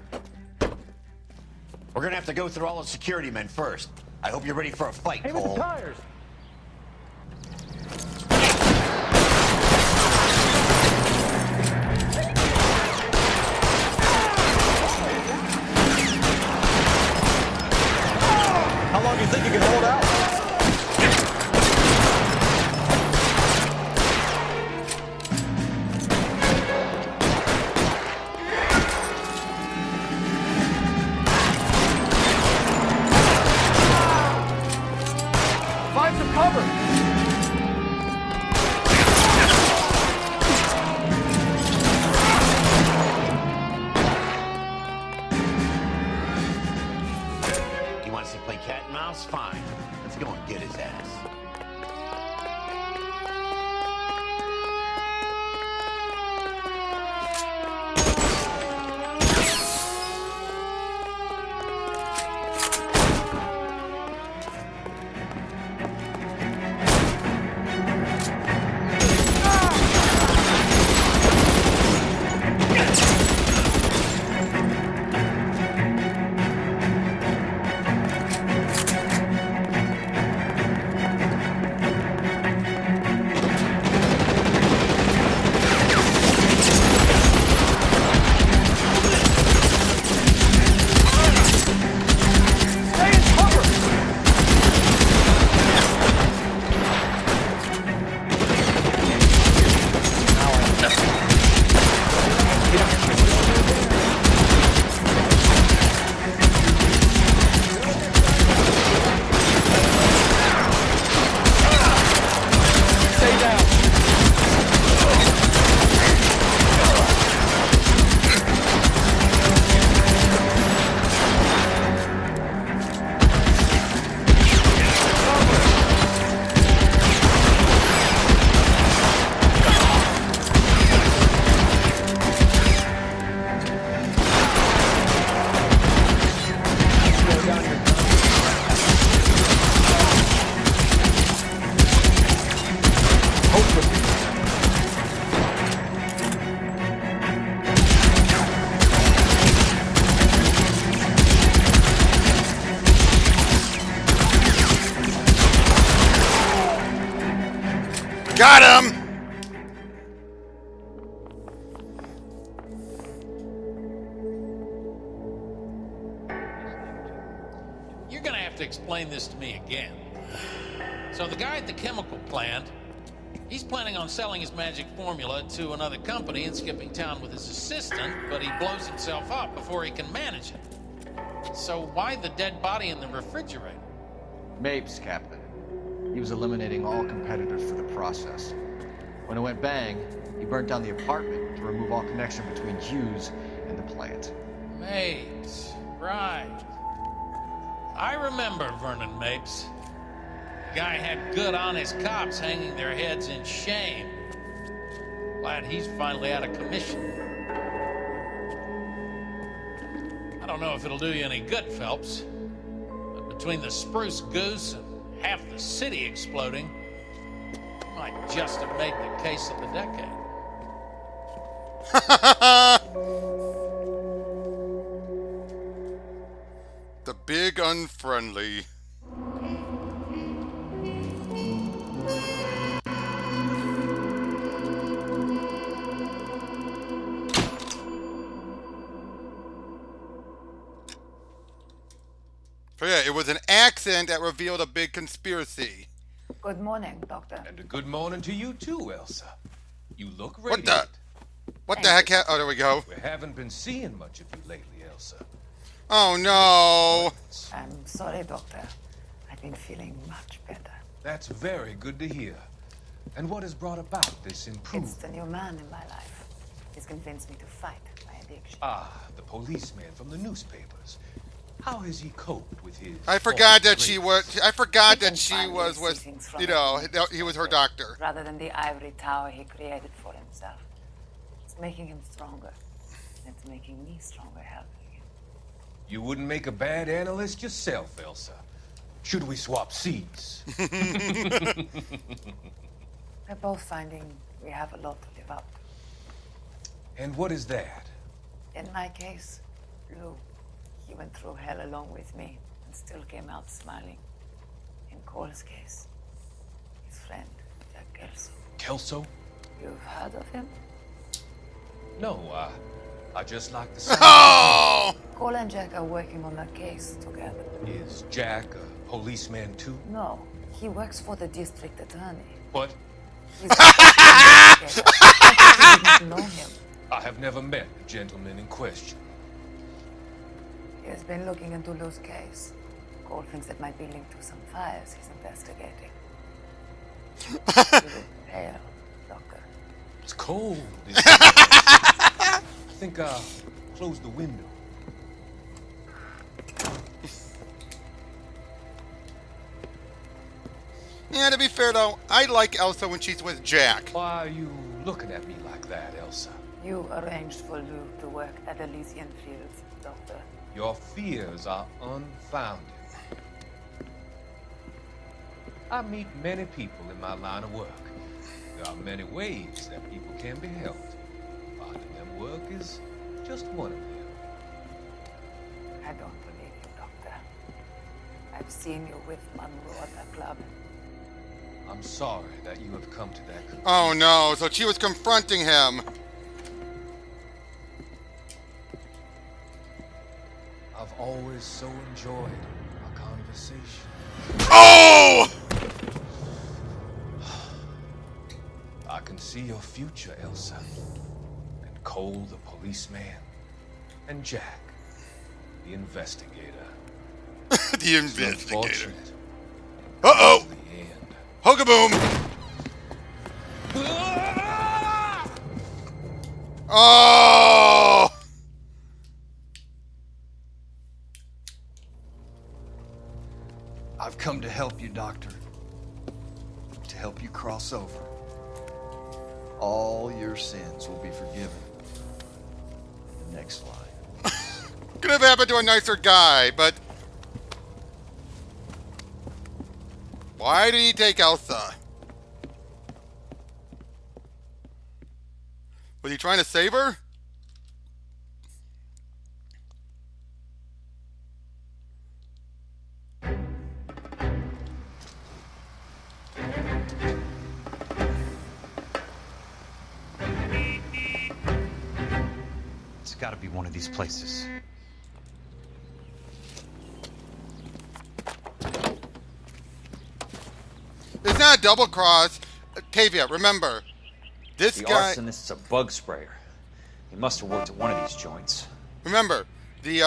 We're gonna have to go through all the security men first. I hope you're ready for a fight, Aim at Cole. the tires. Play cat and mouse? Fine. Let's go and get his ass. Got him! You're gonna have to explain this to me again. So the guy at the chemical plant, he's planning on selling his magic formula to another company and skipping town with his assistant, but he blows himself up before he can manage it. So why the dead body in the refrigerator? Mapes, Captain. He was eliminating all competitors for the process. When it went bang, he burnt down the apartment to remove all connection between Hughes and the plant. Mapes, right. I remember Vernon Mapes. The guy had good, honest cops hanging their heads in shame. Glad he's finally out of commission. I don't know if it'll do you any good, Phelps, but between the spruce goose and half the city exploding, you might just have made the case of the decade. The big unfriendly. So yeah, it was an accent that revealed a big conspiracy. Good morning, Doctor. And a good morning to you too, Elsa. You look What radiant. What the heck? Oh, there we go. We haven't been seeing much of you lately, Elsa. Oh no. I'm sorry, Doctor. I've been feeling much better. That's very good to hear. And what has brought about this improvement? It's the new man in my life. He's convinced me to fight my addiction. Ah, the policeman from the newspapers. How has he coped with his... I forgot that she was. I forgot that she was with. You know, he was her doctor. Rather than the ivory tower he created for himself. It's making him stronger. And it's making me stronger helping him. You wouldn't make a bad analyst yourself, Elsa. Should we swap seats? We're both finding we have a lot to live up to. And what is that? In my case, Lou. He went through hell along with me and still came out smiling. In Cole's case, his friend, Jack Kelso. Kelso? You've heard of him? No, I just like the sound. Oh! Cole and Jack are working on a case together. Is Jack a policeman too? No, he works for the district attorney. What? He's I think you didn't know him. I have never met the gentleman in question. He has been looking into Lou's case. Cole thinks it might be linked to some fires he's investigating. You look pale, Doctor. It's cold. I think I'll close the window. Yeah, to be fair though, I like Elsa when she's with Jack. Why are you looking at me like that, Elsa? You arranged for Luke to work at Elysian Fields, Doctor. Your fears are unfounded. I meet many people in my line of work. There are many ways that people can be helped. Finding them work is just one of them. I don't believe you, Doctor. I've seen you with Monroe at the club. I'm sorry that you have come to that conclusion. Oh no, so she was confronting him. I've always so enjoyed our conversation. Oh! I can see your future, Elsa. And Cole, the policeman. And Jack, the investigator. The investigator. Unfortunate. Uh-oh! The end. Hogaboom! Oh! I've come to help you, Doctor. To help you cross over. All your sins will be forgiven. The next line. Could have happened to a nicer guy, but... Why did he take Elsa? Was he trying to save her? It's gotta be one of these places. It's not a double cross. Tavia, remember, this The guy... arsonist's a bug sprayer. He must have worked at one of these joints. Remember, the,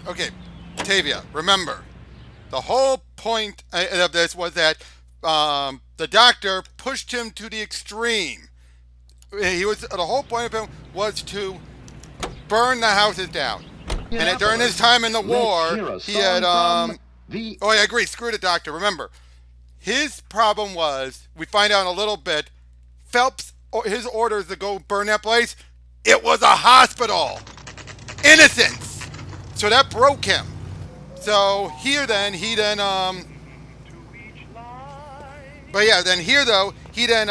Okay, Tavia, remember, the whole point of this was that, the doctor pushed him to the extreme. The whole point of him was to burn the houses down. And during his time in the war, he had, oh, I agree, screw the doctor. Remember, his problem was, we find out in a little bit, Phelps, his orders to go burn that place, it was a hospital. Innocence. So that broke him. So he then, but yeah, then here though, he then,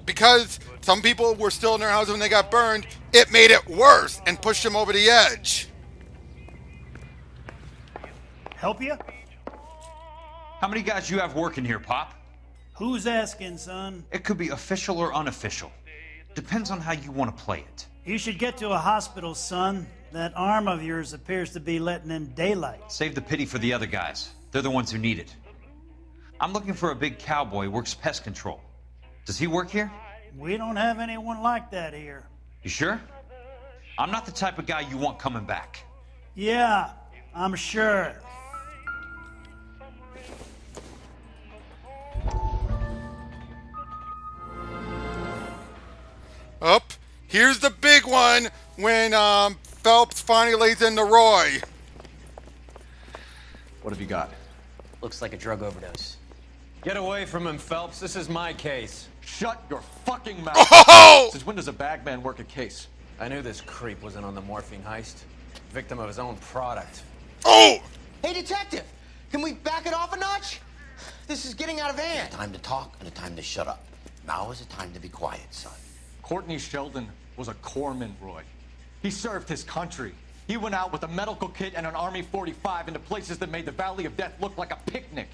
because some people were still in their house when they got burned, it made it worse and pushed him over the edge. Help you? How many guys you have working here, Pop? Who's asking, son? It could be official or unofficial. Depends on how you want to play it. You should get to a hospital, son. That arm of yours appears to be letting in daylight. Save the pity for the other guys. They're the ones who need it. I'm looking for a big cowboy who works pest control. Does he work here? We don't have anyone like that here. You sure? I'm not the type of guy you want coming back. Yeah, I'm sure. Up, here's the big one when Phelps finally lays into Roy. What have you got? Looks like a drug overdose. Get away from him, Phelps. This is my case. Shut your fucking mouth. Oh! Since when does a bagman work a case? I knew this creep wasn't on the morphine heist. Victim of his own product. Oh! Hey, detective! Can we back it off a notch? This is getting out of hand. A time to talk and a time to shut up. Now is a time to be quiet, son. Courtney Sheldon was a corpsman, Roy. He served his country. He went out with a medical kit and an Army 45 into places that made the Valley of Death look like a picnic.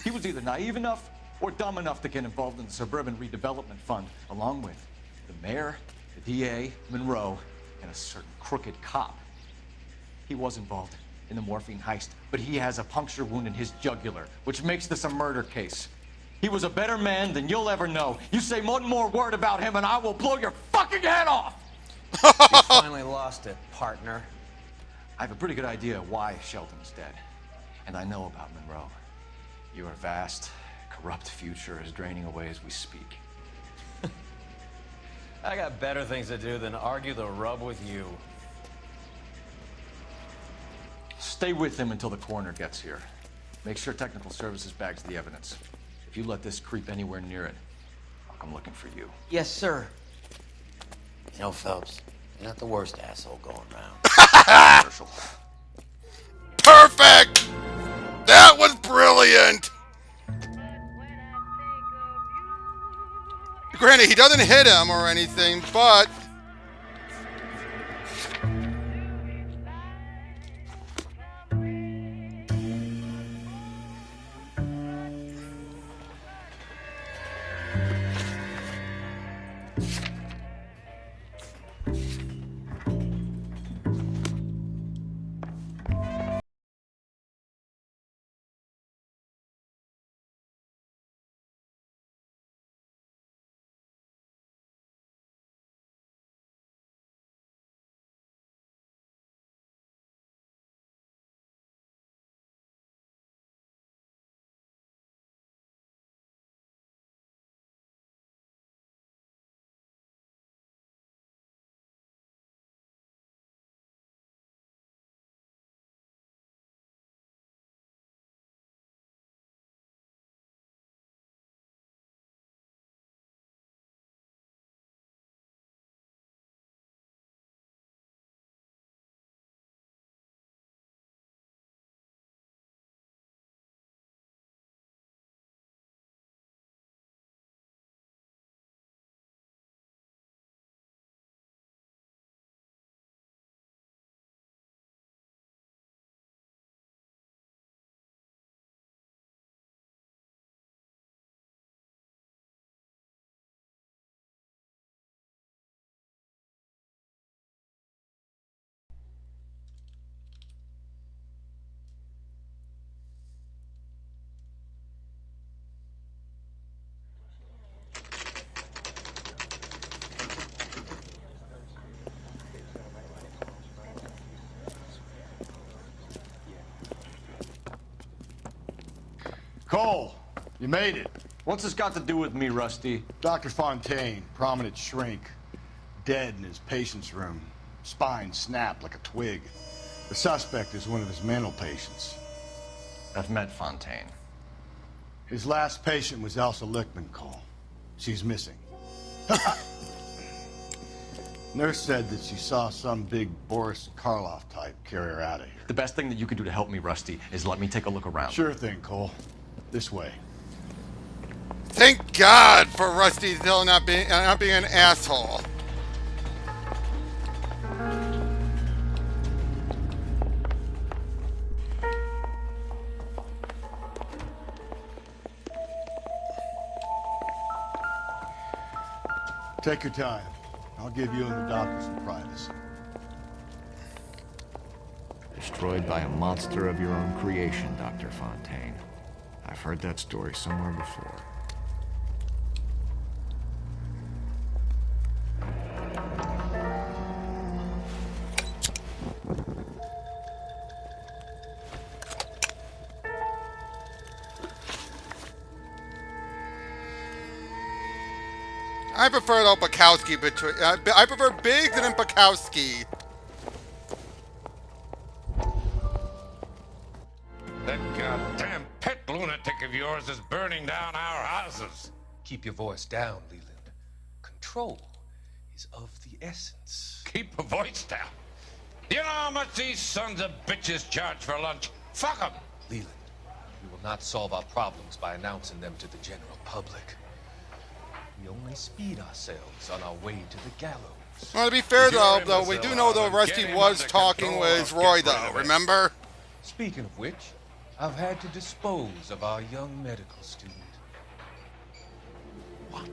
He was either naive enough or dumb enough to get involved in the Suburban Redevelopment Fund, along with the mayor, the DA, Monroe, and a certain crooked cop. He was involved in the morphine heist, but he has a puncture wound in his jugular, which makes this a murder case. He was a better man than you'll ever know. You say one more word about him and I will blow your fucking head off! You finally lost it, partner. I have a pretty good idea why Sheldon's dead. And I know about Monroe. Your vast, corrupt future is draining away as we speak. I got better things to do than argue the rub with you. stay with him until the coroner gets here. Make sure technical services bags the evidence. If you let this creep anywhere near it, I'll come looking for you. Yes, sir. You know, Phelps, you're not the worst asshole going around. Perfect! That was brilliant! Granted, he doesn't hit him or anything, but... Cole, you made it. What's this got to do with me, Rusty? Dr. Fontaine, prominent shrink, dead in his patient's room. Spine snapped like a twig. The suspect is one of his mental patients. I've met Fontaine. His last patient was Elsa Lichtman, Cole. She's missing. Nurse said that she saw some big Boris Karloff type carry her out of here. The best thing that you can do to help me, Rusty, is let me take a look around. Sure thing, Cole. This way. Thank God for Rusty still not being an asshole. Take your time. I'll give you and the doctor some privacy. Destroyed by a monster of your own creation, Dr. Fontaine. I've heard that story somewhere before. I prefer though Bukowski between. I prefer Biggs and then Bukowski. That goddamn pet lunatic of yours is burning down our houses. Keep your voice down, Leland. Control is of the essence. Keep your voice down. You know how much these sons of bitches charge for lunch? Fuck them. Leland, we will not solve our problems by announcing them to the general public. We only speed ourselves on our way to the gallows. Well, to be fair though, we do know though Rusty was talking with Roy though, remember? Speaking of which, I've had to dispose of our young medical student. What?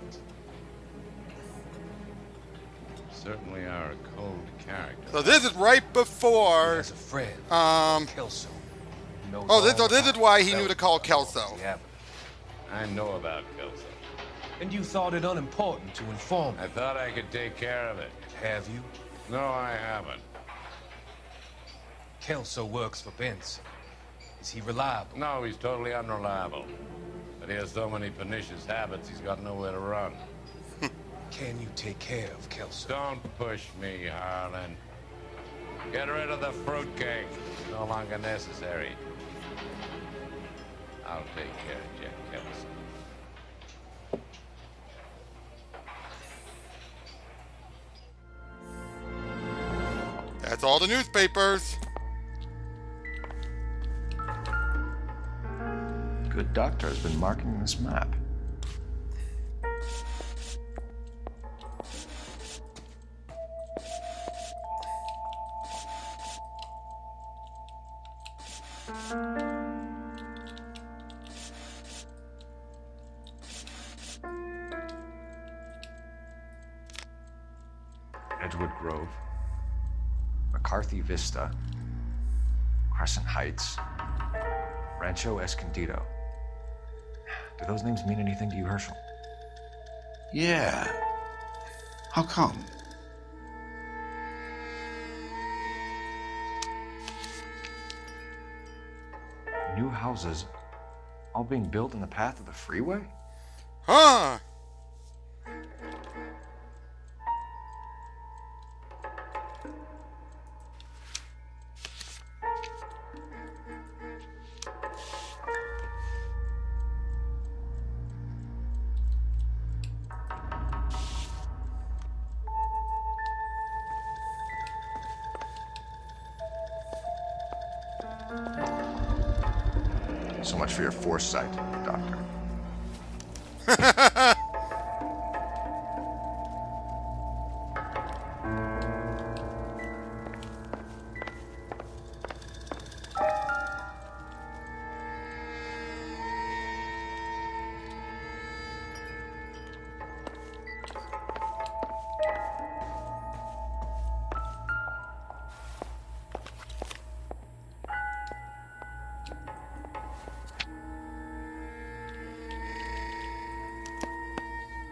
Certainly are a cold character. So this is right before. As a friend, Kelso. This is why he knew to call Kelso. I know about Kelso. And you thought it unimportant to inform me. I thought I could take care of it. Have you? No, I haven't. Kelso works for Benson. Is he reliable? No, he's totally unreliable. But he has so many pernicious habits, he's got nowhere to run. Can you take care of Kelso? Don't push me, Harlan. Get rid of the fruitcake. No longer necessary. I'll take care of Jack Ellison. That's all the newspapers. Good doctor has been marking this map. Edgewood Grove, McCarthy Vista, Crescent Heights, Rancho Escondido. Do those names mean anything to you, Herschel? Yeah. How come? New houses all being built in the path of the freeway? Huh. So much for your foresight, Doctor.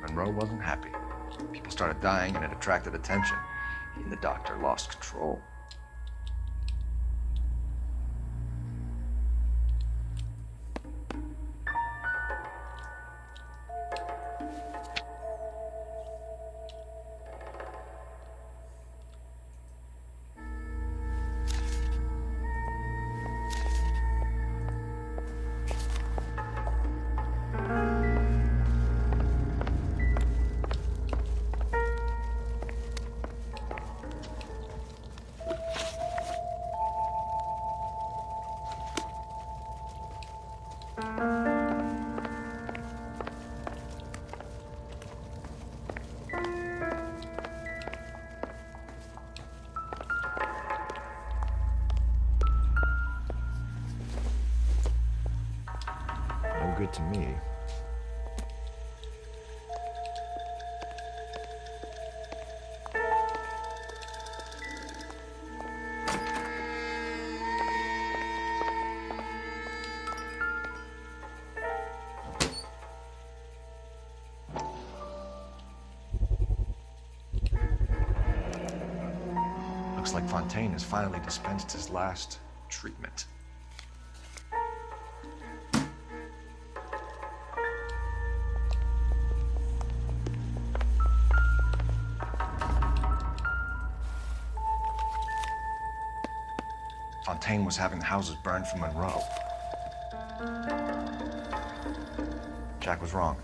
Monroe wasn't happy. People started dying and it attracted attention. He and the doctor lost control. No good to me. Looks like Fontaine has finally dispensed his last treatment. Fontaine was having the houses burned for Monroe. Jack was wrong.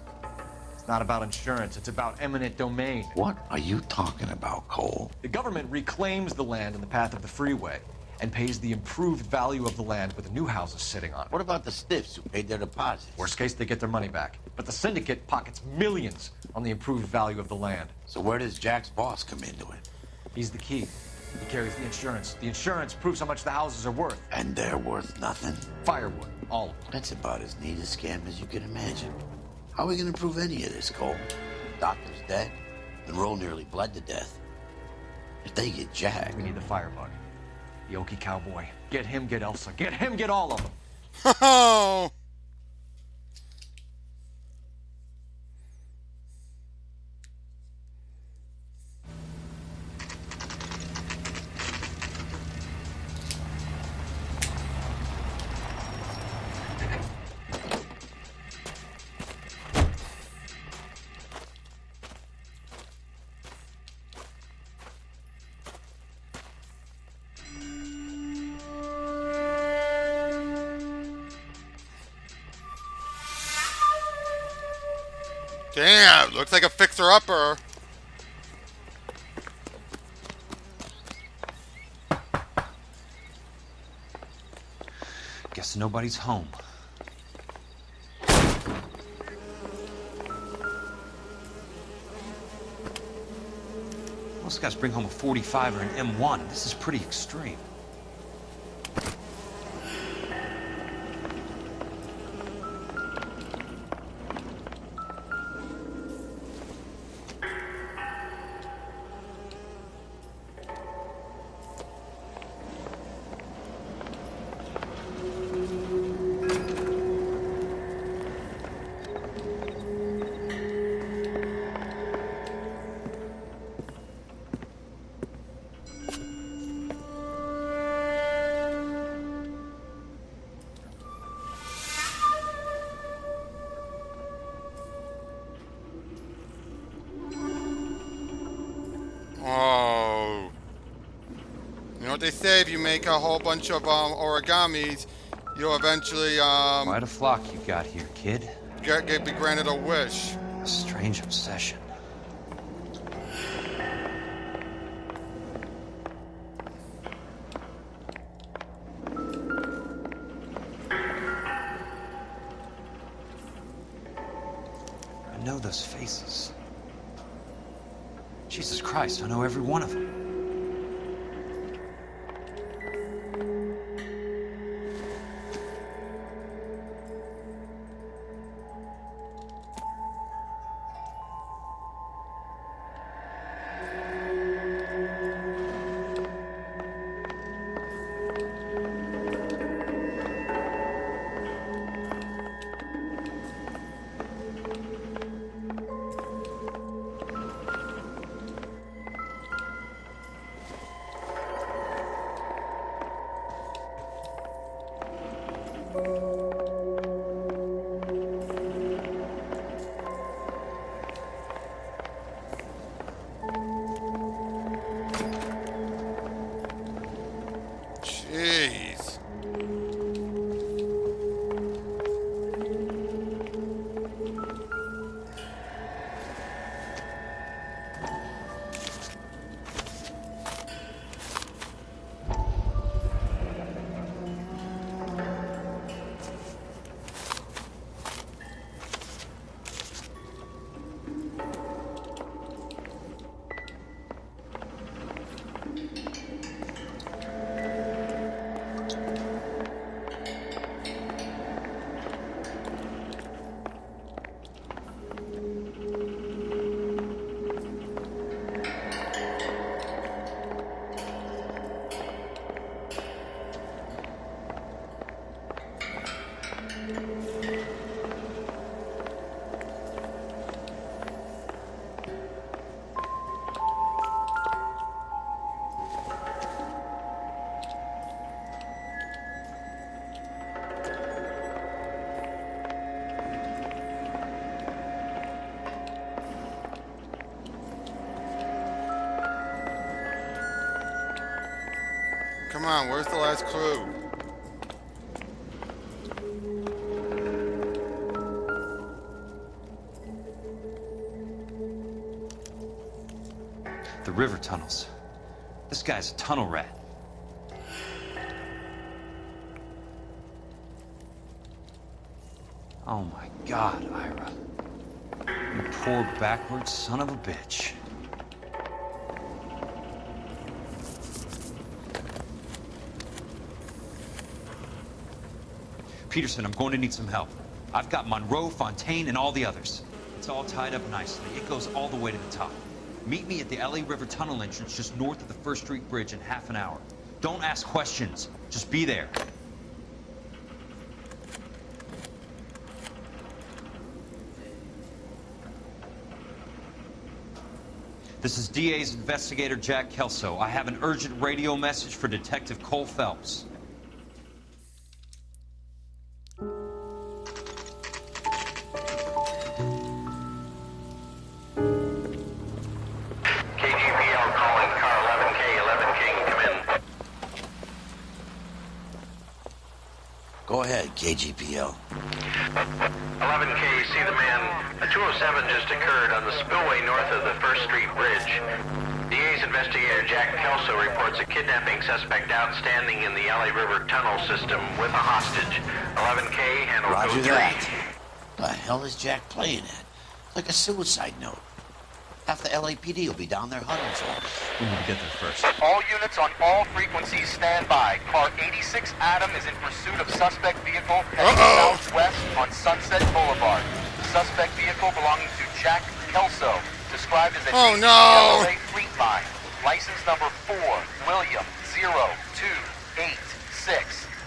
It's not about insurance, it's about eminent domain. What are you talking about, Cole? The government reclaims the land in the path of the freeway and pays the improved value of the land with the new houses sitting on it. What about the stiffs who paid their deposits? Worst case, they get their money back. But the syndicate pockets millions on the improved value of the land. So where does Jack's boss come into it? He's the key. He carries the insurance. The insurance proves how much the houses are worth. And they're worth nothing? Firewood, all of them. That's about as neat a scam as you can imagine. How are we gonna prove any of this, Cole? Doctor's dead. Monroe nearly bled to death. If they get Jack... We need the firebug. The Okie cowboy. Get him, get Elsa. Get him, get all of them. Oh. Damn, looks like a fixer-upper. Guess nobody's home. Most guys bring home a 45 or an M1. This is pretty extreme. Oh. You know what they say, if you make a whole bunch of origamis, you'll eventually Quite a flock you got here, kid. be granted a wish. A strange obsession. I know those faces. Jesus Christ, I know every one of them. Jeez. Come on, where's the last clue? The river tunnels. This guy's a tunnel rat. Oh my God, Ira. You poor backward son of a bitch. Peterson, I'm going to need some help. I've got Monroe, Fontaine, and all the others. It's all tied up nicely. It goes all the way to the top. Meet me at the LA River Tunnel entrance just north of the First Street Bridge in half an hour. Don't ask questions. Just be there. This is DA's investigator Jack Kelso. I have an urgent radio message for Detective Cole Phelps. Go Go ahead, KGPL. 11K, see the man. A 207 just occurred on the spillway north of the 1st Street Bridge. DA's investigator Jack Kelso reports a kidnapping suspect outstanding in the LA River tunnel system with a hostage. 11K, handle Roger code 3. that. The hell is Jack playing at? Like a suicide note. Half the LAPD will be down there hunting for him. We need to get there first. All units on all frequencies stand by. Car 86 Adam is in pursuit of suspect vehicle heading southwest on Sunset Boulevard. The suspect vehicle belonging to Jack Kelso, described as a LA fleet line. License number 4, William 0286.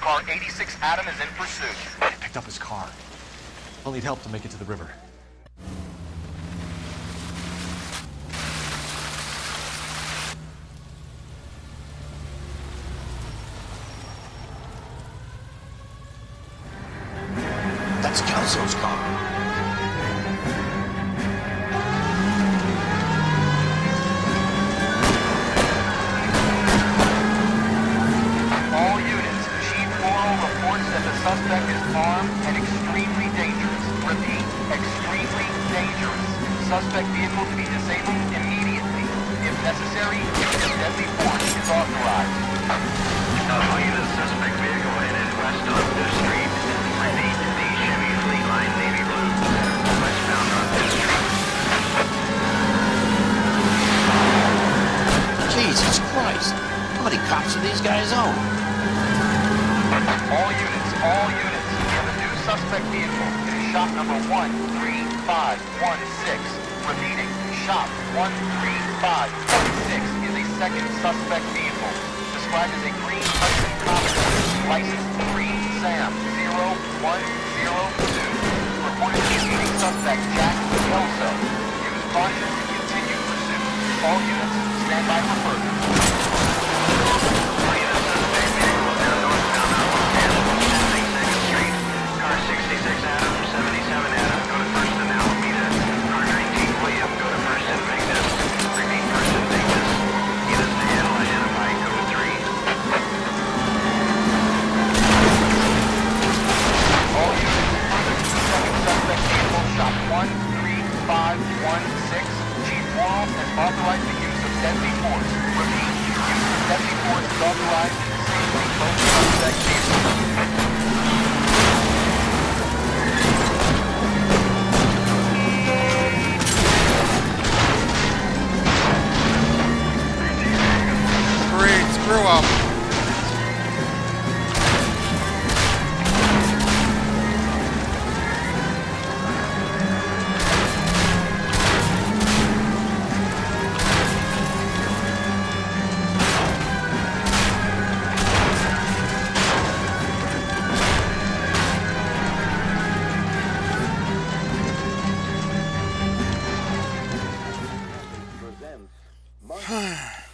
Car 86 Adam is in pursuit. I picked up his car. I'll need help to make it to the river. That's Kelso's car. All units, Chief Laurel reports that the suspect is armed and extremely dangerous. Repeat, extremely dangerous. Suspect vehicle to be disabled immediately. If necessary, use of deadly force is authorized. All units, suspect vehicle headed west on 5th Street. Repeat, the Chevy Fleet Line Navy Blue. Westbound on 5th Street. Jesus Christ. How many cops do these guys own? All units, we have a new suspect vehicle. It is shop number 13516. Repeating, shop 13516 is a second suspect vehicle, described as a green Hudson Commodore, license 3 Sam 0102. Reported to be leading suspect Jack Kelso. Use caution to continue pursuit. All units, stand by for further. Car 66 Adam, 77 Adam, go to 1st and Alameda. Car 19 William, go to 1st and Vegas. Repeat, 1st and Vegas. Units to handle, identify code 3. All units, further to the second suspect vehicle, shop 13516. Chief Laurel has authorized the use of deadly force. Repeat, use of deadly force is authorized in disabling both suspect vehicles. Great, screw up.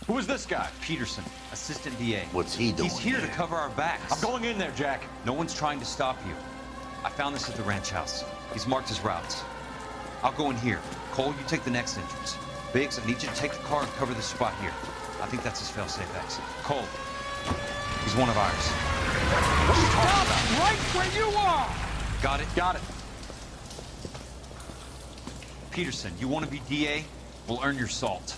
Who is this guy? Peterson, assistant DA. What's he doing He's here to cover our backs. I'm going in there, Jack. No one's trying to stop you. I found this at the ranch house. He's marked his routes. I'll go in here. Cole, you take the next entrance. Biggs, I need you to take the car and cover this spot here. I think that's his fail-safe exit. Cole, he's one of ours. What are you talking about? Right where you are! Got it? Got it. Peterson, you want to be DA? We'll earn your salt.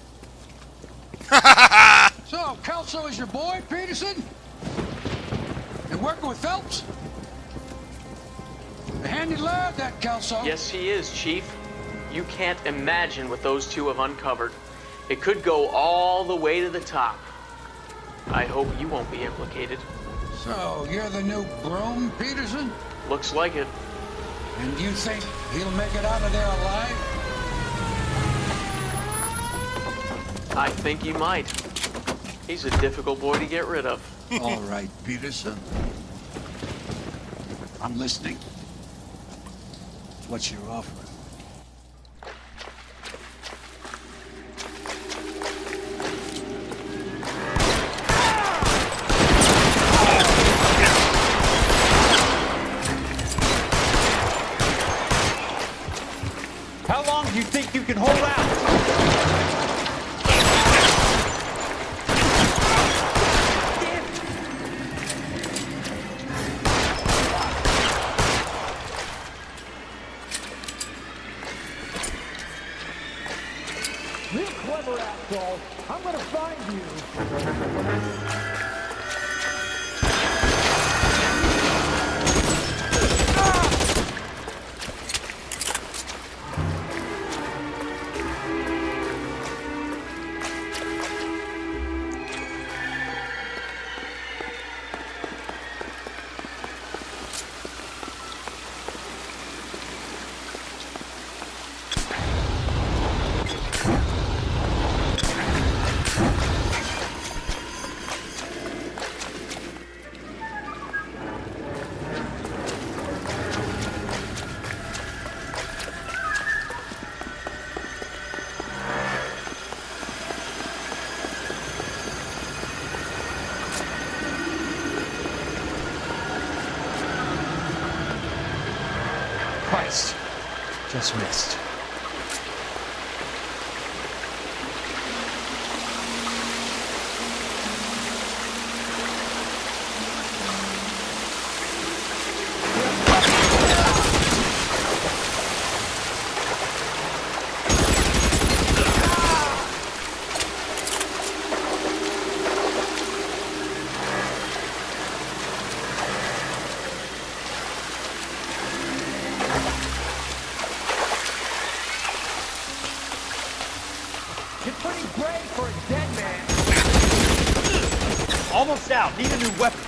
So, Kelso is your boy, Peterson? And working with Phelps? A handy lad, that Kelso. Yes, he is, Chief. You can't imagine what those two have uncovered. It could go all the way to the top. I hope you won't be implicated. So, you're the new broom, Peterson? Looks like it. And you think he'll make it out of there alive? I think he might. He's a difficult boy to get rid of. All right, Peterson. I'm listening. What's your offer? How long do you think you can hold out? asshole. I'm gonna find you. Christ. Just missed. You're pretty brave for a dead man. Almost out. Need a new weapon.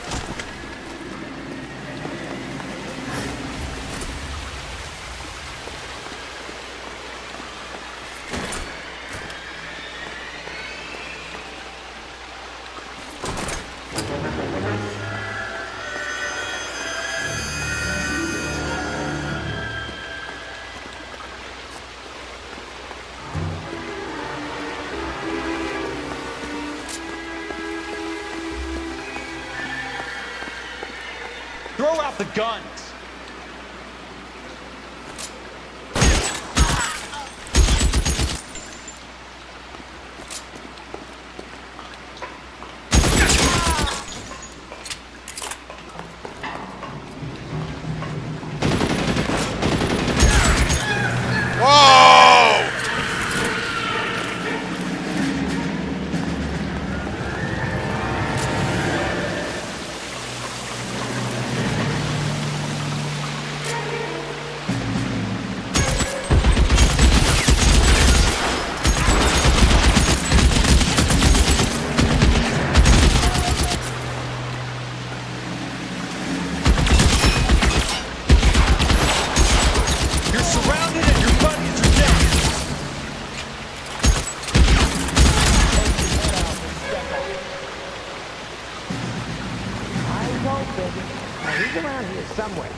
Throw out the guns! Whoa! You're surrounded and your buddies are dead! I know, baby. Now he's around here somewhere.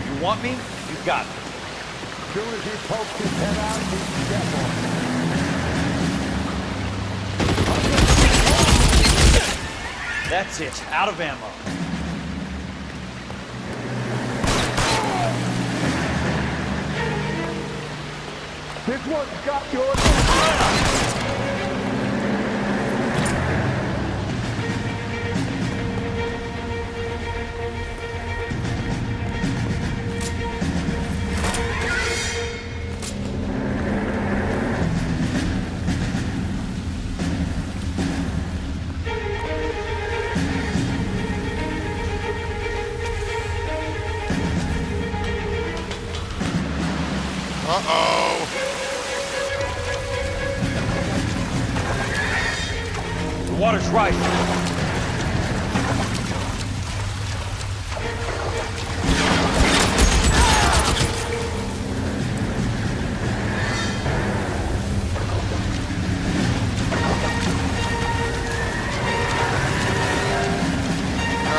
You want me? You got me. As soon as he pokes his head out, he can step on it. That's it. Out of ammo. This one's got yours. Uh-oh. The water's rising.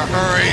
Hurry.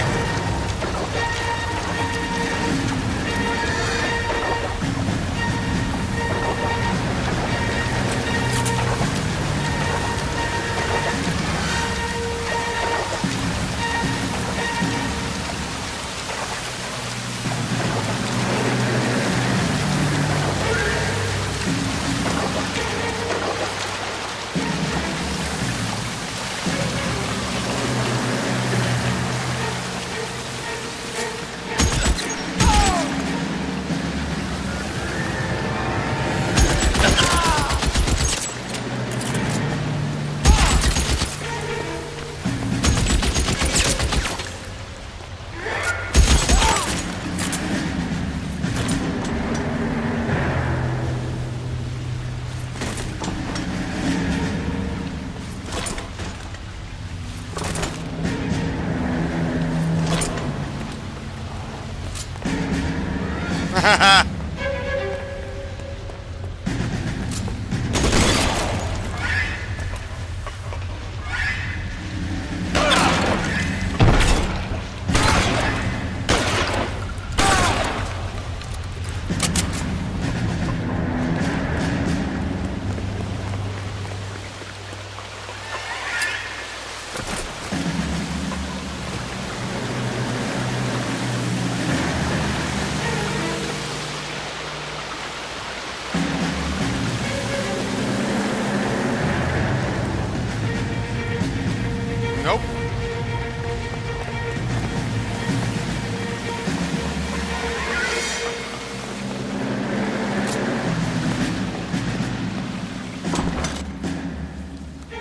Nope.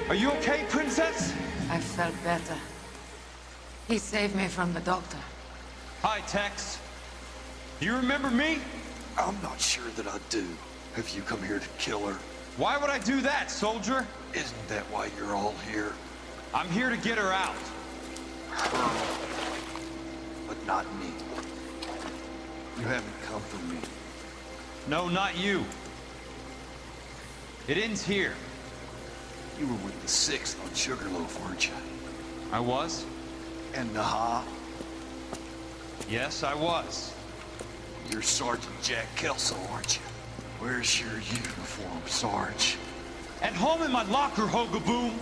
Are you okay, Princess? I felt better. He saved me from the doctor. Hi, Tex. You remember me? I'm not sure that I do. Have you come here to kill her? Why would I do that, soldier? Isn't that why you're all here? I'm here to get her out. Her. But not me. You haven't come for me. No, not you. It ends here. You were with the 6th on Sugarloaf, weren't you? I was? And Naha? Yes, I was. You're Sergeant Jack Kelso, aren't you? Where's your uniform, Sarge? At home in my locker, Hogaboom.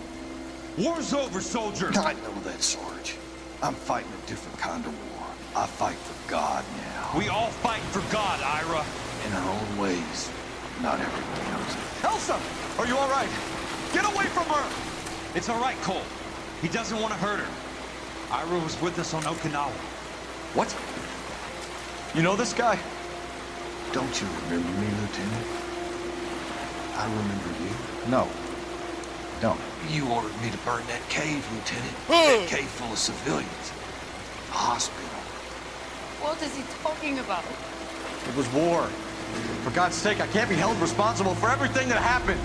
War's over, soldier. I know that, Sarge. I'm fighting a different kind of war. I fight for God now. We all fight for God, Ira. In our own ways. Not everyone knows it. Elsa! Are you all right? Get away from her! It's all right, Cole. He doesn't want to hurt her. Ira was with us on Okinawa. What? You know this guy? Don't you remember me, Lieutenant? I remember you. No. Don't. You ordered me to burn that cave, Lieutenant. That cave full of civilians. A hospital. What is he talking about? It was war. For God's sake, I can't be held responsible for everything that happened.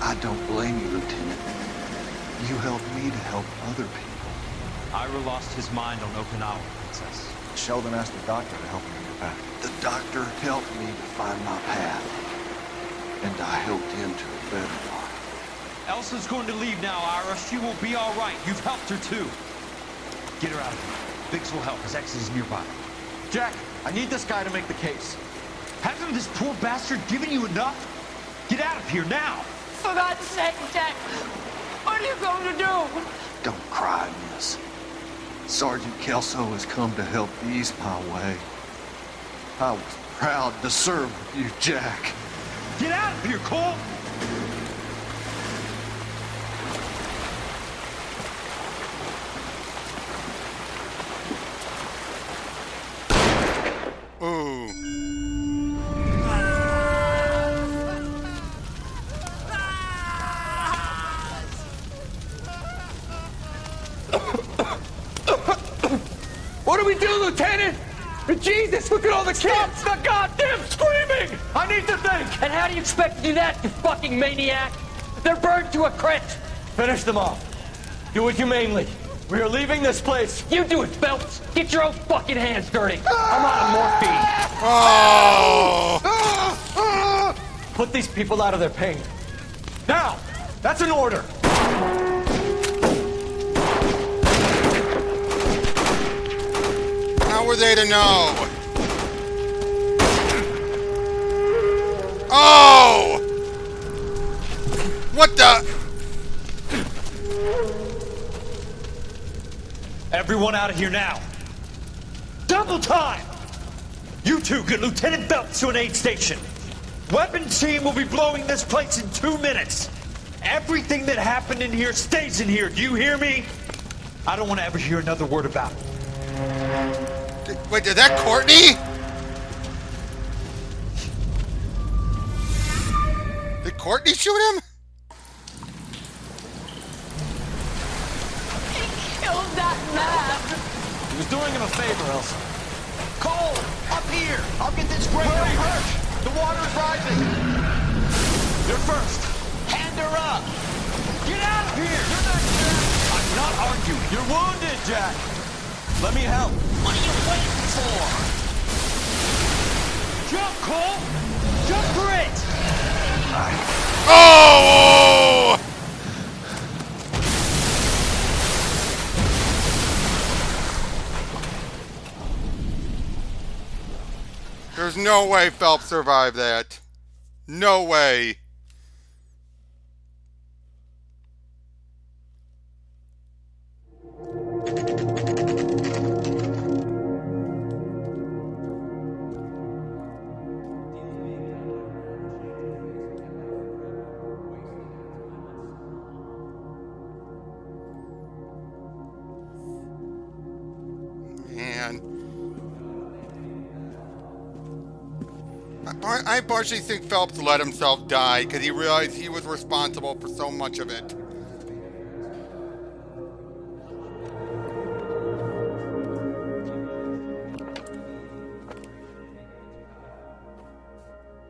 I don't blame you, Lieutenant. You helped me to help other people. Ira lost his mind on Okinawa, Princess. Sheldon asked the doctor to help him get back. The doctor helped me to find my path. And I helped him to a better one. Elsa's going to leave now, Ira. She will be all right. You've helped her, too. Get her out of here. Biggs will help. His ex is nearby. Jack, I need this guy to make the case. Hasn't this poor bastard given you enough? Get out of here now! For God's sake, Jack! What are you going to do? Don't cry, miss. Sergeant Kelso has come to help ease my way. I was proud to serve with you, Jack. Get out of here, Cole! Ooh. What do we do, Lieutenant? Jesus, look at all the kids! Stop the goddamn screaming! I need to think! And how do you expect to do that, you fucking maniac? They're burned to a crisp! Finish them off. Do it humanely. We are leaving this place. You do it, Phelps! Get your own fucking hands dirty! I'm out of morphine! Oh! Put these people out of their pain. Now! That's an order! How were they to know? Oh! What the? Everyone out of here now. Double time! You two get Lieutenant Phelps to an aid station. Weapon team will be blowing this place in 2 minutes. Everything that happened in here stays in here. Do you hear me? I don't want to ever hear another word about it. Wait, is that Courtney? Did Courtney shoot him? He killed that man! He was doing him a favor, Elsa. Cole, up here! I'll get this grader hurt! The water's rising! You're first! Hand her up! Get out of here! You're not Jack! I'm not arguing. You're wounded, Jack! Let me help. What are you waiting for? Jump, Cole! Jump for it! Oh! There's no way Phelps survived that. No way. Man. I partially think Phelps let himself die because he realized he was responsible for so much of it.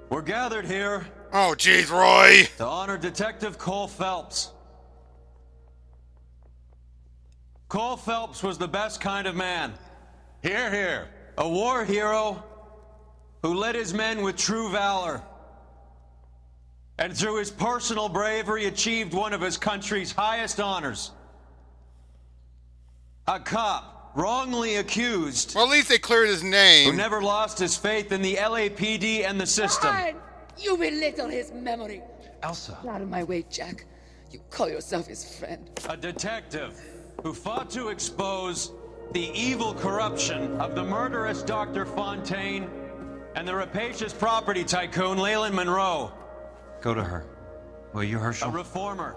We're gathered here. Oh, geez, Roy. To honor Detective Cole Phelps. Cole Phelps was the best kind of man. Hear, hear. A war hero who led his men with true valor. And through his personal bravery achieved one of his country's highest honors. A cop wrongly accused. Well, at least they cleared his name. Who never lost his faith in the LAPD and the system. Fine. You belittle his memory. Elsa. Out of my way, Jack. You call yourself his friend. A detective who fought to expose the evil corruption of the murderous Dr. Fontaine and the rapacious property tycoon Leyland Monroe. Go to her. Will you, Herschel? A reformer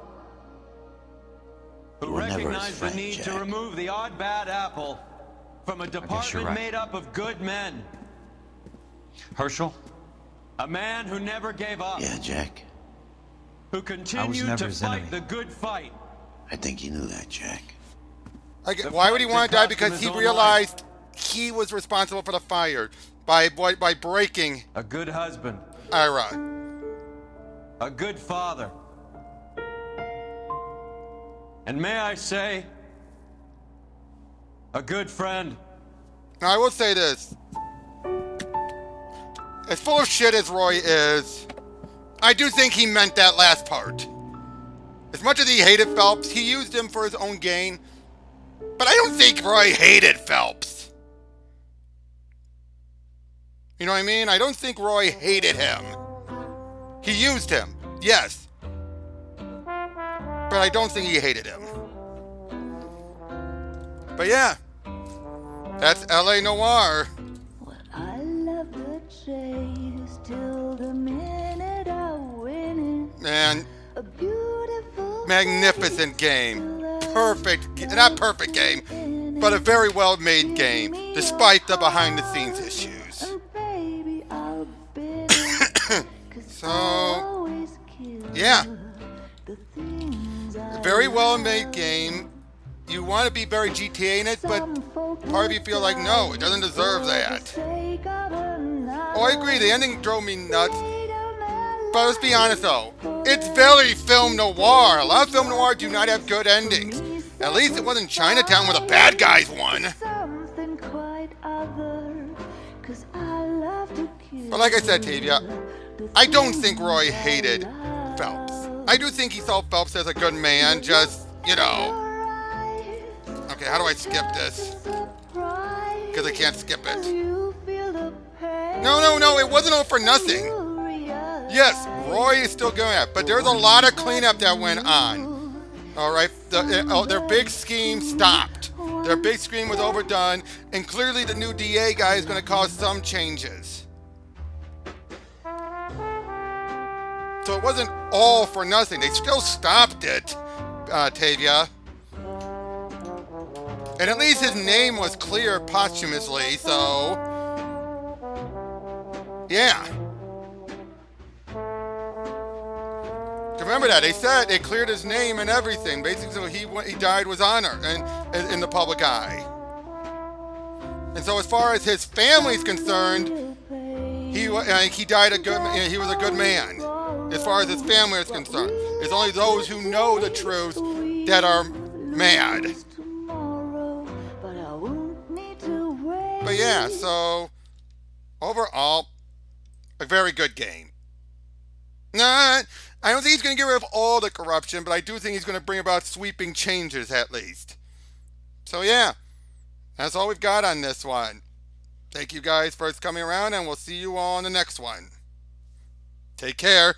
who You were never his recognized friend, the need Jack. to remove the odd bad apple from a you're department right. made up of good men. Herschel? A man who never gave up. Yeah, Jack. Who continued never to his fight enemy. the good fight. I think you knew that, Jack. Why would he want to die? cost him Because his he own realized he was responsible for the fire by breaking A good husband. Ira. A good father. And may I say, a good friend. Now, I will say this. As full of shit as Roy is, I do think he meant that last part. As much as he hated Phelps, he used him for his own gain. But I don't think Roy hated Phelps. You know what I mean? I don't think Roy hated him. He used him, yes. But I don't think he hated him. But yeah, that's LA Noire. I love the chase till the minute I win it. Man, A beautiful magnificent game. Perfect, not perfect game, but a very well made game, despite the behind the scenes issues. baby, I'll bid it. So, yeah. Very well made game. You want to be very GTA in it, but part of you feel like, no, it doesn't deserve that. Oh, I agree, the ending drove me nuts. But let's be honest though, it's very film noir. A lot of film noir do not have good endings. At least it wasn't Chinatown where the bad guys won. Something quite other, 'cause I love to kill. But like I said, Tavia, I don't think Roy hated Phelps. I do think he saw Phelps as a good man, just, you know. Okay, how do I skip this? Because I can't skip it. No, it wasn't all for nothing. Yes, Roy is still going at it, but there's a lot of cleanup that went on. All right, their big scheme stopped. Their big scheme was overdone, and clearly the new DA guy is going to cause some changes. So it wasn't all for nothing. They still stopped it, Tavia. And at least his name was clear posthumously, so... yeah. Remember that, they said they cleared his name and everything. Basically, so he died with honor and in the public eye. And so as far as his family's concerned, he died he was a good man. As far as his family is concerned, it's only those who know the truth that are mad. But yeah, so overall, A very good game. Nah, I don't think he's going to get rid of all the corruption, but I do think he's going to bring about sweeping changes at least. So yeah, that's all we've got on this one. Thank you guys for coming around, and we'll see you all on the next one. Take care.